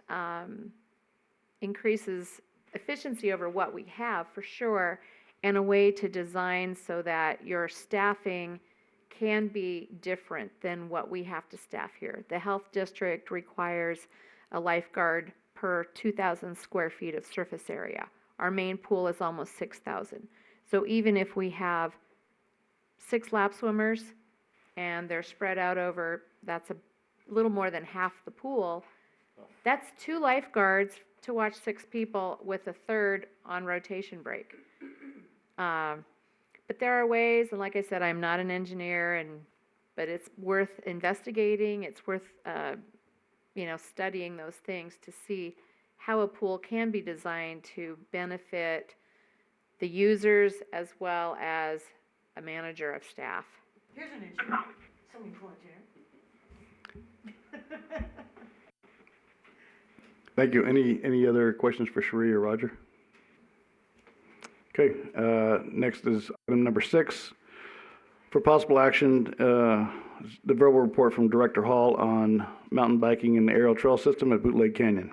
increases efficiency over what we have for sure, and a way to design so that your staffing can be different than what we have to staff here. The health district requires a lifeguard per 2,000 square feet of surface area. Our main pool is almost 6,000. So even if we have 6 lap swimmers and they're spread out over, that's a little more than half the pool, that's 2 lifeguards to watch 6 people with a third on rotation break. But there are ways, and like I said, I'm not an engineer, but it's worth investigating. It's worth studying those things to see how a pool can be designed to benefit the users as well as a manager of staff. Here's an engineer. Somebody pull a chair. Thank you. Any other questions for Sheree or Roger? Okay, next is item number 6. For possible action, the verbal report from Director Hall on mountain biking and the aerial trail system at Bootleg Canyon.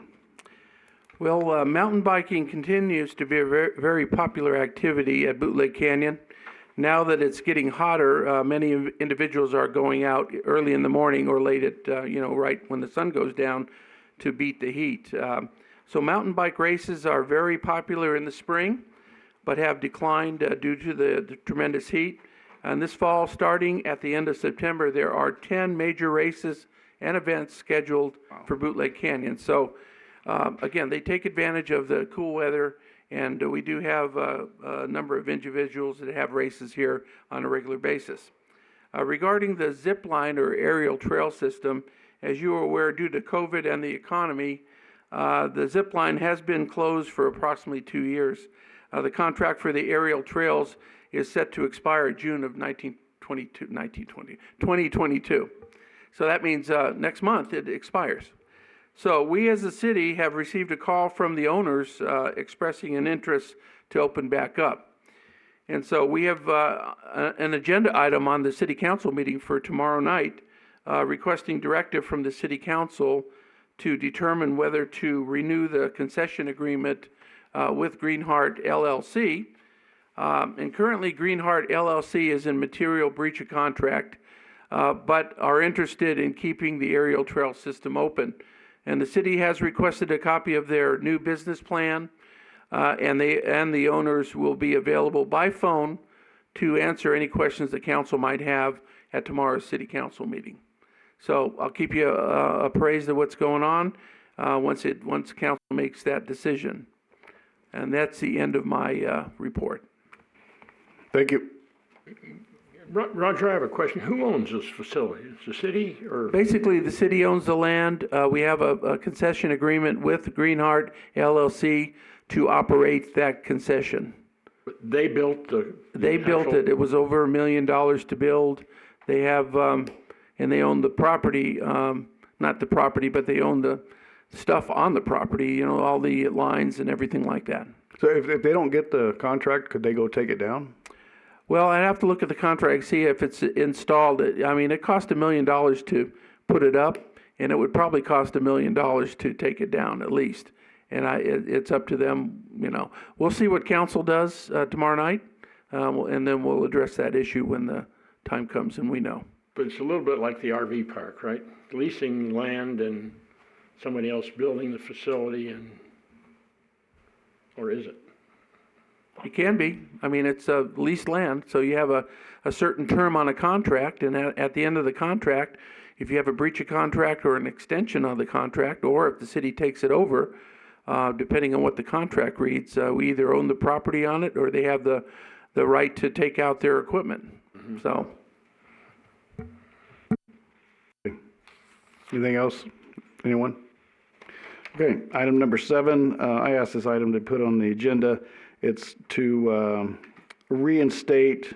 Well, mountain biking continues to be a very, very popular activity at Bootleg Canyon. Now that it's getting hotter, many individuals are going out early in the morning or late at, right when the sun goes down to beat the heat. So mountain bike races are very popular in the spring, but have declined due to the tremendous heat. And this fall, starting at the end of September, there are 10 major races and events scheduled for Bootleg Canyon. So again, they take advantage of the cool weather, and we do have a number of individuals that have races here on a regular basis. Regarding the zip line or aerial trail system, as you are aware, due to COVID and the economy, the zip line has been closed for approximately 2 years. The contract for the aerial trails is set to expire June of 2022. So that means next month it expires. So we as a city have received a call from the owners expressing an interest to open back up. And so we have an agenda item on the city council meeting for tomorrow night requesting directive from the city council to determine whether to renew the concession agreement with Greenheart LLC. And currently Greenheart LLC is in material breach of contract, but are interested in keeping the aerial trail system open. And the city has requested a copy of their new business plan, and the owners will be available by phone to answer any questions the council might have at tomorrow's city council meeting. So I'll keep you appraised of what's going on once council makes that decision. And that's the end of my report. Thank you. Roger, I have a question. Who owns this facility? Is the city or? Basically, the city owns the land. We have a concession agreement with Greenheart LLC to operate that concession. They built the. They built it. It was over $1 million to build. They have, and they own the property, not the property, but they own the stuff on the property, all the lines and everything like that. So if they don't get the contract, could they go take it down? Well, I'd have to look at the contract, see if it's installed. I mean, it cost $1 million to put it up, and it would probably cost $1 million to take it down at least. And it's up to them, We'll see what council does tomorrow night, and then we'll address that issue when the time comes and we know. But it's a little bit like the RV park, right? Leasing land and somebody else building the facility, or is it? It can be. I mean, it's leased land, so you have a certain term on a contract, and at the end of the contract, if you have a breach of contract or an extension of the contract, or if the city takes it over, depending on what the contract reads, we either own the property on it or they have the right to take out their equipment. Mm-hmm. So. Anything else? Anyone? Okay, item number 7, I asked this item to put on the agenda. It's to reinstate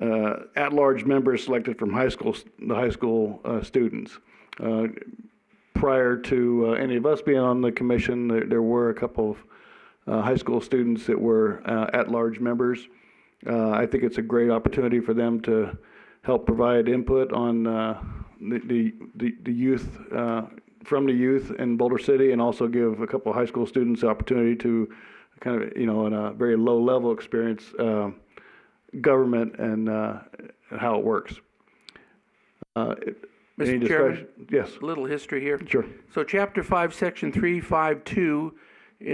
at-large members selected from the high school students. Prior to any of us being on the commission, there were a couple of high school students that were at-large members. I think it's a great opportunity for them to help provide input on the youth, from the youth in Boulder City, and also give a couple of high school students the opportunity to kind of, in a very low-level experience government and how it works. Any Mr. Chairman? discussion? Yes. A little history here. Sure. So Chapter 5, Section 352,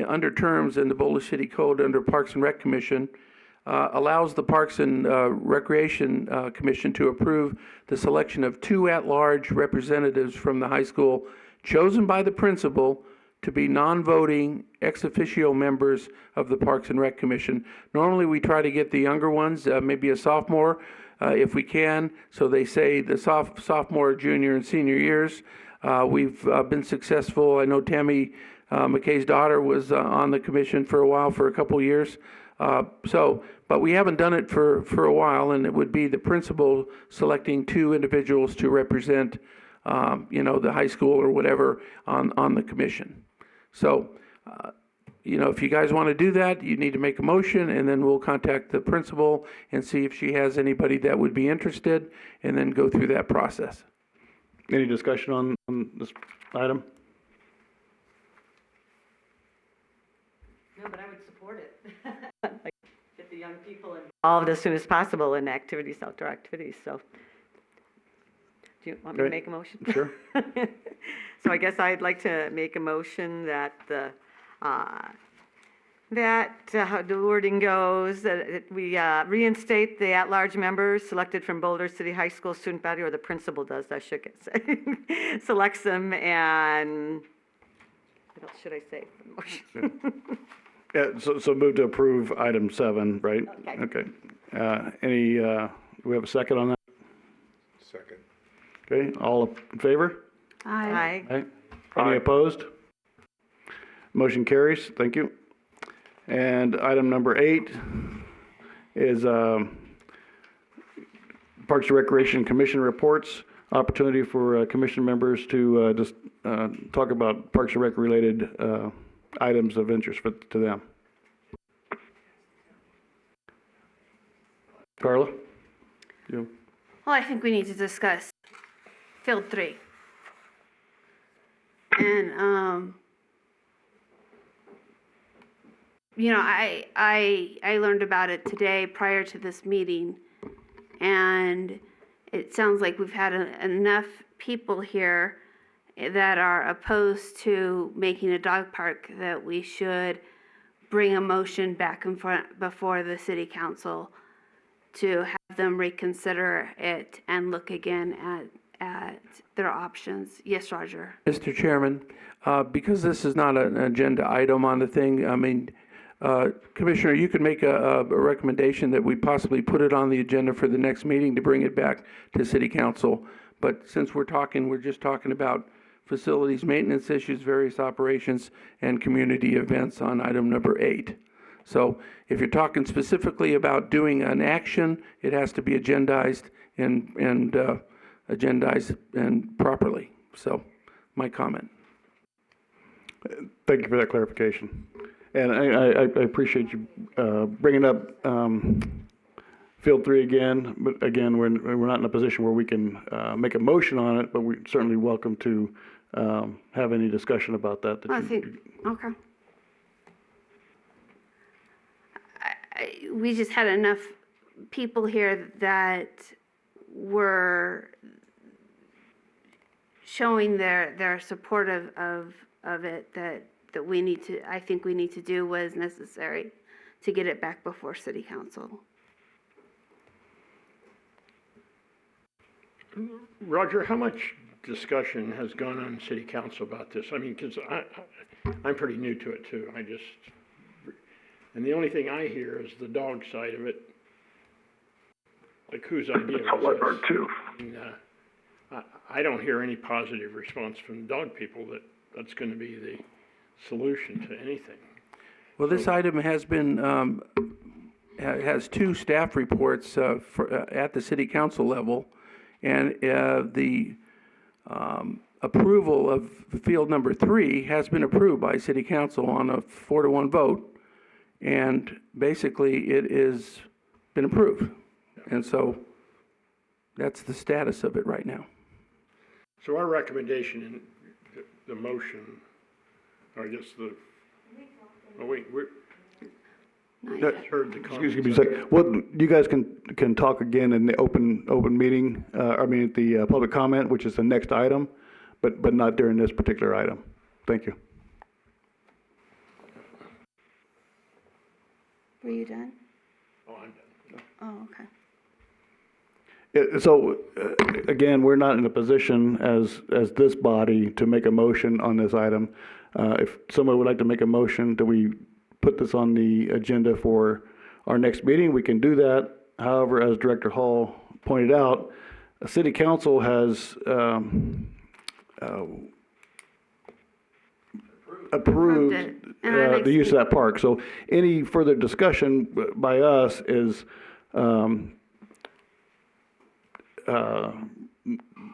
under terms in the Boulder City Code under Parks and Rec Commission, allows the Parks and Recreation Commission to approve the selection of 2 at-large representatives from the high school chosen by the principal to be non-voting ex officio members of the Parks and Rec Commission. Normally, we try to get the younger ones, maybe a sophomore, if we can. So they say the sophomore, junior, and senior years. We've been successful. I know Tammy McKay's daughter was on the commission for a while, for a couple years. But we haven't done it for a while, and it would be the principal selecting 2 individuals to represent, the high school or whatever on the commission. So, if you guys want to do that, you need to make a motion, and then we'll contact the principal and see if she has anybody that would be interested, and then go through that process. Any discussion on this item? No, but I would support it. Get the young people involved as soon as possible in activities, outdoor activities, so. Do you want me to make a motion? Sure. So I guess I'd like to make a motion that how the wording goes, that we reinstate the at-large members selected from Boulder City High School student body, or the principal does, I should get say, selects them, and what else should I say for the motion? Yeah, so move to approve item 7, right? Okay. Do we have a second on that? Second. Okay, all in favor? Aye. Aye. Any opposed? Motion carries. Thank you. And item number 8 is Parks and Recreation Commission reports. Opportunity for commission members to just talk about Parks and Rec related items of interest to them. Carla? You? Well, I think we need to discuss Field 3. And, I learned about it today prior to this meeting, and it sounds like we've had enough people here that are opposed to making a dog park that we should bring a motion back before the city council to have them reconsider it and look again at their options. Yes, Roger. Mr. Chairman, because this is not an agenda item on the thing, I mean, Commissioner, you could make a recommendation that we possibly put it on the agenda for the next meeting to bring it back to City Council. But since we're just talking about facilities maintenance issues, various operations, and community events on item number 8. So if you're talking specifically about doing an action, it has to be agendized and agendized and properly. So my comment. Thank you for that clarification. And I appreciate you bringing up Field 3 again. But again, we're not in a position where we can make a motion on it, but we're certainly welcome to have any discussion about that. Okay. We just had enough people here that were showing their support of it that we need to, I think we need to do what is necessary to get it back before City Council. Roger, how much discussion has gone on City Council about this? I mean, because I'm pretty new to it too. And the only thing I hear is the dog side of it. Like, whose idea was this? I don't hear any positive response from the dog people that that's gonna be the solution to anything. Well, this item has been, has two staff reports at the city council level, and the approval of field number 3 has been approved by city council on a 4-to-1 vote, and basically it is been approved. And so that's the status of it right now. So our recommendation in the motion, or I guess we're, heard the comments. Excuse me a second. Well, you guys can talk again in the open meeting, at the public comment, which is the next item, but not during this particular item. Thank you. Were you done? Oh, I'm done. Oh, okay. So, again, we're not in a position as this body to make a motion on this item. If someone would like to make a motion, do we put this on the agenda for our next meeting? We can do that. However, as Director Hall pointed out, the City Council has approved the use of that park. So any further discussion by us is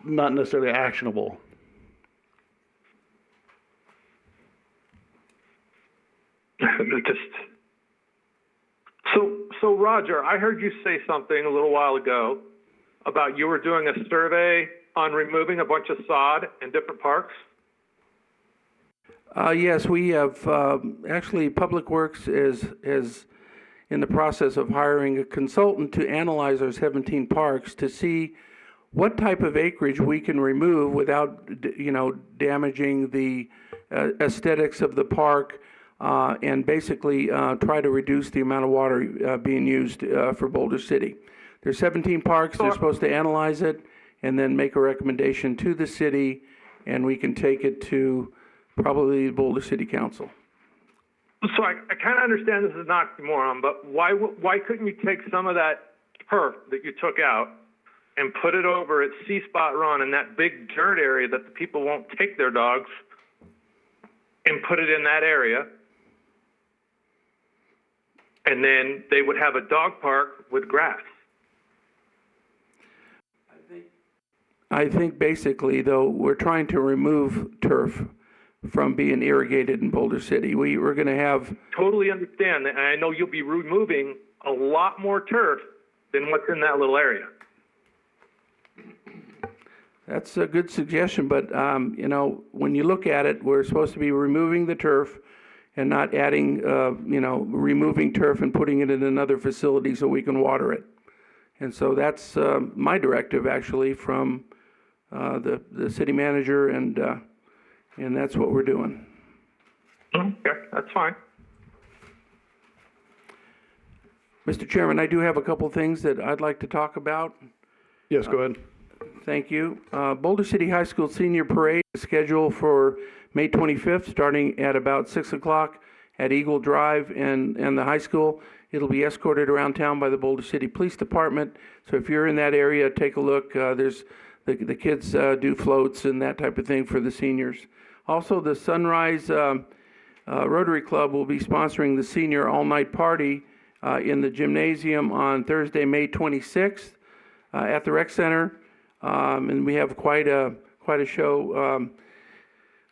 not necessarily actionable. So Roger, I heard you say something a little while ago about you were doing a survey on removing a bunch of sod in different parks. Yes, we have, actually, Public Works is in the process of hiring a consultant to analyze our 17 parks to see what type of acreage we can remove without, damaging the aesthetics of the park, and basically try to reduce the amount of water being used for Boulder City. There's 17 parks, they're supposed to analyze it and then make a recommendation to the city, and we can take it to probably the Boulder City Council. So I kind of understand this is an oxymoron, but why couldn't you take some of that turf that you took out and put it over at C Spot Run in that big dirt area that the people won't take their dogs, and put it in that area? And then they would have a dog park with grass. I think basically, though, we're trying to remove turf from being irrigated in Boulder City. We're going to have... Totally understand that, and I know you'll be removing a lot more turf than what's in that little area. That's a good suggestion, but, when you look at it, we're supposed to be removing the turf and not adding, removing turf and putting it in another facility so we can water it. And so that's my directive, actually, from the city manager, and that's what we're doing. Okay, that's fine. Mr. Chairman, I do have a couple things that I'd like to talk about. Yes, go ahead. Thank you. Boulder City High School Senior Parade is scheduled for May 25th, starting at about 6 o'clock at Eagle Drive and the high school. It'll be escorted around town by the Boulder City Police Department. So if you're in that area, take a look. There's the kids do floats and that type of thing for the seniors. Also, the Sunrise Rotary Club will be sponsoring the senior all-night party in the gymnasium on Thursday, May 26th at the Rec Center. And we have quite a show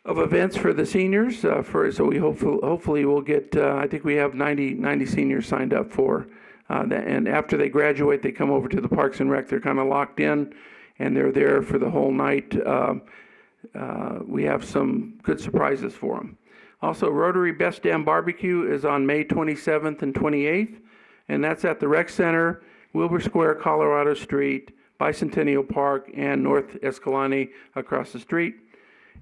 of events for the seniors. So we hopefully we'll get. I think we have 90 seniors signed up for that. And after they graduate, they come over to the Parks and Rec. They're kind of locked in, and they're there for the whole night. We have some good surprises for them. Also, Rotary Best Damn Barbecue is on May 27th and 28th, and that's at the Rec Center, Wilbur Square, Colorado Street, Bicentennial Park, and North Escalante across the street.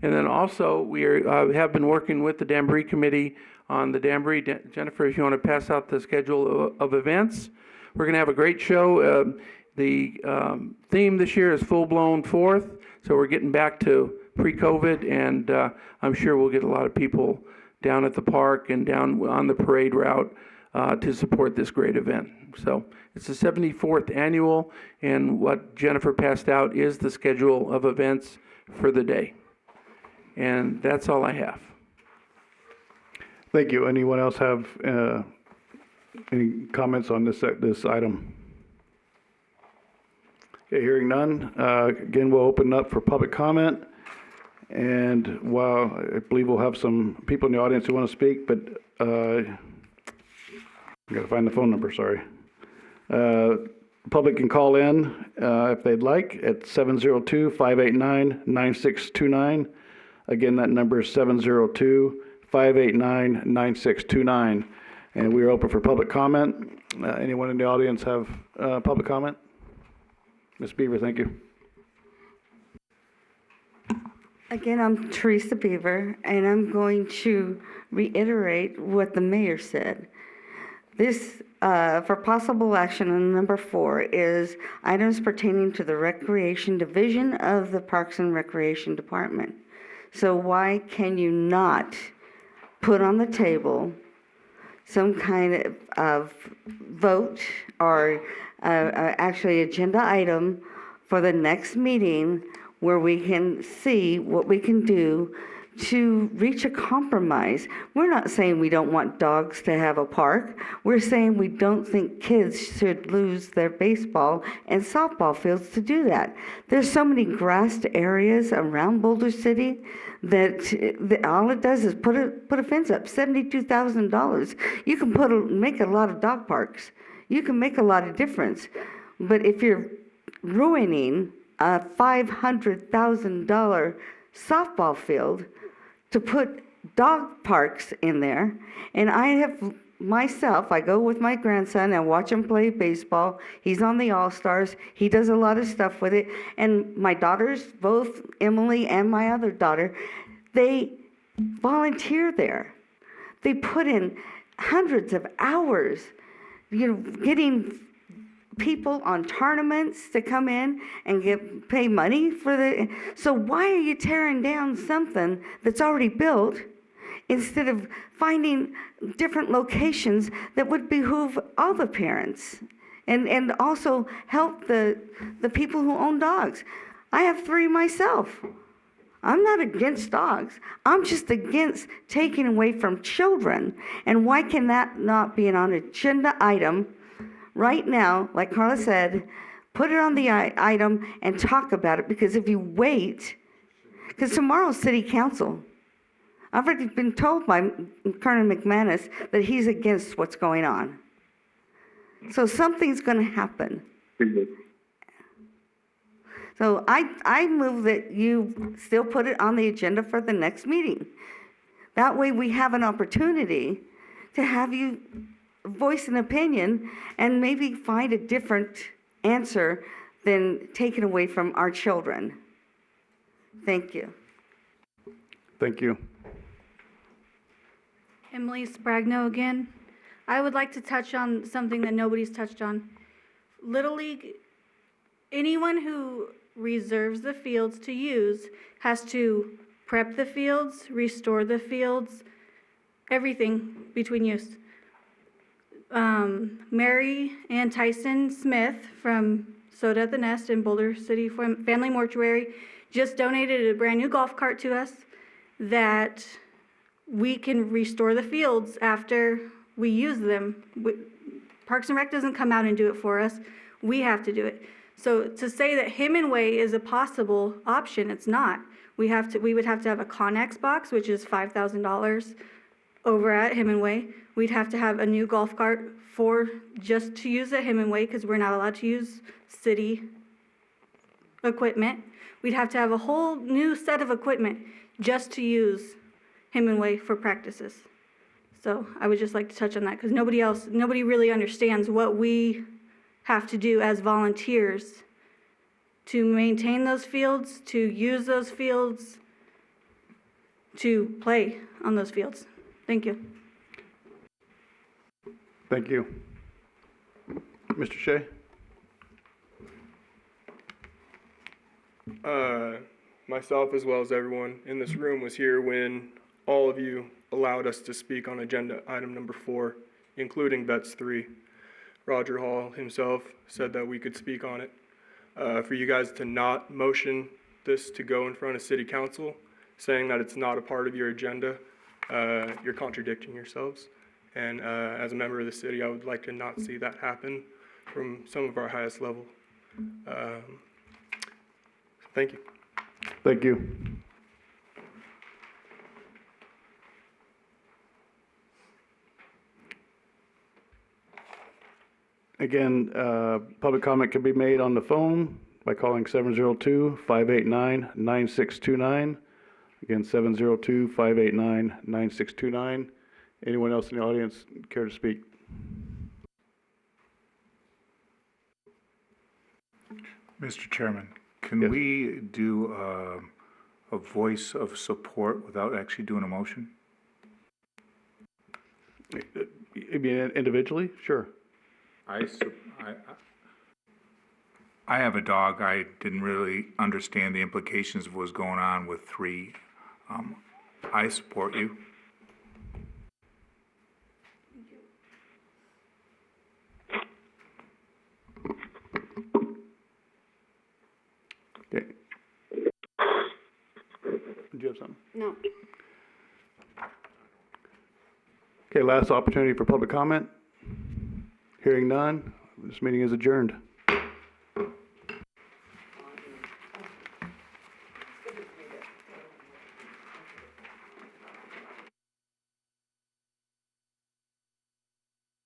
And then also, we have been working with the Danbury Committee on the Danbury. Jennifer, if you want to pass out the schedule of events. We're going to have a great show. The theme this year is Full-Blown Fourth, so we're getting back to pre-COVID, and I'm sure we'll get a lot of people down at the park and down on the parade route to support this great event. So it's the 74th annual, and what Jennifer passed out is the schedule of events for the day. And that's all I have. Thank you. Anyone else have any comments on this item? Okay, hearing none. Again, we'll open up for public comment. And while I believe we'll have some people in the audience who want to speak, but I got to find the phone number, sorry. Public can call in if they'd like at 702-589-9629. Again, that number is 702-589-9629. And we are open for public comment. Anyone in the audience have public comment? Ms. Beaver, thank you. Again, I'm Theresa Beaver, and I'm going to reiterate what the mayor said. This, for possible action on number 4, is items pertaining to the Recreation Division of the Parks and Recreation Department. So why can you not put on the table some kind of vote or actually agenda item for the next meeting where we can see what we can do to reach a compromise? We're not saying we don't want dogs to have a park. We're saying we don't think kids should lose their baseball and softball fields to do that. There's so many grassed areas around Boulder City that all it does is put a fence up. $72,000. You can make a lot of dog parks. You can make a lot of difference. But if you're ruining a $500,000 softball field to put dog parks in there, and I have myself, I go with my grandson and watch him play baseball. He's on the All-Stars. He does a lot of stuff with it. And my daughters, both Emily and my other daughter, they volunteer there. They put in hundreds of hours, getting people on tournaments to come in and pay money for the. So why are you tearing down something that's already built instead of finding different locations that would behoove all the parents and also help the people who own dogs? I have 3 myself. I'm not against dogs. I'm just against taking away from children. And why can that not be an agenda item right now? Like Carla said, put it on the item and talk about it, because if you wait, because tomorrow's city council. I've already been told by Colonel McManus that he's against what's going on. So something's going to happen. So I move that you still put it on the agenda for the next meeting. That way we have an opportunity to have you voice an opinion and maybe find a different answer than taken away from our children. Thank you. Thank you. Emily Spragno again. I would like to touch on something that nobody's touched on. Little League, anyone who reserves the fields to use has to prep the fields, restore the fields, everything between use. Mary Ann Tyson Smith from Soda at the Nest in Boulder City Family Mortuary just donated a brand new golf cart to us that we can restore the fields after we use them. Parks and Rec doesn't come out and do it for us. We have to do it. So to say that Hemingway is a possible option, it's not. We would have to have a Connex box, which is $5,000 over at Hemingway. We'd have to have a new golf cart just to use at Hemingway, because we're not allowed to use city equipment. We'd have to have a whole new set of equipment just to use Hemingway for practices. So I would just like to touch on that, because nobody really understands what we have to do as volunteers to maintain those fields, to use those fields, to play on those fields. Thank you. Thank you. Mr. Shea? Myself, as well as everyone in this room, was here when all of you allowed us to speak on agenda item number 4, including Betts 3. Roger Hall himself said that we could speak on it. For you guys to not motion this to go in front of City Council saying that it's not a part of your agenda, you're contradicting yourselves. And as a member of the city, I would like to not see that happen from some of our highest level. Thank you. Thank you. Again, public comment can be made on the phone by calling 702-589-9629. Again, 702-589-9629. Anyone else in the audience care to speak? Mr. Chairman, can Yes. we do a voice of support without actually doing a motion? You mean individually? Sure. I have a dog. I didn't really understand the implications of what was going on with 3. I support you. Okay. Did you have something? No. Okay, last opportunity for public comment. Hearing none, this meeting is adjourned.